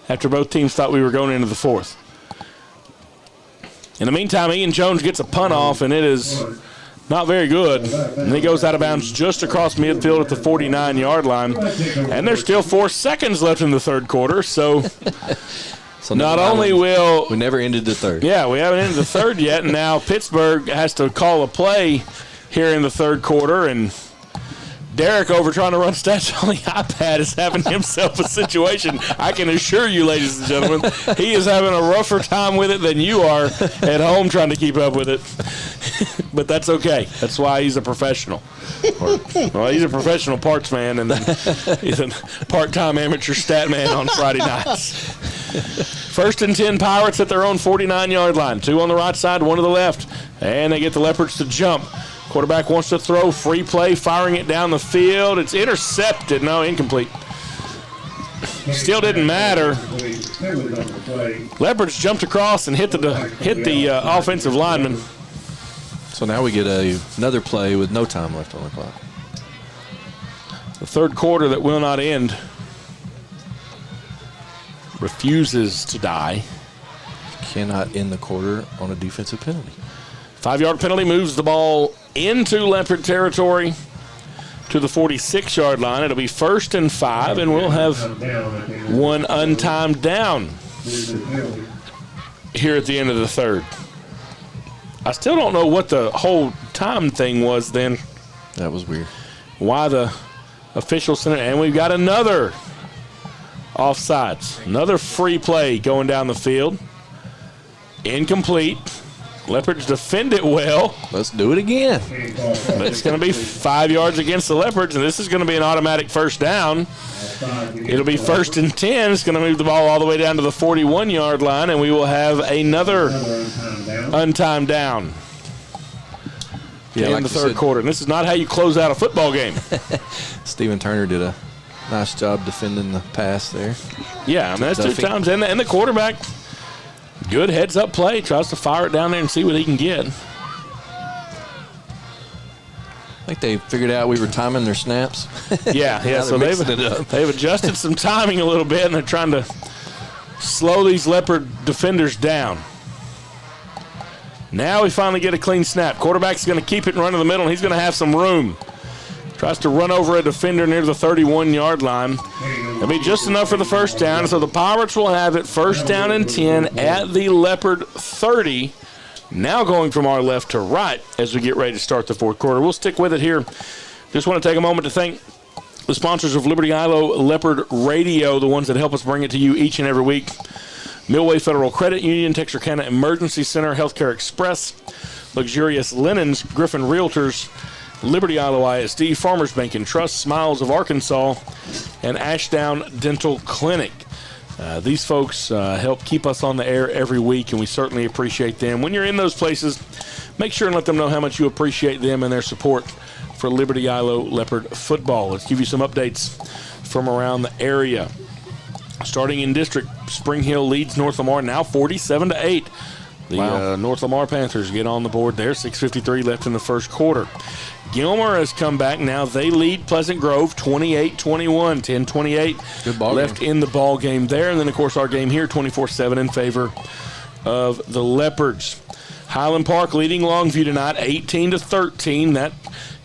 after both teams thought we were going into the 4th. In the meantime, Ian Jones gets a punt off, and it is not very good. And he goes out of bounds just across midfield at the 49-yard line. And there's still 4 seconds left in the 3rd quarter, so not only will... We never ended the 3rd. Yeah, we haven't ended the 3rd yet, and now Pittsburgh has to call a play here in the 3rd quarter, and Derek over trying to run stats on the iPad is having himself a situation. I can assure you, ladies and gentlemen, he is having a rougher time with it than you are at home trying to keep up with it. But that's okay. That's why he's a professional. Well, he's a professional parts man, and then he's a part-time amateur stat man on Friday nights. 1st and 10 Pirates at their own 49-yard line. 2 on the right side, 1 to the left. And they get the Leopards to jump. Quarterback wants to throw, free play, firing it down the field. It's intercepted. No, incomplete. Still didn't matter. Leopards jumped across and hit the offensive lineman. So now we get another play with no time left on the clock. The third quarter that will not end refuses to die. Cannot end the quarter on a defensive penalty. 5-yard penalty moves the ball into Leopard territory to the 46-yard line. It'll be 1st and 5, and we'll have one untimed down here at the end of the third. I still don't know what the whole time thing was then. That was weird. Why the official sent it, and we've got another offsides. Another free play going down the field. Incomplete. Leopards defend it well. Let's do it again. But it's going to be 5 yards against the Leopards, and this is going to be an automatic first down. It'll be 1st and 10. It's going to move the ball all the way down to the 41-yard line, and we will have another untimed down in the third quarter. And this is not how you close out a football game. Stephen Turner did a nice job defending the pass there. Yeah, I mean, that's Duffy. 2 times. And the quarterback, good heads-up play, tries to fire it down there and see what he can get. I think they figured out we were timing their snaps. Yeah. So they've adjusted some timing a little bit, and they're trying to slow these Leopard defenders down. Now we finally get a clean snap. Quarterback's going to keep it and run to the middle, and he's going to have some room. Tries to run over a defender near the 31-yard line. It'll be just enough for the first down, so the Pirates will have it 1st down and 10 at the Leopard 30. Now going from our left to right as we get ready to start the fourth quarter. We'll stick with it here. Just want to take a moment to thank the sponsors of Liberty-Eylau Leopard Radio, the ones that help us bring it to you each and every week. Millway Federal Credit Union, Texarkana Emergency Center, Healthcare Express, Luxurious Linens, Griffin Realtors, Liberty-Eylau ISD, Farmers Bank and Trust, Smiles of Arkansas, and Ashdown Dental Clinic. These folks help keep us on the air every week, and we certainly appreciate them. When you're in those places, make sure and let them know how much you appreciate them and their support for Liberty-Eylau Leopard football. Let's give you some updates from around the area. Starting in district, Spring Hill leads North Lamar now 47-8. The North Lamar Panthers get on the board there. 6:53 left in the first quarter. Gilmer has come back. Now they lead Pleasant Grove 28-21. 10:28 left in the ball game there. And then, of course, our game here 24-7 in favor of the Leopards. Highland Park leading Longview tonight 18-13. That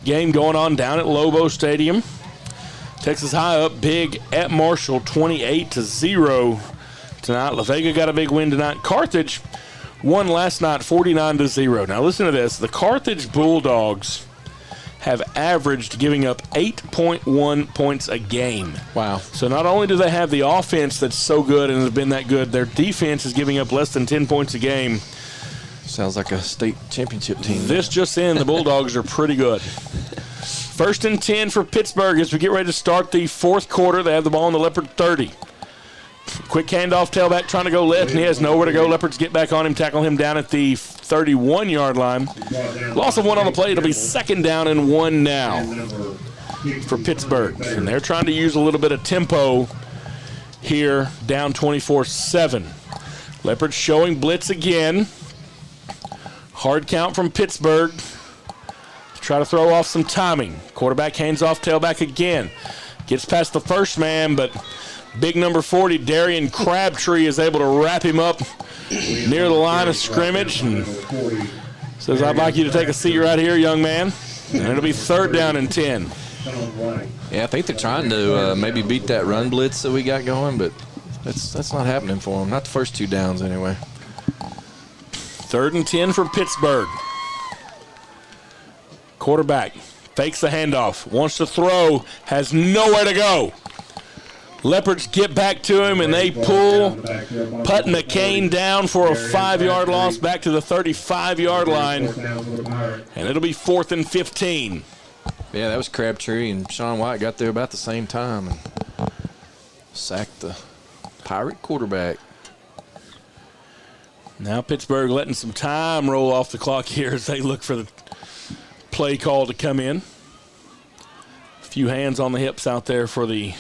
game going on down at Lobo Stadium. Texas High up big at Marshall 28-0 tonight. La Vega got a big win tonight. Carthage won last night 49-0. Now listen to this. The Carthage Bulldogs have averaged giving up 8.1 points a game. Wow. So not only do they have the offense that's so good and has been that good, their defense is giving up less than 10 points a game. Sounds like a state championship team. This just in, the Bulldogs are pretty good. 1st and 10 for Pittsburgh as we get ready to start the fourth quarter. They have the ball on the Leopard 30. Quick handoff, tailback trying to go left, and he has nowhere to go. Leopards get back on him, tackle him down at the 31-yard line. Loss of 1 on the play. It'll be 2nd down and 1 now for Pittsburgh. And they're trying to use a little bit of tempo here, down 24-7. Leopards showing blitz again. Hard count from Pittsburgh. Try to throw off some timing. Quarterback hands off, tailback again. Gets past the first man, but big number 40, Darian Crabtree, is able to wrap him up near the line of scrimmage and says, I'd like you to take a seat right here, young man. And it'll be 3rd down and 10. Yeah, I think they're trying to maybe beat that run blitz that we got going, but that's not happening for them. Not the first 2 downs anyway. 3rd and 10 for Pittsburgh. Quarterback Fakes the handoff. Wants to throw. Has nowhere to go. Leopards get back to him, and they pull Putt McCain down for a 5-yard loss back to the 35-yard line. And it'll be 4th and 15. Yeah, that was Crabtree, and Sean White got there about the same time and sacked the Pirate quarterback. Now Pittsburgh letting some time roll off the clock here as they look for the play call to come in. A few hands on the hips out there for the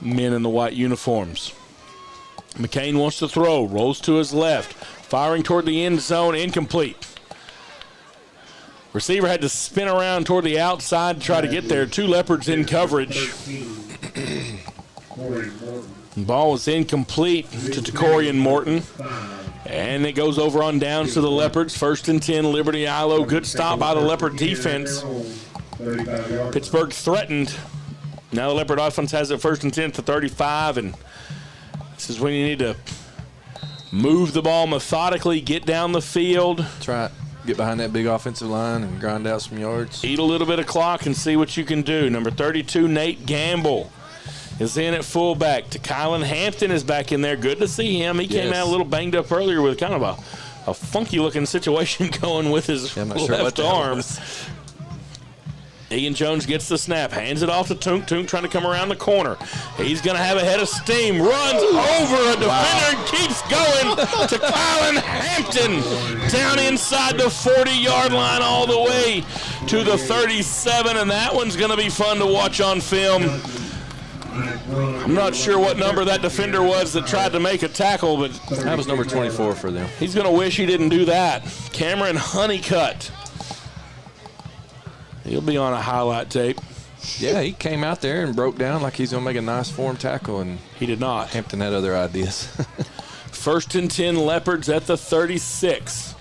men in the white uniforms. McCain wants to throw, rolls to his left, firing toward the end zone, incomplete. Receiver had to spin around toward the outside to try to get there. 2 Leopards in coverage. Ball was incomplete to Tacorian Morton. And it goes over on downs to the Leopards. 1st and 10, Liberty-Eylau. Good stop by the Leopard defense. Pittsburgh threatened. Now the Leopard offense has it 1st and 10 to 35, and this is when you need to move the ball methodically, get down the field. Try it. Get behind that big offensive line and grind out some yards. Eat a little bit of clock and see what you can do. Number 32, Nate Gamble, is in at fullback. Kylan Hampton is back in there. Good to see him. He came out a little banged up earlier with kind of a funky-looking situation going with his left arm. Ian Jones gets the snap, hands it off to Tunk. Tunk trying to come around the corner. He's going to have a head of steam, runs over a defender and keeps going to Kylan Hampton. Down inside the 40-yard line all the way to the 37, and that one's going to be fun to watch on film. I'm not sure what number that defender was that tried to make a tackle, but that was number 24 for them. He's going to wish he didn't do that. Cameron Honeycutt. He'll be on a highlight tape. Yeah, he came out there and broke down like he's going to make a nice form tackle, and he did not. Hampton had other ideas. 1st and 10, Leopards at the 36.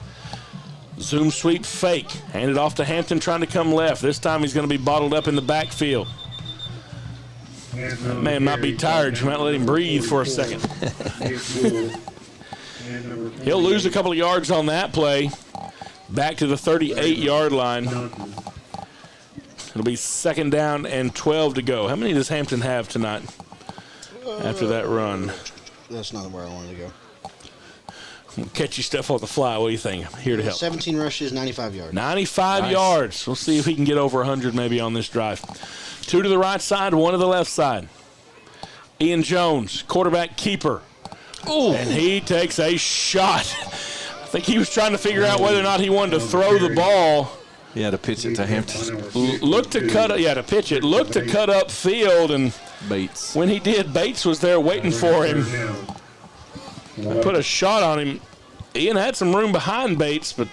Zoom sweep fake. Handed off to Hampton trying to come left. This time he's going to be bottled up in the backfield. That man might be tired. You might let him breathe for a second. He'll lose a couple of yards on that play. Back to the 38-yard line. It'll be 2nd down and 12 to go. How many does Hampton have tonight after that run? That's not where I wanted to go. We'll catch you stuff on the fly. What do you think? I'm here to help. 17 rushes, 95 yards. 95 yards. We'll see if he can get over 100 maybe on this drive. 2 to the right side, 1 to the left side. Ian Jones, quarterback keeper. Ooh. And he takes a shot. I think he was trying to figure out whether or not he wanted to throw the ball. Yeah, to pitch it to Hampton. Looked to cut up field, and Bates. When he did, Bates was there waiting for him. Put a shot on him. Ian had some room behind Bates, but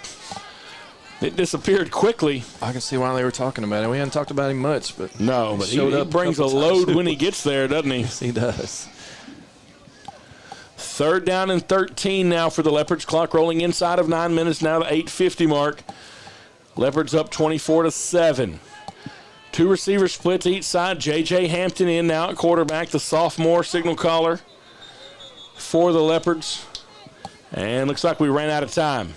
it disappeared quickly. I can see why they were talking about it. We hadn't talked about him much, but no, but he brings a load when he gets there, doesn't he? Yes, he does. 3rd down and 13 now for the Leopards. Clock rolling inside of 9 minutes now, the 8:50 mark. Leopards up 24-7. 2 receiver splits each side. J.J. Hampton in now at quarterback, the sophomore signal caller for the Leopards. And looks like we ran out of time.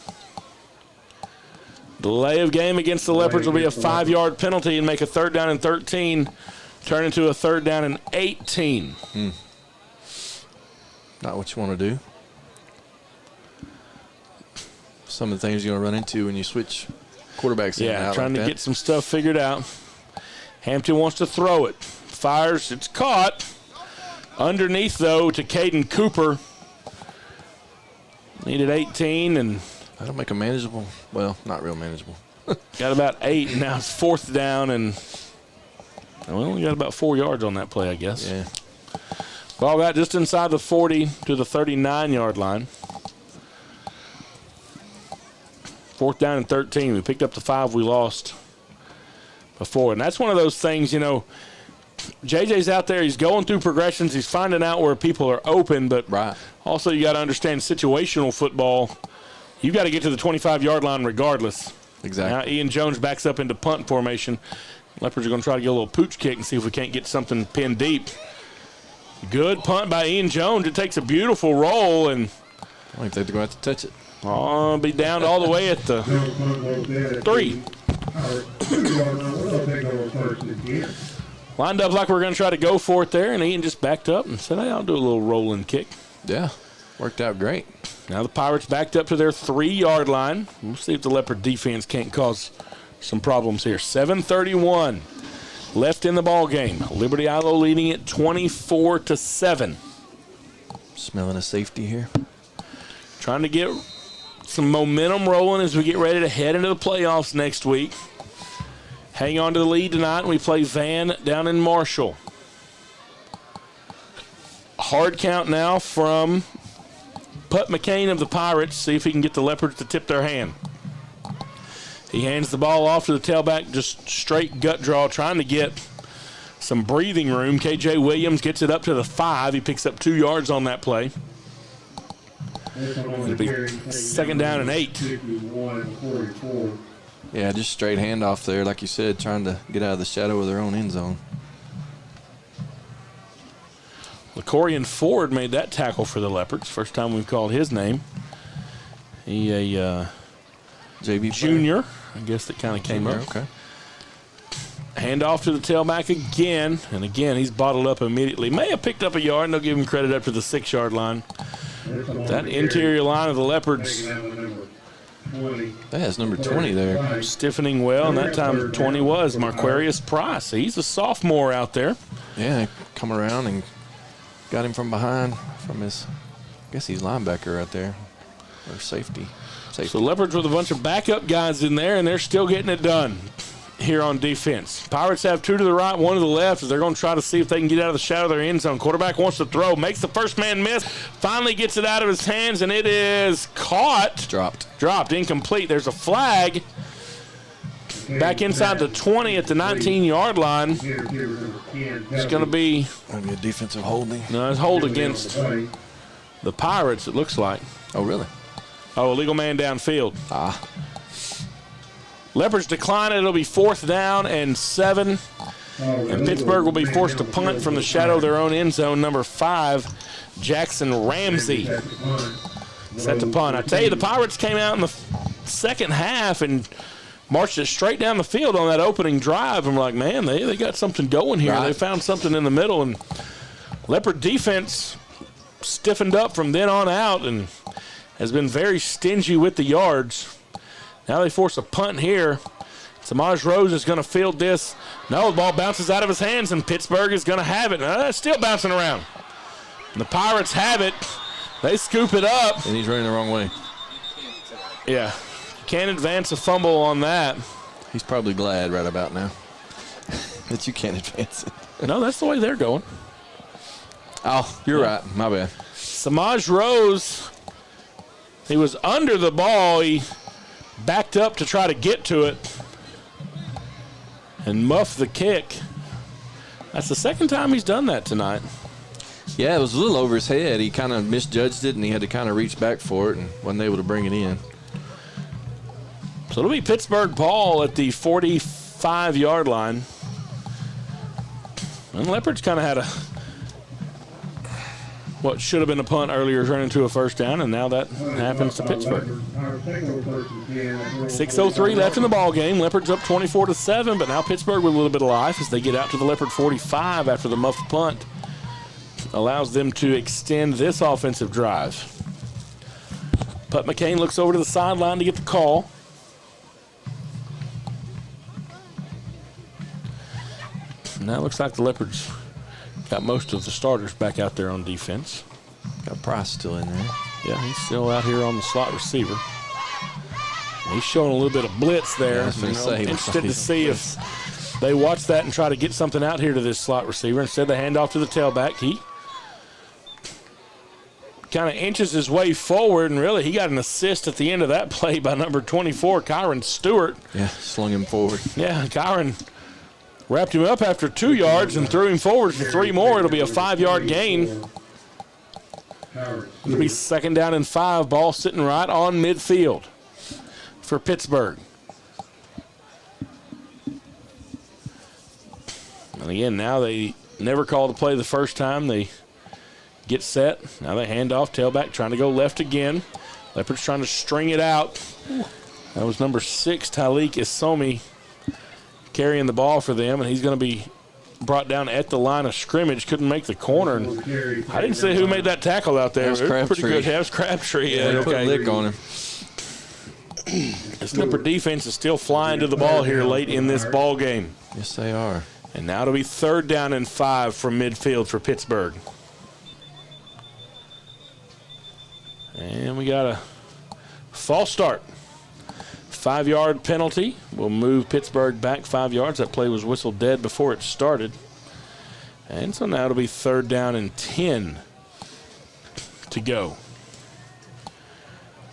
Delay of game against the Leopards will be a 5-yard penalty and make a 3rd down and 13 turn into a 3rd down and 18. Not what you want to do. Some of the things you're going to run into when you switch quarterbacks in and out. Trying like to get some stuff figured out. Hampton wants to throw it. Fires. It's caught. Underneath, though, to Caden Cooper. Needed 18, and that'll make a manageable. Well, not real manageable. Got about 8, and now it's 4th down, and we only got about 4 yards on that play, I guess. Yeah. Ball got just inside the 40 to the 39-yard line. 4th down and 13. We picked up the 5 we lost before. And that's one of those things, JJ's out there. He's going through progressions. He's finding out where people are open. But also you got to understand situational football. You've got to get to the 25-yard line regardless. Exactly. Now Ian Jones backs up into punt formation. Leopards are going to try to get a little pooch kick and see if we can't get something pinned deep. Good punt by Ian Jones. It takes a beautiful roll. And I think they're going to have to touch it. Be down all the way at the 3. Lined up like we're going to try to go for it there, and Ian just backed up and said, hey, I'll do a little rolling kick. Yeah, worked out great. Now the Pirates backed up to their 3-yard line. We'll see if the Leopard defense can't cause some problems here. 7:31 left in the ball game. Liberty-Eylau leading it 24-7. Smelling a safety here. Trying to get some momentum rolling as we get ready to head into the playoffs next week. Hang on to the lead tonight, and we play Van down in Marshall. Hard count now from Putt McCain of the Pirates. See if he can get the Leopards to tip their hand. He hands the ball off to the tailback, just straight gut draw, trying to get some breathing room. KJ Williams gets it up to the 5. He picks up 2 yards on that play. It'll be 2nd down and 8. Yeah, just straight handoff there, like you said, trying to get out of the shadow of their own end zone. LaCorian Ford made that tackle for the Leopards. First time we've called his name. He a JV junior, I guess, that kind of came up. Okay. Handoff to the tailback again, and again he's bottled up immediately. May have picked up a yard, and they'll give him credit up to the 6-yard line. That interior line of the Leopards. That's number 20 there. Stiffening well, and that time 20 was Marquarius Price. He's a sophomore out there. Yeah, come around and got him from behind from his, I guess he's linebacker right there, or safety. So the Leopards with a bunch of backup guys in there, and they're still getting it done here on defense. Pirates have 2 to the right, 1 to the left, as they're going to try to see if they can get out of the shadow of their end zone. Quarterback wants to throw, makes the first man miss, finally gets it out of his hands, and it is caught. Dropped, incomplete. There's a flag back inside the 20 at the 19-yard line. It's going to be a defensive holding. No, it's hold against the Pirates, it looks like. Oh, really? Oh, illegal man downfield. Leopards decline it. It'll be 4th down and 7. And Pittsburgh will be forced to punt from the shadow of their own end zone. Number 5, Jackson Ramsey. Set to punt. I tell you, the Pirates came out in the second half and marched it straight down the field on that opening drive. And we're like, man, they got something going here. Right. They found something in the middle. And Leopard defense stiffened up from then on out and has been very stingy with the yards. Now they force a punt here. Samaj Rose is going to field this. No, the ball bounces out of his hands, and Pittsburgh is going to have it. It's still bouncing around. And the Pirates have it. They scoop it up. And he's running the wrong way. Yeah. Can't advance a fumble on that. He's probably glad right about now that you can't advance it. No, that's the way they're going. Oh, you're right. My bad. Samaj Rose, he was under the ball. He backed up to try to get to it and muffed the kick. That's the second time he's done that tonight. Yeah, it was a little over his head. He kind of misjudged it, and he had to kind of reach back for it and wasn't able to bring it in. So it'll be Pittsburgh ball at the 45-yard line. And Leopards kind of had what should have been a punt earlier turn into a first down, and now that happens to Pittsburgh. 6:03 left in the ball game. Leopards up 24-7, but now Pittsburgh with a little bit of life as they get out to the Leopard 45 after the muffed punt allows them to extend this offensive drive. Putt McCain looks over to the sideline to get the call. Now it looks like the Leopards got most of the starters back out there on defense. Got Price still in there. Yeah, he's still out here on the slot receiver. He's showing a little bit of blitz there. Yeah, I was going to say, interested to see if they watch that and try to get something out here to this slot receiver. Instead, they hand off to the tailback. He kind of inches his way forward, and really he got an assist at the end of that play by number 24, Kyron Stewart. Yeah, slung him forward. Yeah, Kyron wrapped him up after 2 yards and threw him forward for 3 more. It'll be a 5-yard gain. It'll be 2nd down and 5. Ball sitting right on midfield for Pittsburgh. And again, now they never call the play the first time. They get set. Now they hand off. Tailback trying to go left again. Leopards trying to string it out. That was number 6, Tyleek Isomi. carrying the ball for them, and he's going to be brought down at the line of scrimmage. Couldn't make the corner. And I didn't see who made that tackle out there. That was Pretty good. Crabtree. That was Crabtree. Yeah, they put a lick on him. This Leopard defense is still flying to the ball here late in this ball game. Yes, they are. And now it'll be 3rd down and 5 from midfield for Pittsburgh. And we got a false start. 5-yard penalty will move Pittsburgh back 5 yards. That play was whistled dead before it started. And so now it'll be 3rd down and 10 to go.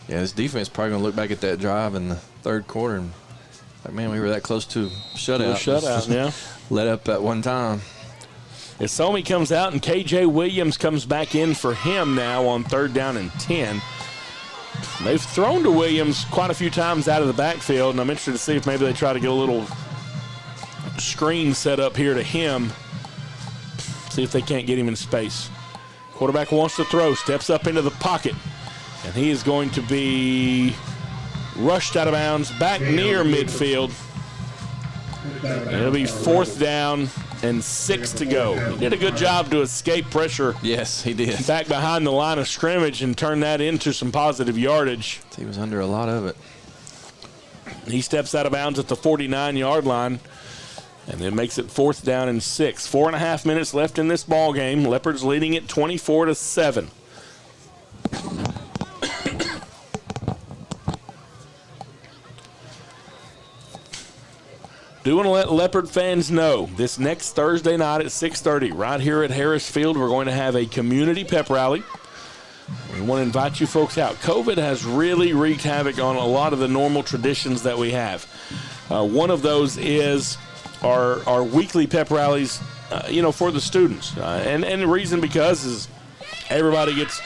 Yeah, this defense probably going to look back at that drive in the 3rd quarter and like, man, we were that close to shutout. Shutout, yeah. Let up at one time. Isomi comes out and KJ Williams comes back in for him now on 3rd down and 10. They've thrown to Williams quite a few times out of the backfield, and I'm interested to see if maybe they try to get a little screen set up here to him, see if they can't get him in space. Quarterback wants to throw, steps up into the pocket, and he is going to be rushed out of bounds back near midfield. And it'll be 4th down and 6 to go. He did a good job to escape pressure. Yes, he did. Back behind the line of scrimmage and turn that into some positive yardage. He was under a lot of it. He steps out of bounds at the 49-yard line, and then makes it 4th down and 6. 4.5 minutes left in this ball game. Leopards leading it 24-7. Do want to let Leopard fans know this next Thursday night at 6:30 right here at Harris Field, we're going to have a community pep rally. We want to invite you folks out. COVID has really wreaked havoc on a lot of the normal traditions that we have. One of those is our weekly pep rallies, for the students. And the reason because is everybody gets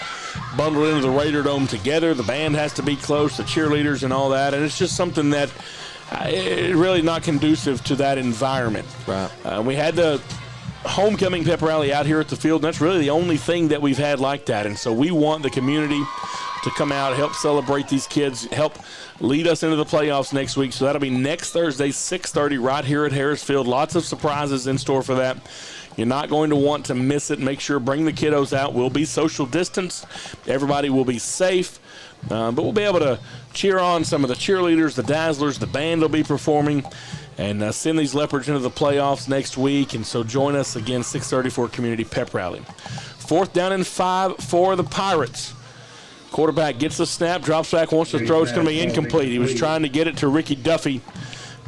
bundled into the Raider Dome together. The band has to be close, the cheerleaders and all that. And it's just something that it's really not conducive to that environment. Right. We had the homecoming pep rally out here at the field, and that's really the only thing that we've had like that. And so we want the community to come out, help celebrate these kids, help lead us into the playoffs next week. So that'll be next Thursday, 6:30, right here at Harris Field. Lots of surprises in store for that. You're not going to want to miss it. Make sure bring the kiddos out. We'll be social distance. Everybody will be safe. But we'll be able to cheer on some of the cheerleaders, the Dazzlers, the band will be performing, and send these Leopards into the playoffs next week. And so join us again, 6:30 for Community Pep Rally. 4th down and 5 for the Pirates. Quarterback gets the snap, drops back, wants to throw. It's going to be incomplete. He was trying to get it to Ricky Duffy.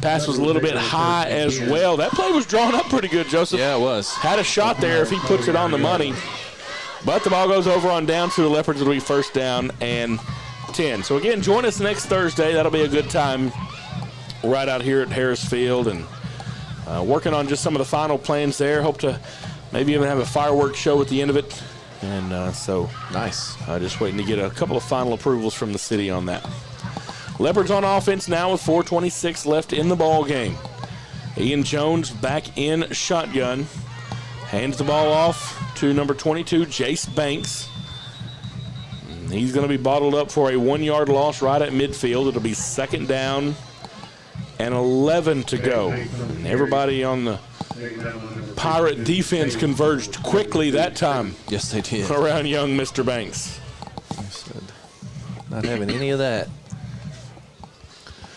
Pass was a little bit high as well. That play was drawn up pretty good, Joseph. Yeah, it was. Had a shot there if he puts it on the money. But the ball goes over on down to the Leopards. It'll be 1st down and 10. So, again, join us next Thursday. That'll be a good time right out here at Harris Field, and working on just some of the final plans there. Hope to maybe even have a fireworks show at the end of it. And so nice. Just waiting to get a couple of final approvals from the city on that. Leopards on offense now with 4:26 left in the ball game. Ian Jones back in shotgun. Hands the ball off to number 22, Jace Banks. He's going to be bottled up for a 1-yard loss right at midfield. It'll be 2nd down and 11 to go. And everybody on the Pirate defense converged quickly that time. Yes, they did. Around young Mr. Banks. Not having any of that.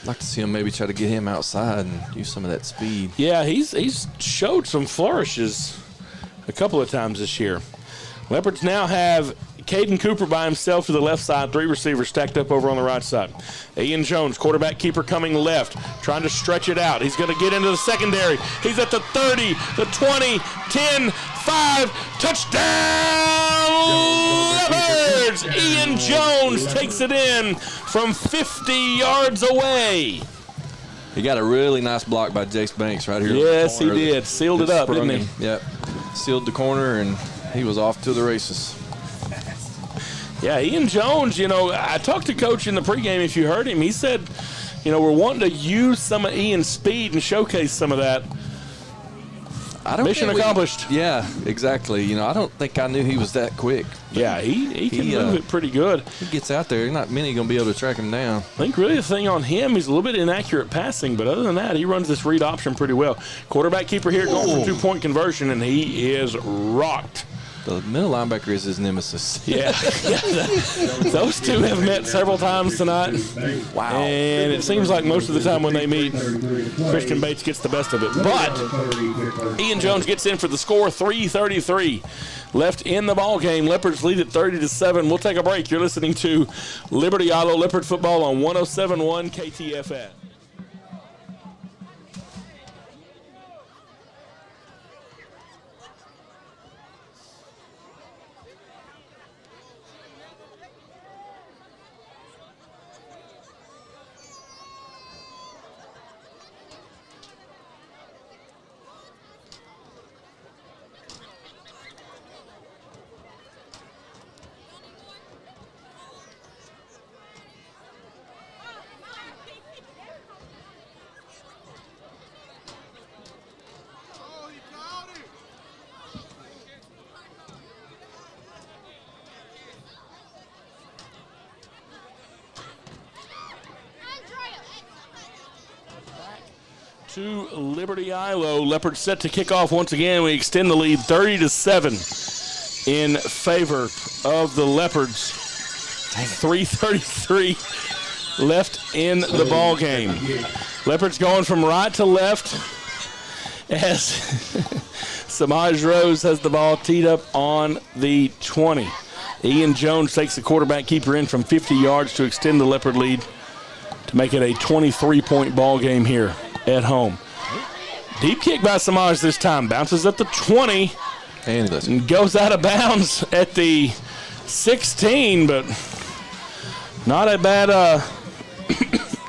I'd like to see him maybe try to get him outside and use some of that speed. Yeah, he's showed some flourishes a couple of times this year. Leopards now have Caden Cooper by himself to the left side, 3 receivers stacked up over on the right side. Ian Jones, quarterback keeper, coming left, trying to stretch it out. He's going to get into the secondary. He's at the 30, the 20, 10, 5, touchdown Leopards! Ian Jones takes it in from 50 yards away. He got a really nice block by Jace Banks right here. Yes, he did. Sealed it up, didn't he? Yep. Sealed the corner, and he was off to the races. Yeah, Ian Jones, I talked to Coach in the pregame, if you heard him. He said, we're wanting to use some of Ian's speed and showcase some of that. Mission accomplished. Yeah, exactly. You know, I don't think I knew he was that quick. Yeah, he can move it pretty good. He gets out there. Not many going to be able to track him down. I think really the thing on him, he's a little bit inaccurate passing, but other than that, he runs this read option pretty well. Quarterback keeper here going for 2-point conversion, and he is rocked. The middle linebacker is his nemesis. Yeah. Those two have met several times tonight. Wow. And it seems like most of the time when they meet, Christian Bates gets the best of it. But Ian Jones gets in for the score, 3:33 left in the ball game. Leopards lead at 30-7. We'll take a break. You're listening to Liberty-Eylau Leopard football on 107.1 KTFS. To Liberty-Eylau. Leopards set to kick off once again. We extend the lead 30-7 in favor of the Leopards. 3:33 left in the ball game. Leopards going from right to left as Samaj Rose has the ball teed up on the 20. Ian Jones takes the quarterback keeper in from 50 yards to extend the Leopard lead to make it a 23-point ball game here at home. Deep kick by Samaj this time. Bounces at the 20 and goes out of bounds at the 16, but not a bad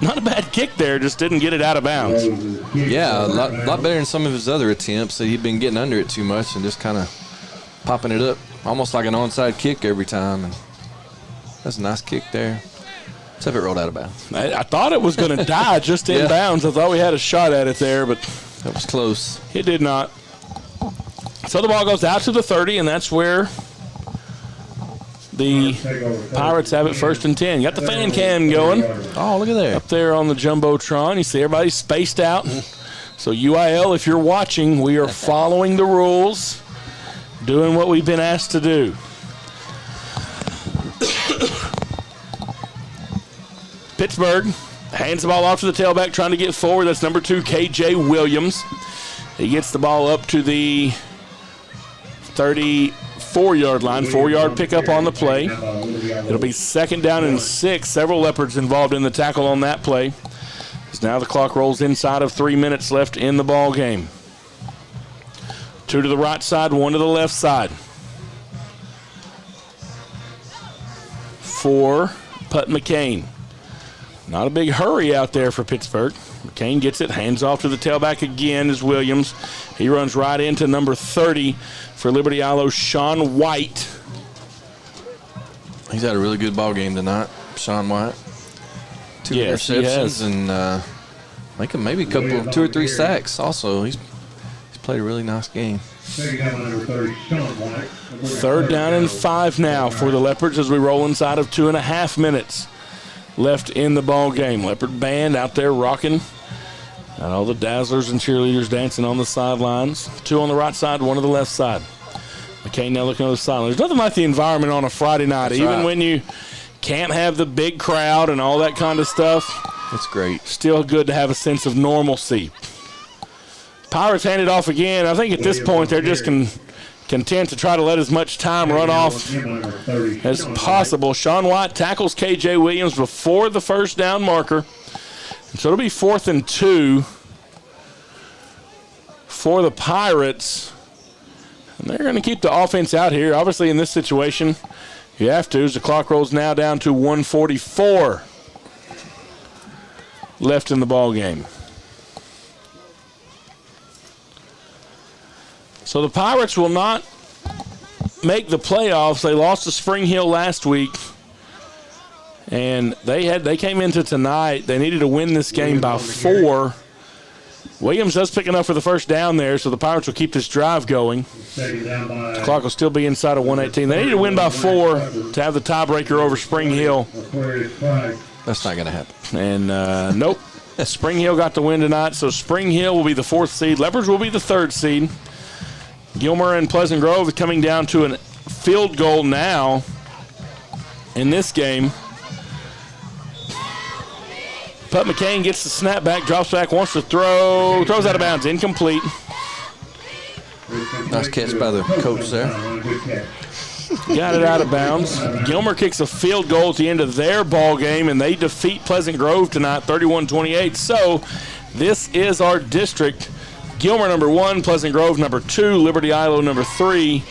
not a bad kick there. Just didn't get it out of bounds. Yeah, a lot better than some of his other attempts. He'd been getting under it too much and just kind of popping it up, almost like an onside kick every time. And that's a nice kick there. Except it rolled out of bounds. I thought it was going to die just in bounds. I thought we had a shot at it there, but that was close. It did not. So the ball goes out to the 30, and that's where the Pirates have it 1st and 10. Got the fan cam going. Oh, look at there. Up there on the Jumbotron. You see everybody's spaced out. So UIL, if you're watching, we are following the rules, doing what we've been asked to do. Pittsburgh hands the ball off to the tailback, trying to get forward. That's number 2, K.J. Williams. He gets the ball up to the 34-yard line. 4-yard pickup on the play. It'll be 2nd down and 6. Several Leopards involved in the tackle on that play. As now the clock rolls inside of 3 minutes left in the ball game. 2 to the right side, 1 to the left side. For Putt McCain. Not a big hurry out there for Pittsburgh. McCain gets it, hands off to the tailback again is Williams. He runs right into number 30 for Liberty-Eylau, Sean White. He's had a really good ball game tonight, Sean White. 2 interceptions and making maybe 2 or 3 sacks also. He's played a really nice game. 3rd down and 5 now for the Leopards as we roll inside of 2.5 minutes left in the ball game. Leopard band out there rocking. Got all the dazzlers and cheerleaders dancing on the sidelines. 2 on the right side, 1 on the left side. McCain now looking on the sideline. There's nothing like the environment on a Friday night. That's Even right. when you can't have the big crowd and all that kind of stuff. That's great. Still good to have a sense of normalcy. Pirates hand it off again. I think at this point they're just content to try to let as much time run off as possible. Sean White tackles K.J. Williams before the 1st down marker. And so it'll be 4th and 2 for the Pirates. And they're going to keep the offense out here. Obviously in this situation, you have to, as the clock rolls now down to 1:44 left in the ball game. So the Pirates will not make the playoffs. They lost to Spring Hill last week, and they came into tonight. They needed to win this game by 4 Williams does pick enough for the first down there, so the Pirates will keep this drive going. The clock will still be inside of 118. They need to win by 4 to have the tiebreaker over Spring Hill. That's not going to happen. And nope, Spring Hill got the win tonight, so Spring Hill will be the 4th seed. Leopards will be the 3rd seed. Gilmer and Pleasant Grove coming down to a field goal now in this game. Putt McCain gets the snap back, drops back, wants to throw, throws out of bounds, incomplete. Nice catch by the coach there. Got it out of bounds. Gilmer kicks a field goal at the end of their ball game, and they defeat Pleasant Grove tonight, 31-28. So this is our district. Gilmer number 1, Pleasant Grove number 2, Liberty-Eylau number 3,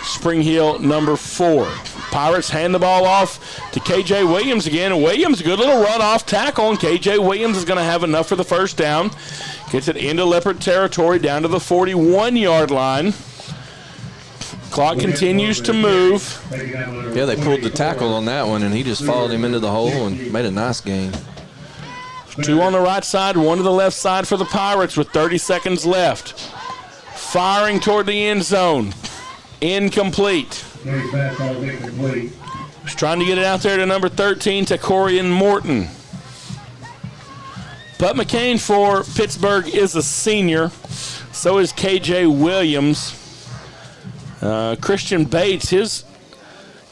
Spring Hill number 4. Pirates hand the ball off to K.J. Williams again. Williams, a good little run-off tackle, and K.J. Williams is going to have enough for the first down. Gets it into Leopard territory down to the 41-yard line. Clock continues to move. Yeah, they pulled the tackle on that one, and he just followed him into the hole and made a nice gain. 2 on the right side, 1 to the left side for the Pirates with 30 seconds left. Firing toward the end zone. Incomplete. He's trying to get it out there to number 13, Takorian Morton. Putt McCain for Pittsburgh is a senior. So is K.J. Williams. Christian Bates, his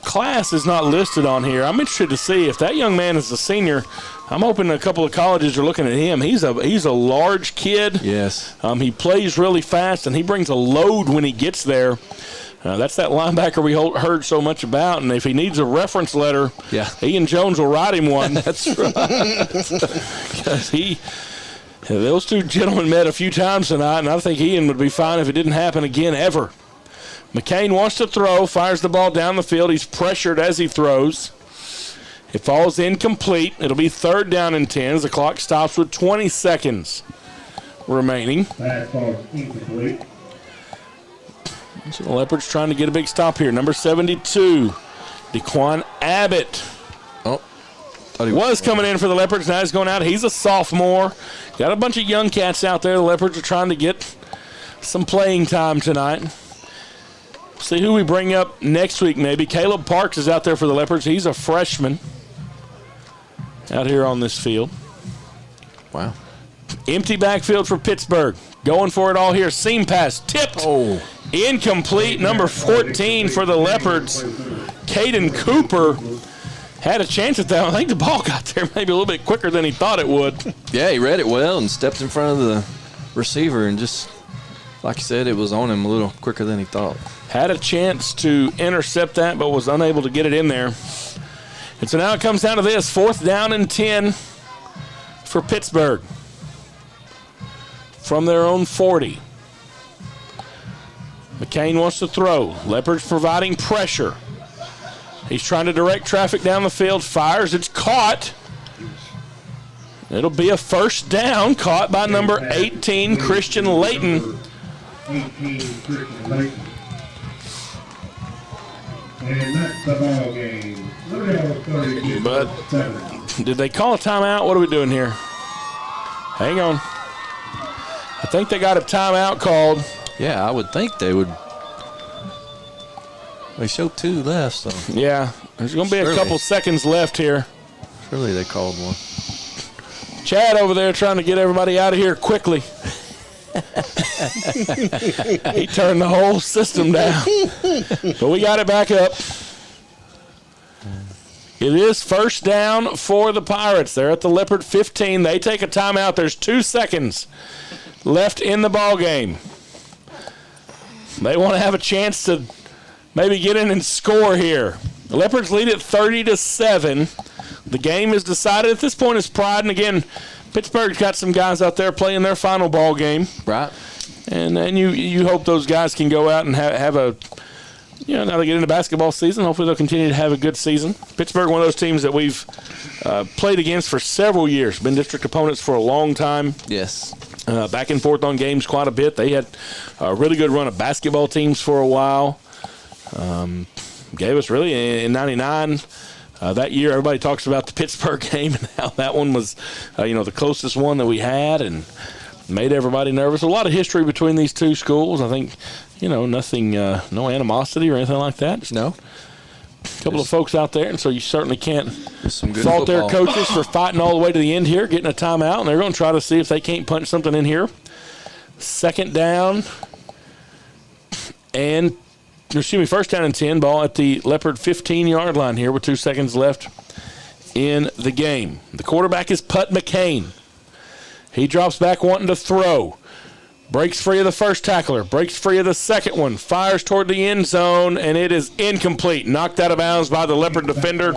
class is not listed on here. I'm interested to see if that young man is a senior. I'm hoping a couple of colleges are looking at him. He's a large kid. Yes. He plays really fast, and he brings a load when he gets there. That's that linebacker we heard so much about, and if he needs a reference letter, yeah, Ian Jones will write him one. That's right. Because those 2 gentlemen met a few times tonight, and I think Ian would be fine if it didn't happen again ever. McCain wants to throw, fires the ball down the field. He's pressured as he throws. It falls incomplete. It'll be 3rd down and 10 as the clock stops with 20 seconds remaining. That falls incomplete. So the Leopards trying to get a big stop here. Number 72, DeQuan Abbott. Oh, He was coming in for the Leopards. Now he's going out. He's a sophomore. Got a bunch of young cats out there. The Leopards are trying to get some playing time tonight. See who we bring up next week maybe. Caleb Parks is out there for the Leopards. He's a freshman out here on this field. Wow. Empty backfield for Pittsburgh. Going for it all here. Seam pass. Tipped. Oh. Incomplete. Number 14 for the Leopards. Caden Cooper had a chance at that. I think the ball got there maybe a little bit quicker than he thought it would. Yeah, he read it well and stepped in front of the receiver and just, like you said, it was on him a little quicker than he thought. Had a chance to intercept that, but was unable to get it in there. And so now it comes down to this. 4th down and 10 for Pittsburgh. From their own 40. McCain wants to throw. Leopards providing pressure. He's trying to direct traffic down the field. Fires. It's caught. It'll be a first down. Caught by number 18, Christian Layton. 18, Christian Layton. And that's the ball game. But did they call a timeout? What are we doing here? Hang on. I think they got a timeout called. Yeah, I would think they would. They show 2 left, so. Yeah, there's going to be a couple seconds left here. Surely they called one. Chad over there trying to get everybody out of here quickly. He turned the whole system down. But we got it back up. It is first down for the Pirates. They're at the Leopard 15. They take a timeout. There's 2 seconds left in the ball game. They want to have a chance to maybe get in and score here. The Leopards lead at 30-7. The game is decided at this point. Is Pride, and again, Pittsburgh's got some guys out there playing their final ball game. Right. And you hope those guys can go out and have a, now they get into basketball season. Hopefully they'll continue to have a good season. Pittsburgh, one of those teams that we've played against for several years, been district opponents for a long time. Yes. Back and forth on games quite a bit. They had a really good run of basketball teams for a while. Gave us really in 99. That year, everybody talks about the Pittsburgh game and how that one was, the closest one that we had. And made everybody nervous. A lot of history between these two schools. I think, nothing, no animosity or anything like that. No. A couple of folks out there, and so you certainly can't some good fault their football. coaches for fighting all the way to the end here, getting a timeout, and they're going to try to see if they can't punch something in here. First down and 10, ball at the Leopard 15-yard line here with 2 seconds left in the game. The quarterback is Putt McCain. He drops back wanting to throw. Breaks free of the first tackler. Breaks free of the second one. Fires toward the end zone, and it is incomplete. Knocked out of bounds by the Leopard defender,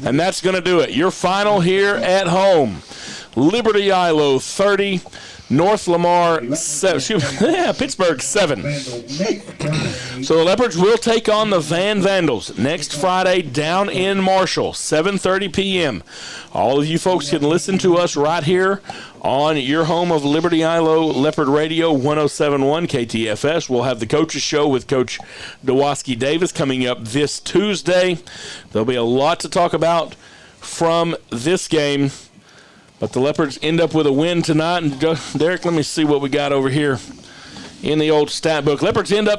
and that's going to do it. Your final here at home. Liberty-Eylau 30, North Lamar 7. Pittsburgh 7. So the Leopards will take on the Van Vandals next Friday down in Marshall, 7:30 p.m. All of you folks can listen to us right here on your home of Liberty-Eylau Leopard Radio 107.1 KTFS. We'll have the Coaches Show with Coach Dawoski Davis coming up this Tuesday. There'll be a lot to talk about from this game. But the Leopards end up with a win tonight. And Derek, let me see what we got over here in the old stat book. Leopards end up